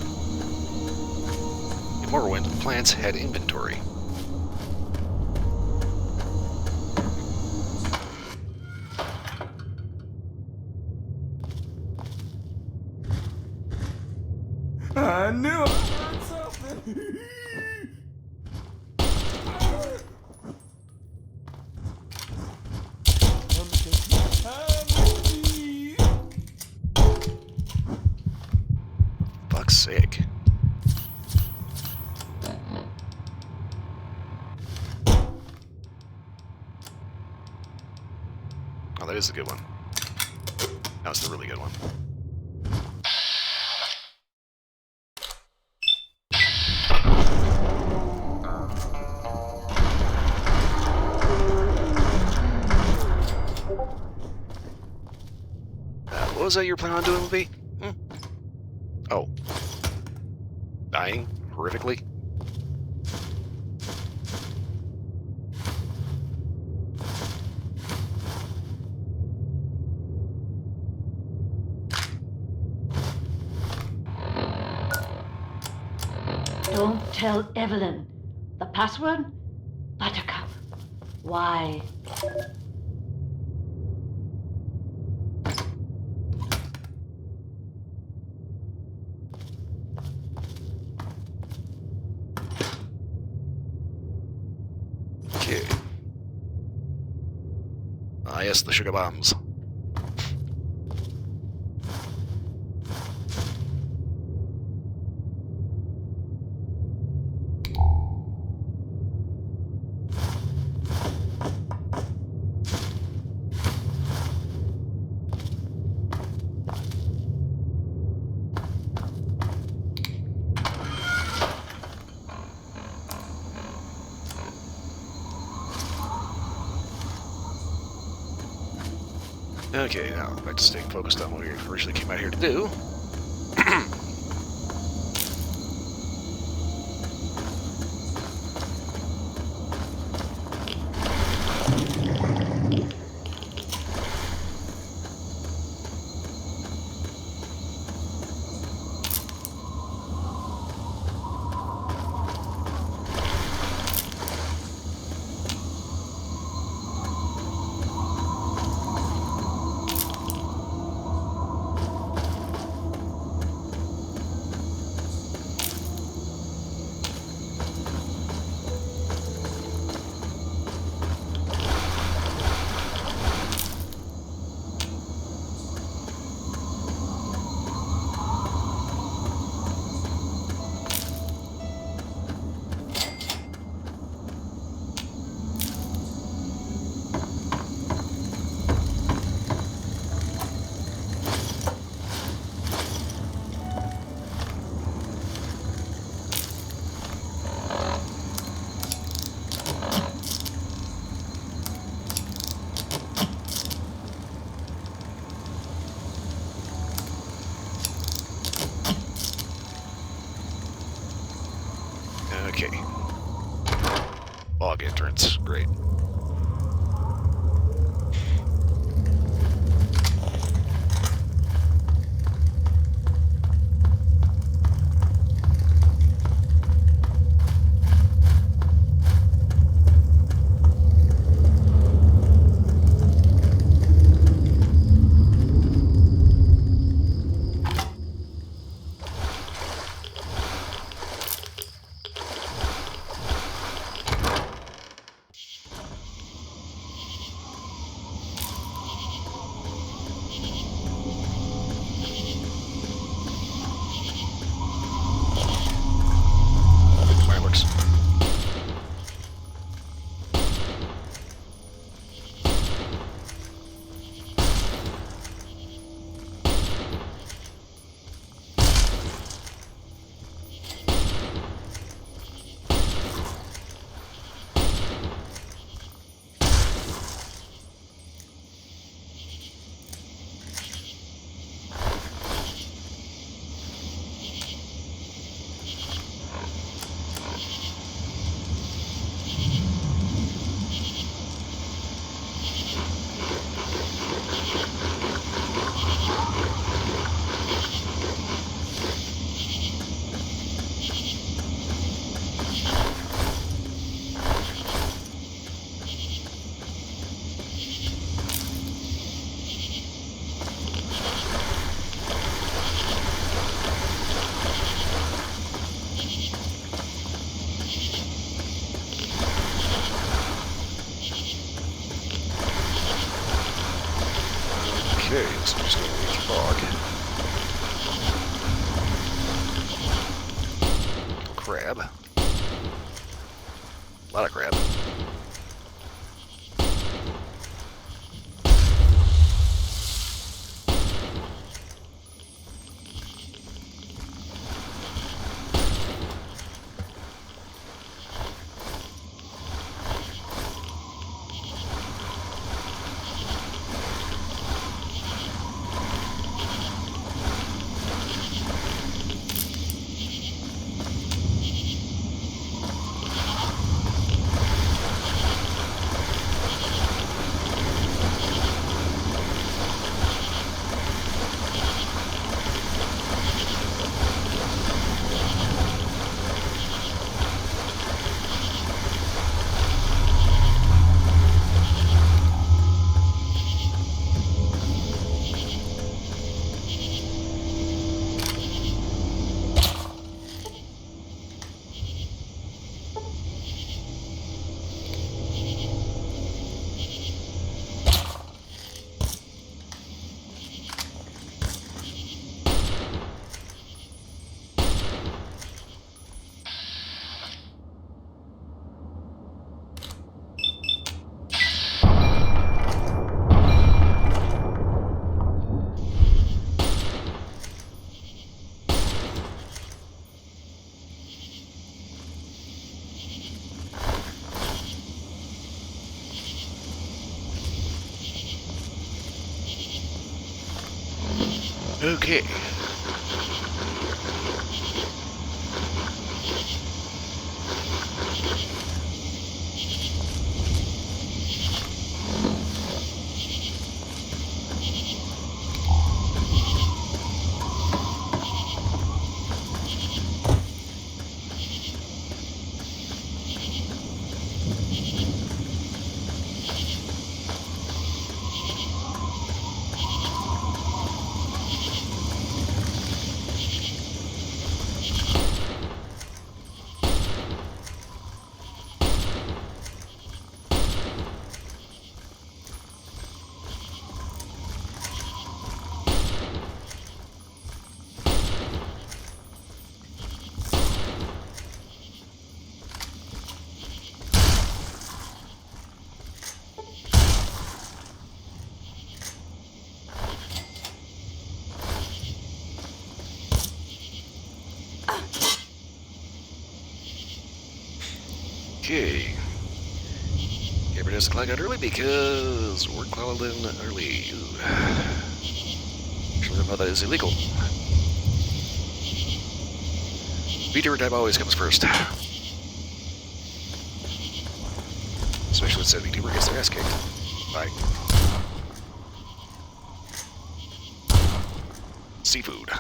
In Morrowind, plants had inventory. I knew I heard something. Fuck's sake. Oh, that is a good one. That was the really good one. What was that you were planning on doing with me? Oh. Dying? Horrifically? Don't tell Evelyn. The password? Buttercup. Why? Okay. Ah, yes, the sugar bombs. Okay, now back to staying focused on what we originally came out here to do. Okay. Log entrance. Great. Okay, so I'm just going to leave the fog. Crab. A lot of crab. Okay. Okay. Gabriel doesn't clock out early because we're calling early. Actually, no, that is illegal. VTuber time always comes first. Especially when said VTuber gets their ass kicked. Bye. Seafood.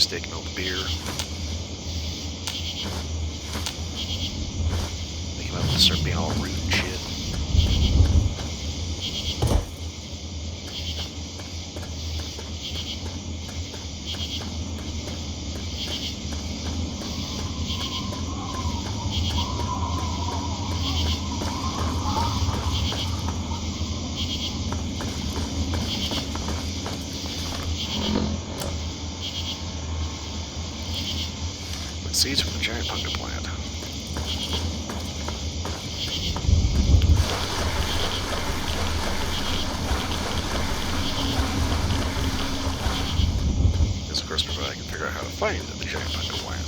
steak and old beer. Make him up to start being all rude and shit. Seeds from the giant pumpkin plant. This, of course, provided I can figure out how to find the giant pumpkin plant.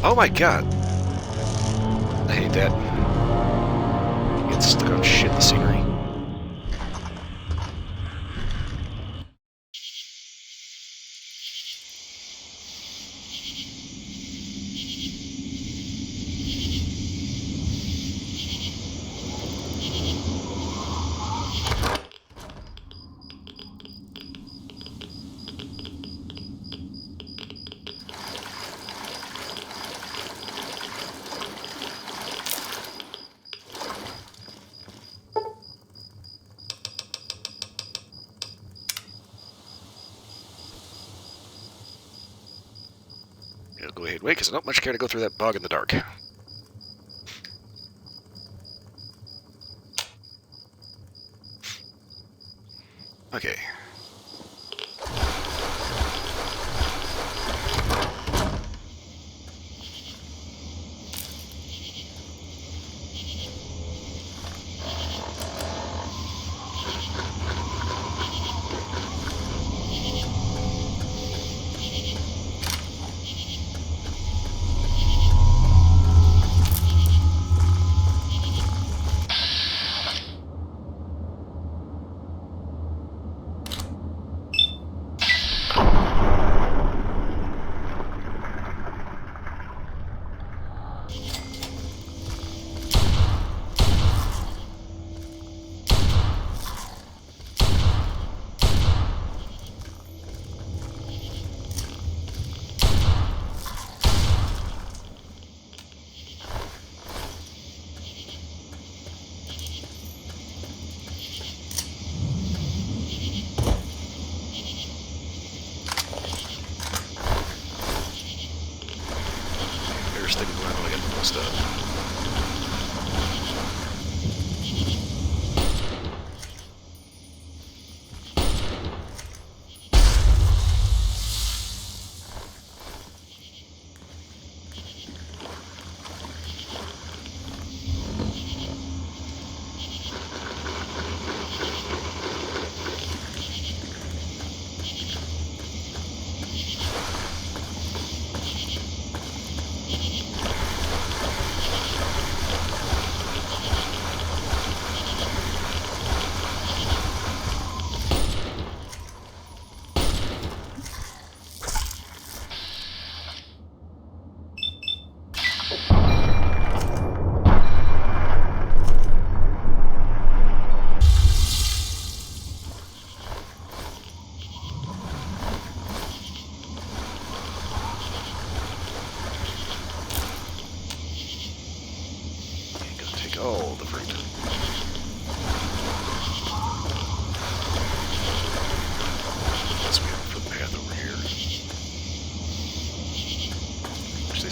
Oh my god! I hate that. Get stuck on shit in the scenery. I'll go ahead and wait, because I don't much care to go through that bog in the dark. Okay.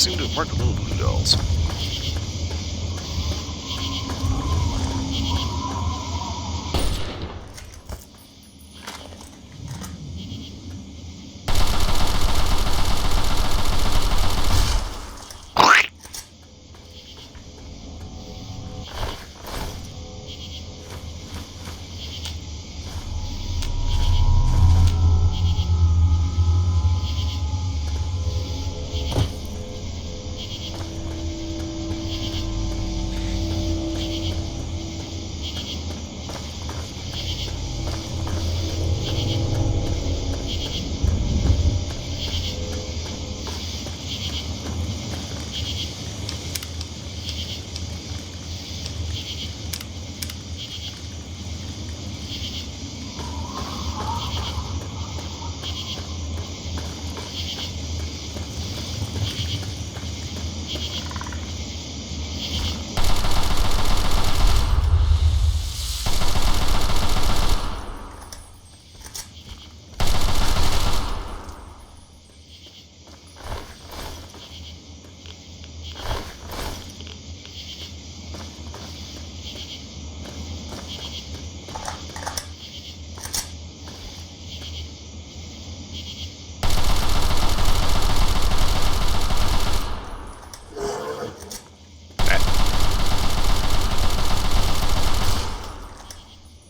seem to have marked the little voodoo dolls.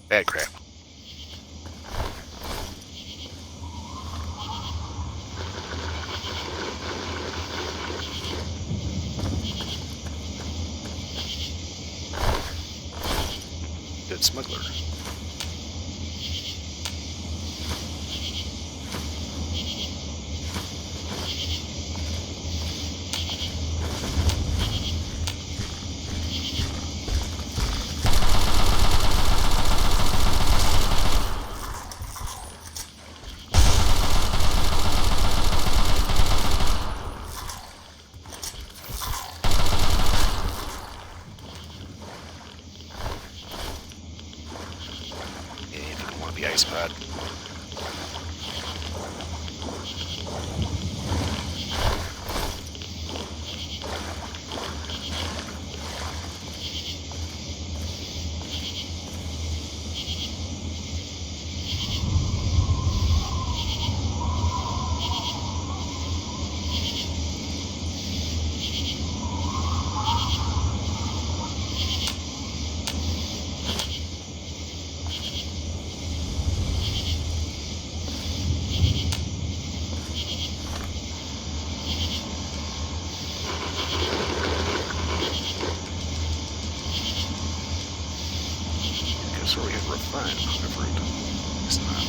Bad crap. Good smuggler. The ice pod. Guess where we have refined fruit. It's not.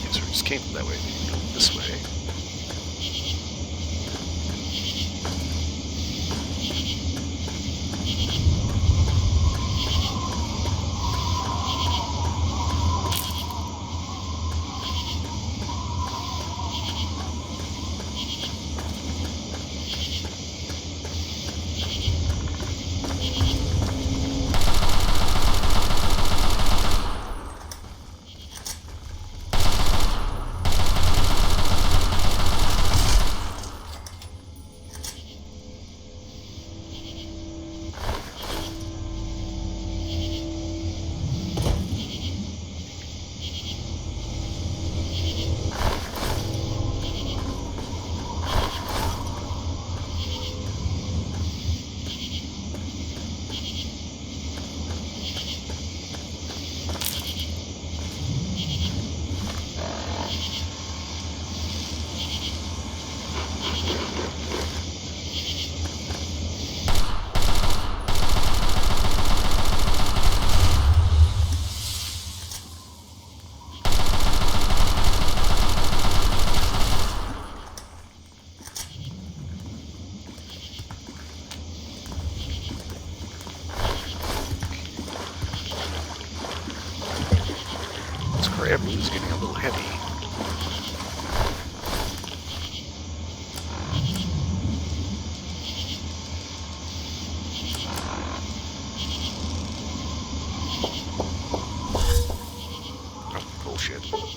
Guess we just came that way. Maybe go this way. Crab meat is getting a little heavy. bullshit.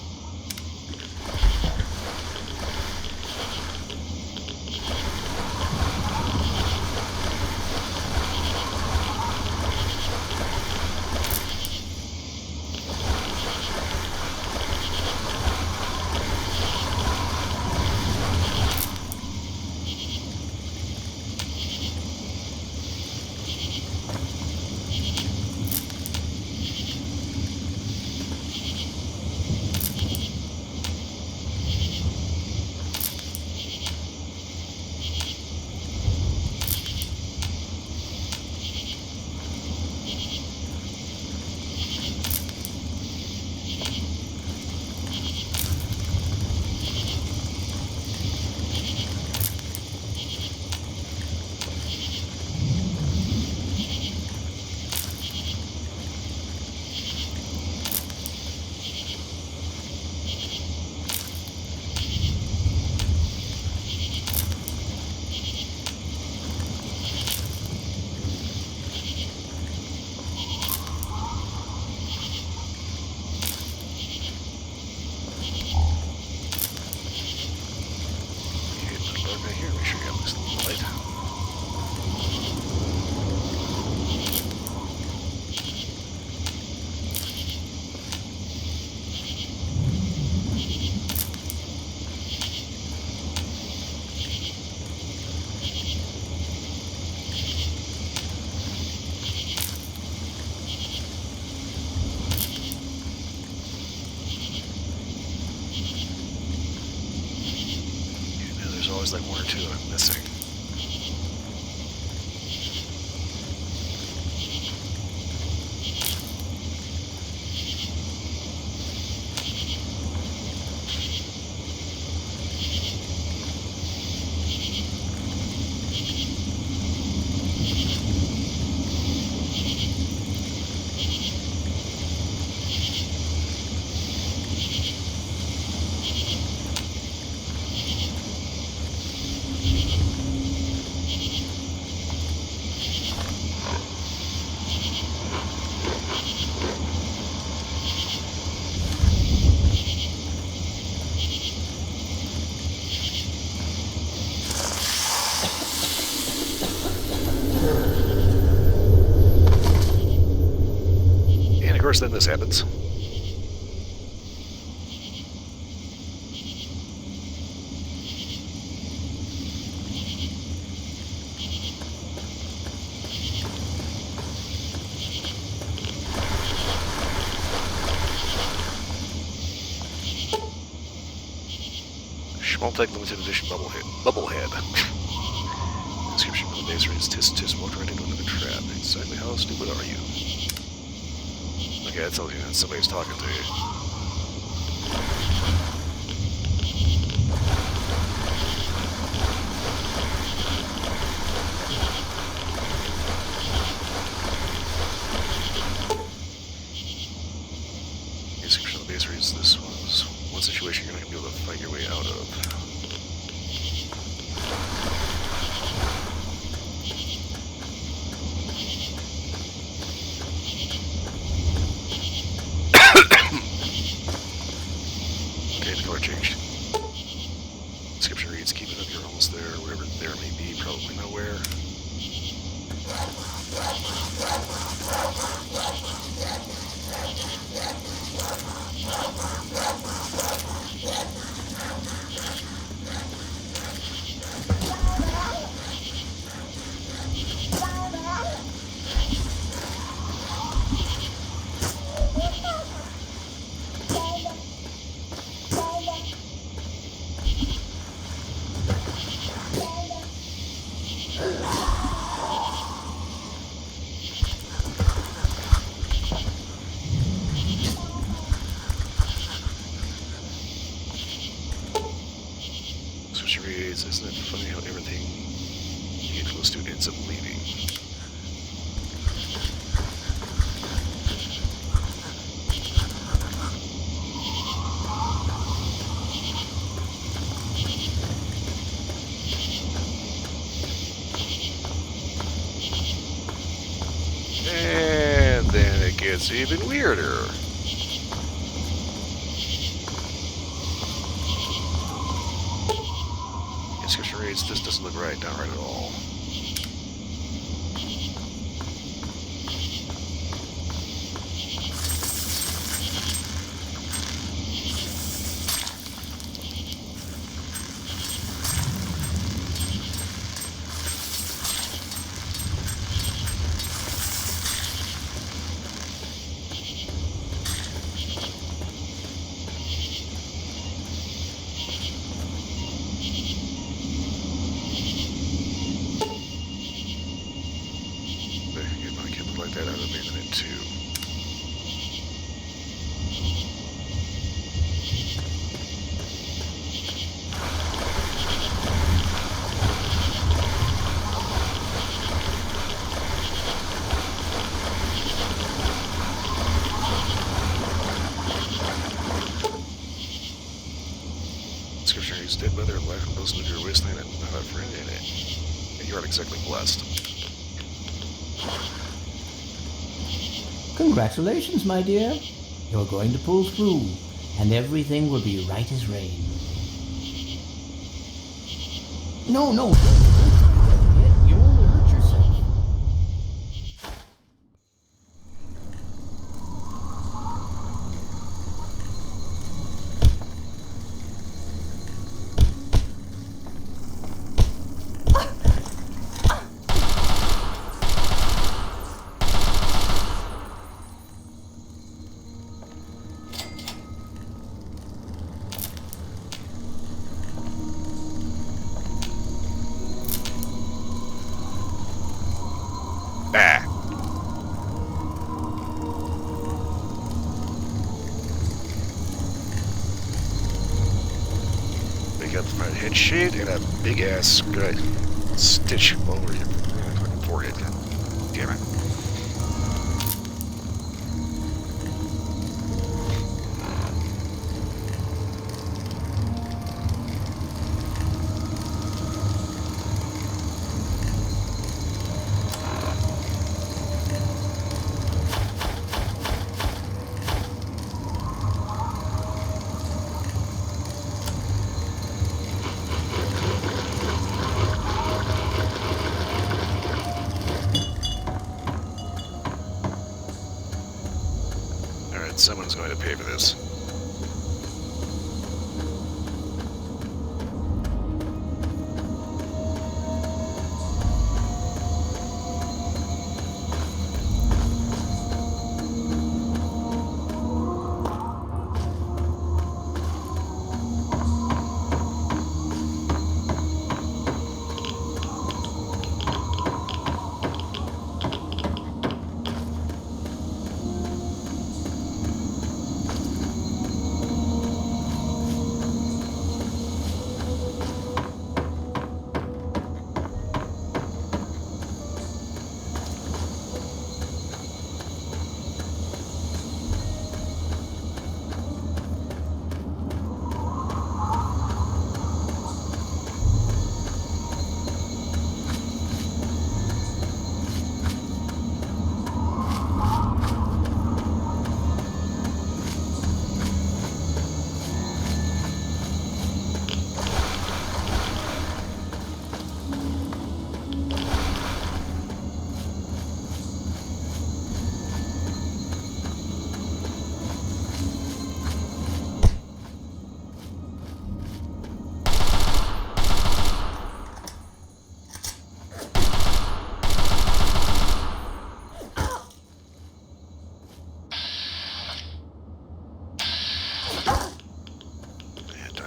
There's like one or two I'm missing. Then this happens. Schmaltech limited edition bubblehead. Description of the base reads tis walked right into another trap. Exactly how stupid are you? Okay, that tells you that somebody's talking to you. Description of the base reads this was one situation you're not going to be able to fight your way out of. Isn't it funny how everything you get close to ends up leaving? And then it gets even weirder. upgrades. This doesn't look right, not right at all. That out of abandonment too. Description reads, dead mother and life and bosom of your wasteland and not a friend in it. And you aren't exactly blessed. Congratulations, my dear. You're going to pull through, and everything will be right as rain. No, don't try it. You'll only hurt yourself. Ah! They got the front head shade and a big ass stitch all over your fucking forehead. God damn it. Someone's going to pay for this.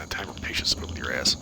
Time or patience to put with your ass.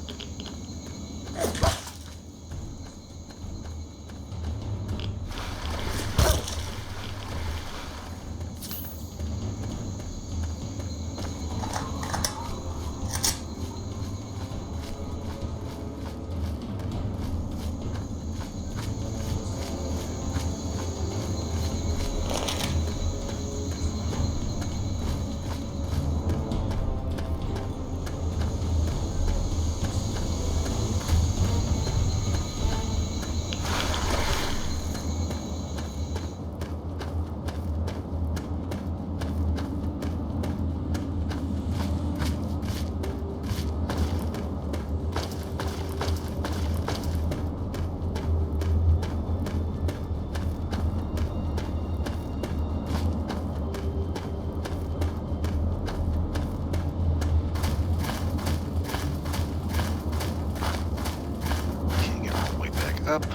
up.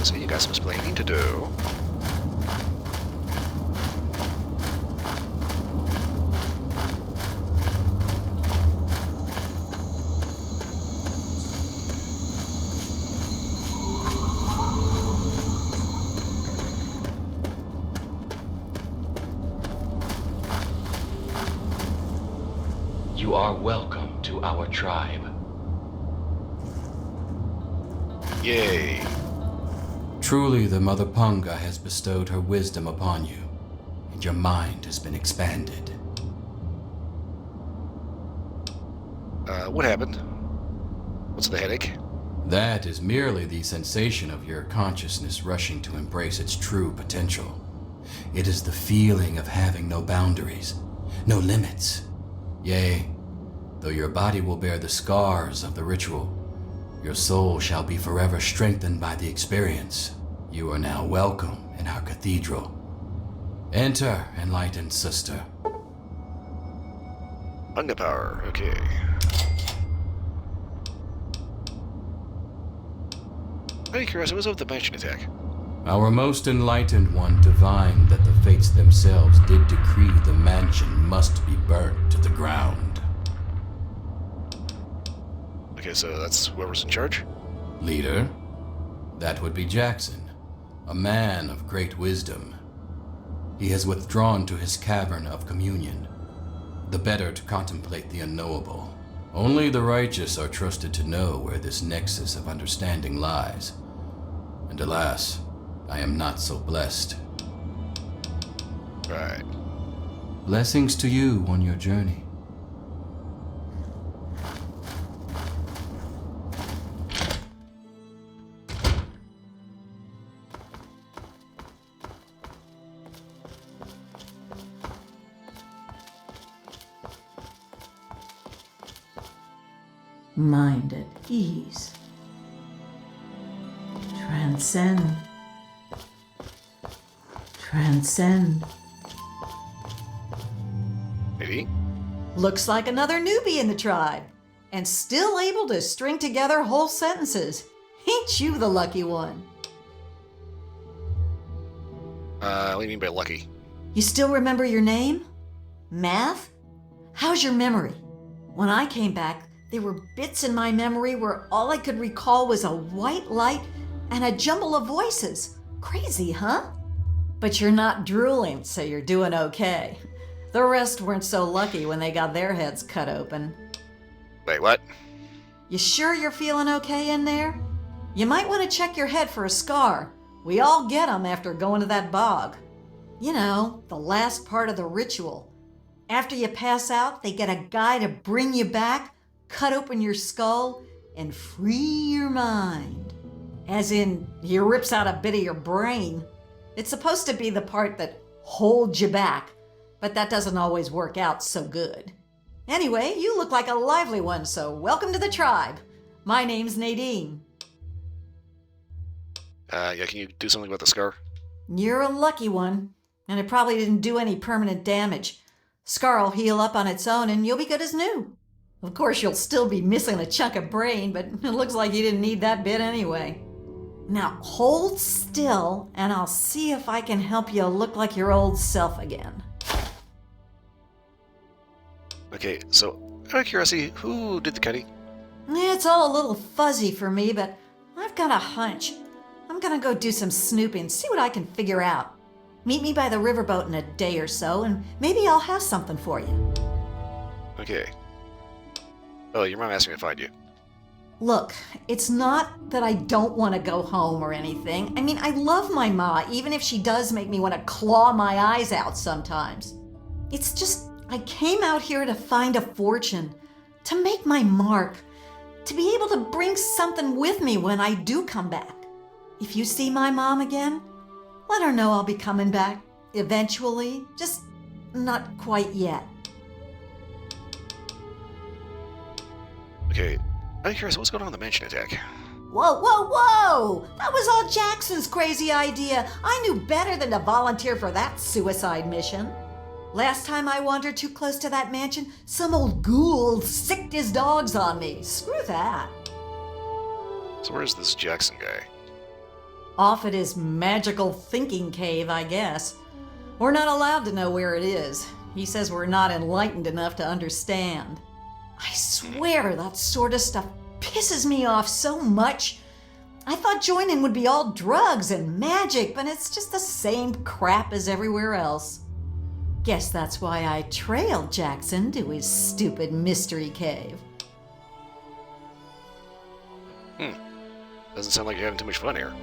So you got some explaining to do. You are welcome to our tribe. Yay. Truly, the Mother Punga has bestowed her wisdom upon you, and your mind has been expanded. What happened? What's the headache? That is merely the sensation of your consciousness rushing to embrace its true potential. It is the feeling of having no boundaries, no limits. Yea, though your body will bear the scars of the ritual, your soul shall be forever strengthened by the experience. You are now welcome in our cathedral. Enter, enlightened sister. Punga power, okay. Out of curiosity, what's up with the mansion attack? Our most enlightened one divined that the fates themselves did decree the mansion must be burnt to the ground. Okay, so that's whoever's in charge? Leader? That would be Jackson, a man of great wisdom. He has withdrawn to his cavern of communion, the better to contemplate the unknowable. Only the righteous are trusted to know where this nexus of understanding lies. And alas, I am not so blessed. Right. Blessings to you on your journey. Mind at ease. Transcend. Transcend. Maybe? Looks like another newbie in the tribe, and still able to string together whole sentences. Ain't you the lucky one? What do you mean by lucky? You still remember your name? Math? How's your memory? When I came back, there were bits in my memory where all I could recall was a white light and a jumble of voices. Crazy, huh? But you're not drooling, so you're doing okay. The rest weren't so lucky when they got their heads cut open. Wait, what? You sure you're feeling okay in there? You might want to check your head for a scar. We all get 'em after going to that bog. You know, the last part of the ritual. After you pass out, they get a guy to bring you back, cut open your skull, and free your mind. As in, he rips out a bit of your brain. It's supposed to be the part that holds you back, but that doesn't always work out so good. Anyway, you look like a lively one, so welcome to the tribe. My name's Nadine. Yeah, can you do something about the scar? You're a lucky one, and it probably didn't do any permanent damage. Scar will heal up on its own and you'll be good as new. Of course, you'll still be missing a chunk of brain, but it looks like you didn't need that bit anyway. Now hold still and I'll see if I can help you look like your old self again. Okay, so out of curiosity, who did the cutting? It's all a little fuzzy for me, but I've got a hunch. I'm gonna go do some snooping, see what I can figure out. Meet me by the riverboat in a day or so, and maybe I'll have something for you. Okay. Oh, your mom asked me to find you. Look, it's not that I don't want to go home or anything. I mean, I love my ma, even if she does make me want to claw my eyes out sometimes. It's just, I came out here to find a fortune, to make my mark, to be able to bring something with me when I do come back. If you see my mom again, let her know I'll be coming back eventually, just not quite yet. Okay, I'm curious, what's going on in the mansion attack? Whoa, whoa, whoa! That was all Jackson's crazy idea. I knew better than to volunteer for that suicide mission. Last time I wandered too close to that mansion, some old ghoul sicked his dogs on me. Screw that. So where's this Jackson guy? Off at his magical thinking cave, I guess. We're not allowed to know where it is. He says we're not enlightened enough to understand. I swear that sort of stuff pisses me off so much. I thought joining would be all drugs and magic, but it's just the same crap as everywhere else. Guess that's why I trailed Jackson to his stupid mystery cave. Doesn't sound like you're having too much fun here.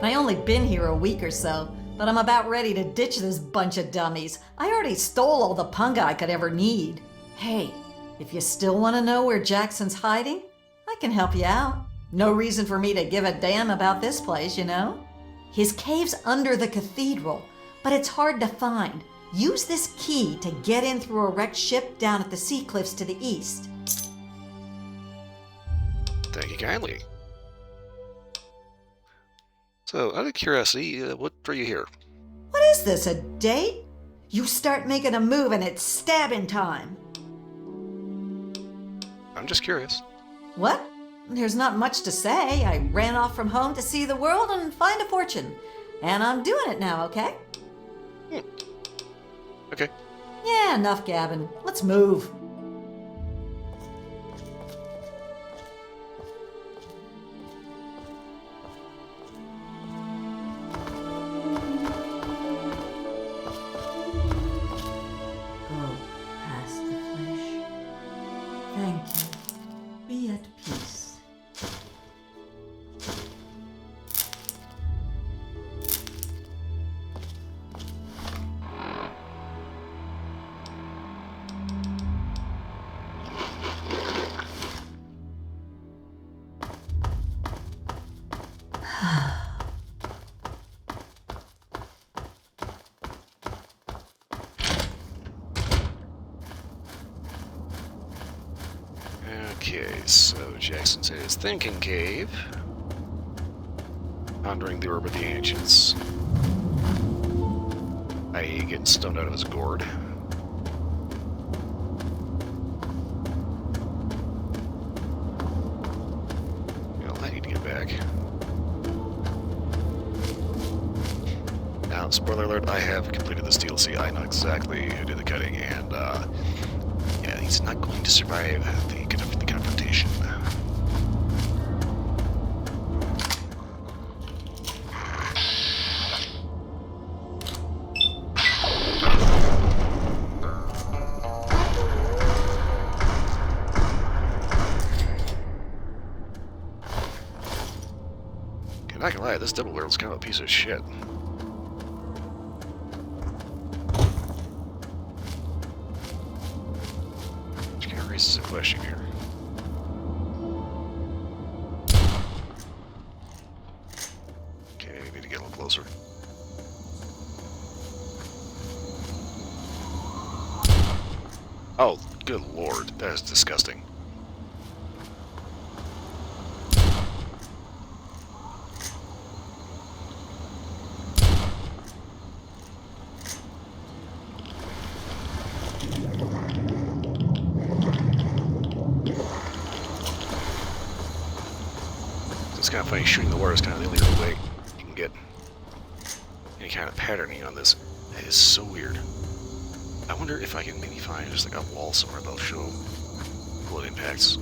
I only been here a week or so, but I'm about ready to ditch this bunch of dummies. I already stole all the punga I could ever need. Hey, if you still want to know where Jackson's hiding, I can help you out. No reason for me to give a damn about this place, you know? His cave's under the cathedral, but it's hard to find. Use this key to get in through a wrecked ship down at the sea cliffs to the east. Thank you kindly. So, out of curiosity, what drew you here? What is this, a date? You start making a move and it's stabbing time. I'm just curious. What? There's not much to say. I ran off from home to see the world and find a fortune. And I'm doing it now, okay? Okay. Yeah, enough gabbing. Let's move. Go past the flesh. Thank you. Be at peace. Okay, so Jackson's at his thinking cave. Pondering the orb of the ancients. I.e. getting stoned out of his gourd. Well, I need to get back. Now, spoiler alert, I have completed this DLC. I know exactly who did the cutting, and, yeah, he's not going to survive the confrontation. I'm not gonna lie, this double barrel's kind of a piece of shit. Which kind of raises a question here. Okay, need to get a little closer. Oh, good lord, that is disgusting. It's kind of funny, shooting the water is kind of the only real way you can get any kind of patterning on this. It is so weird. I wonder if I can maybe find just like a wall somewhere that'll show bullet impacts. To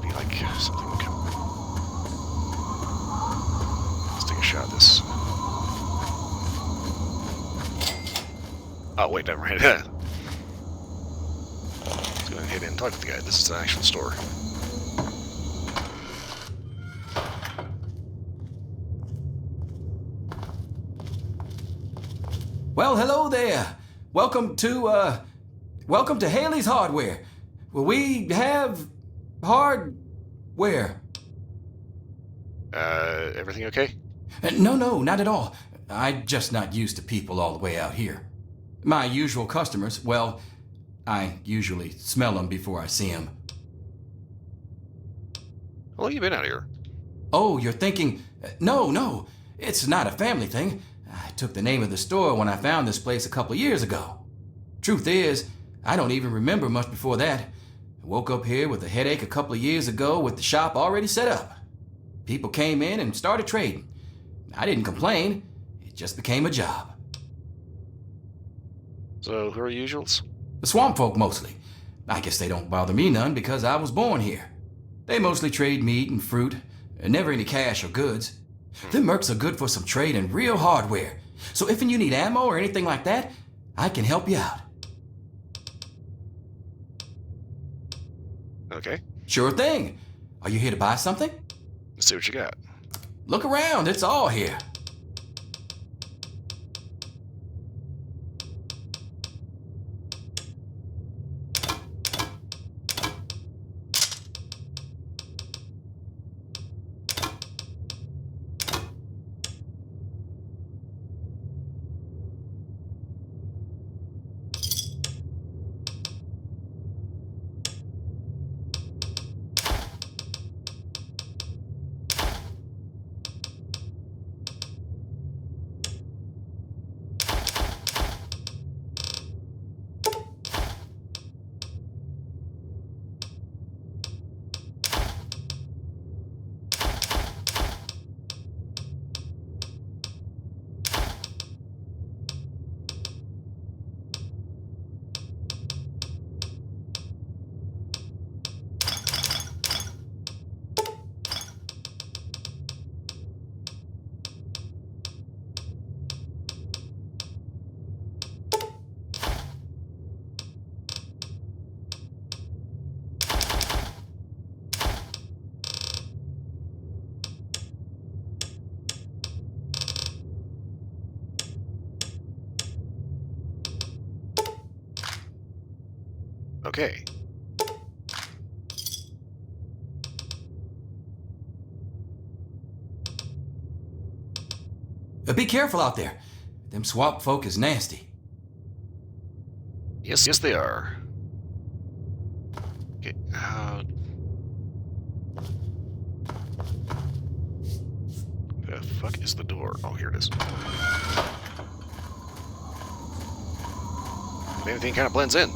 be like something like... Let's take a shot at this. Oh wait, never mind. Let's go ahead and head in and talk to the guy. This is an actual store. Well, hello there. Welcome to Haley's Hardware. Well, we have hardware. Everything okay? No, not at all. I'm just not used to people all the way out here. My usual customers, well, I usually smell them before I see them. How long have you been out here? Oh, you're thinking, no, it's not a family thing. I took the name of the store when I found this place a couple years ago. Truth is, I don't even remember much before that. I woke up here with a headache a couple of years ago with the shop already set up. People came in and started trading. I didn't complain. It just became a job. So, who are usuals? The swamp folk mostly. I guess they don't bother me none because I was born here. They mostly trade meat and fruit, never any cash or goods. Them mercs are good for some trade and real hardware. So if you need ammo or anything like that, I can help you out. Okay. Sure thing. Are you here to buy something? Let's see what you got. Look around, it's all here. Okay. Be careful out there. Them swamp folk is nasty. Yes, they are. Okay, the fuck is the door? Oh, here it is. Everything kind of blends in.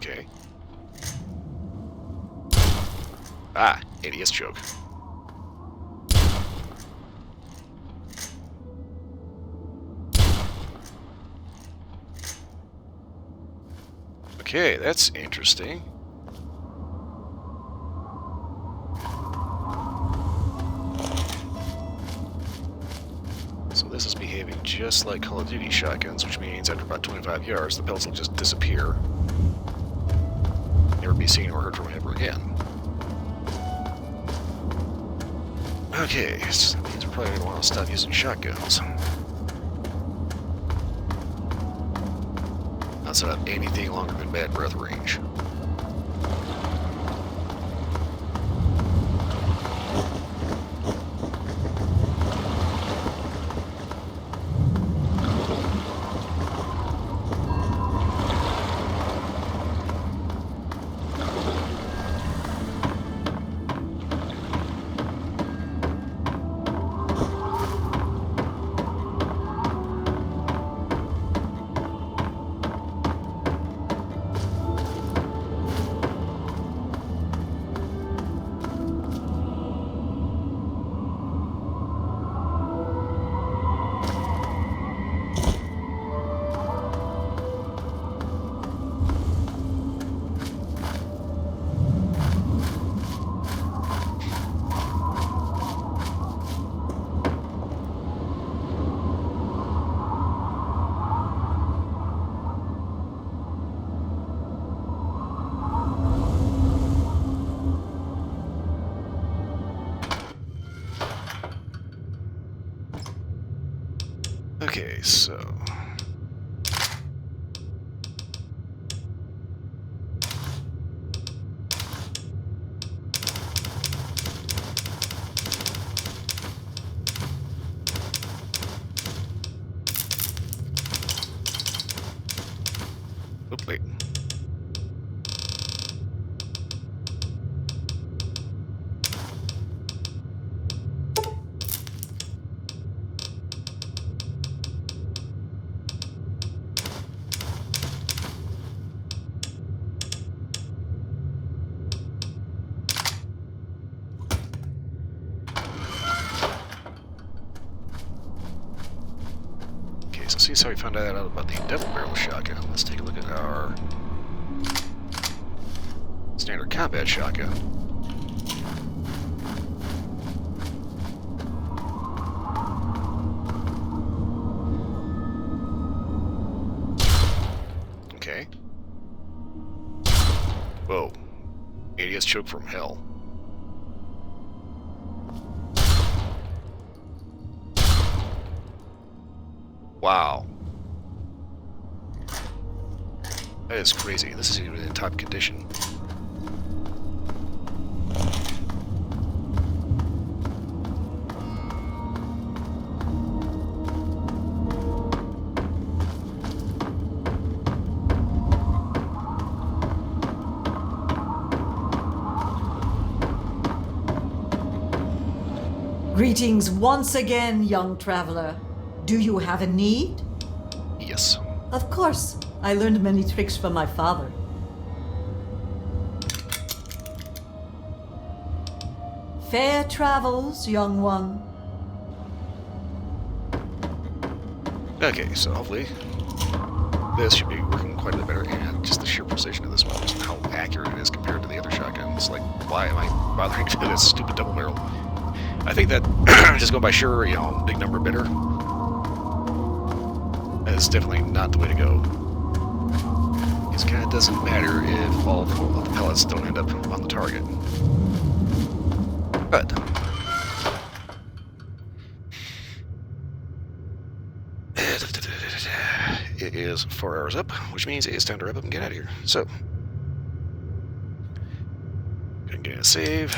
Okay. Ah, ADS choke. Okay, that's interesting. So this is behaving just like Call of Duty shotguns, which means after about 25 yards, the pellets will just disappear. Never be seen or heard from ever again. Okay, so that means we're probably going to want to stop using shotguns. Not set up anything longer than bad breath range. Okay, so... Oop, wait. Okay, so see how we found out about the double barrel shotgun. Let's take a look at our standard combat shotgun. Okay. Whoa. ADS choke from hell. Wow. That is crazy. This is even in top condition. Greetings once again, young traveler. Do you have a need? Yes. Of course. I learned many tricks from my father. Fair travels, young one. Okay, so hopefully this should be working quite a bit better, and just the sheer precision of this one, just how accurate it is compared to the other shotguns. Like, why am I bothering to do this stupid double barrel? I think that just going by sure, you know, big number bidder, that is definitely not the way to go. It kind of doesn't matter if all of the pellets don't end up on the target. But it is 4 hours up, which means it's time to wrap up and get out of here. So, gonna get a save.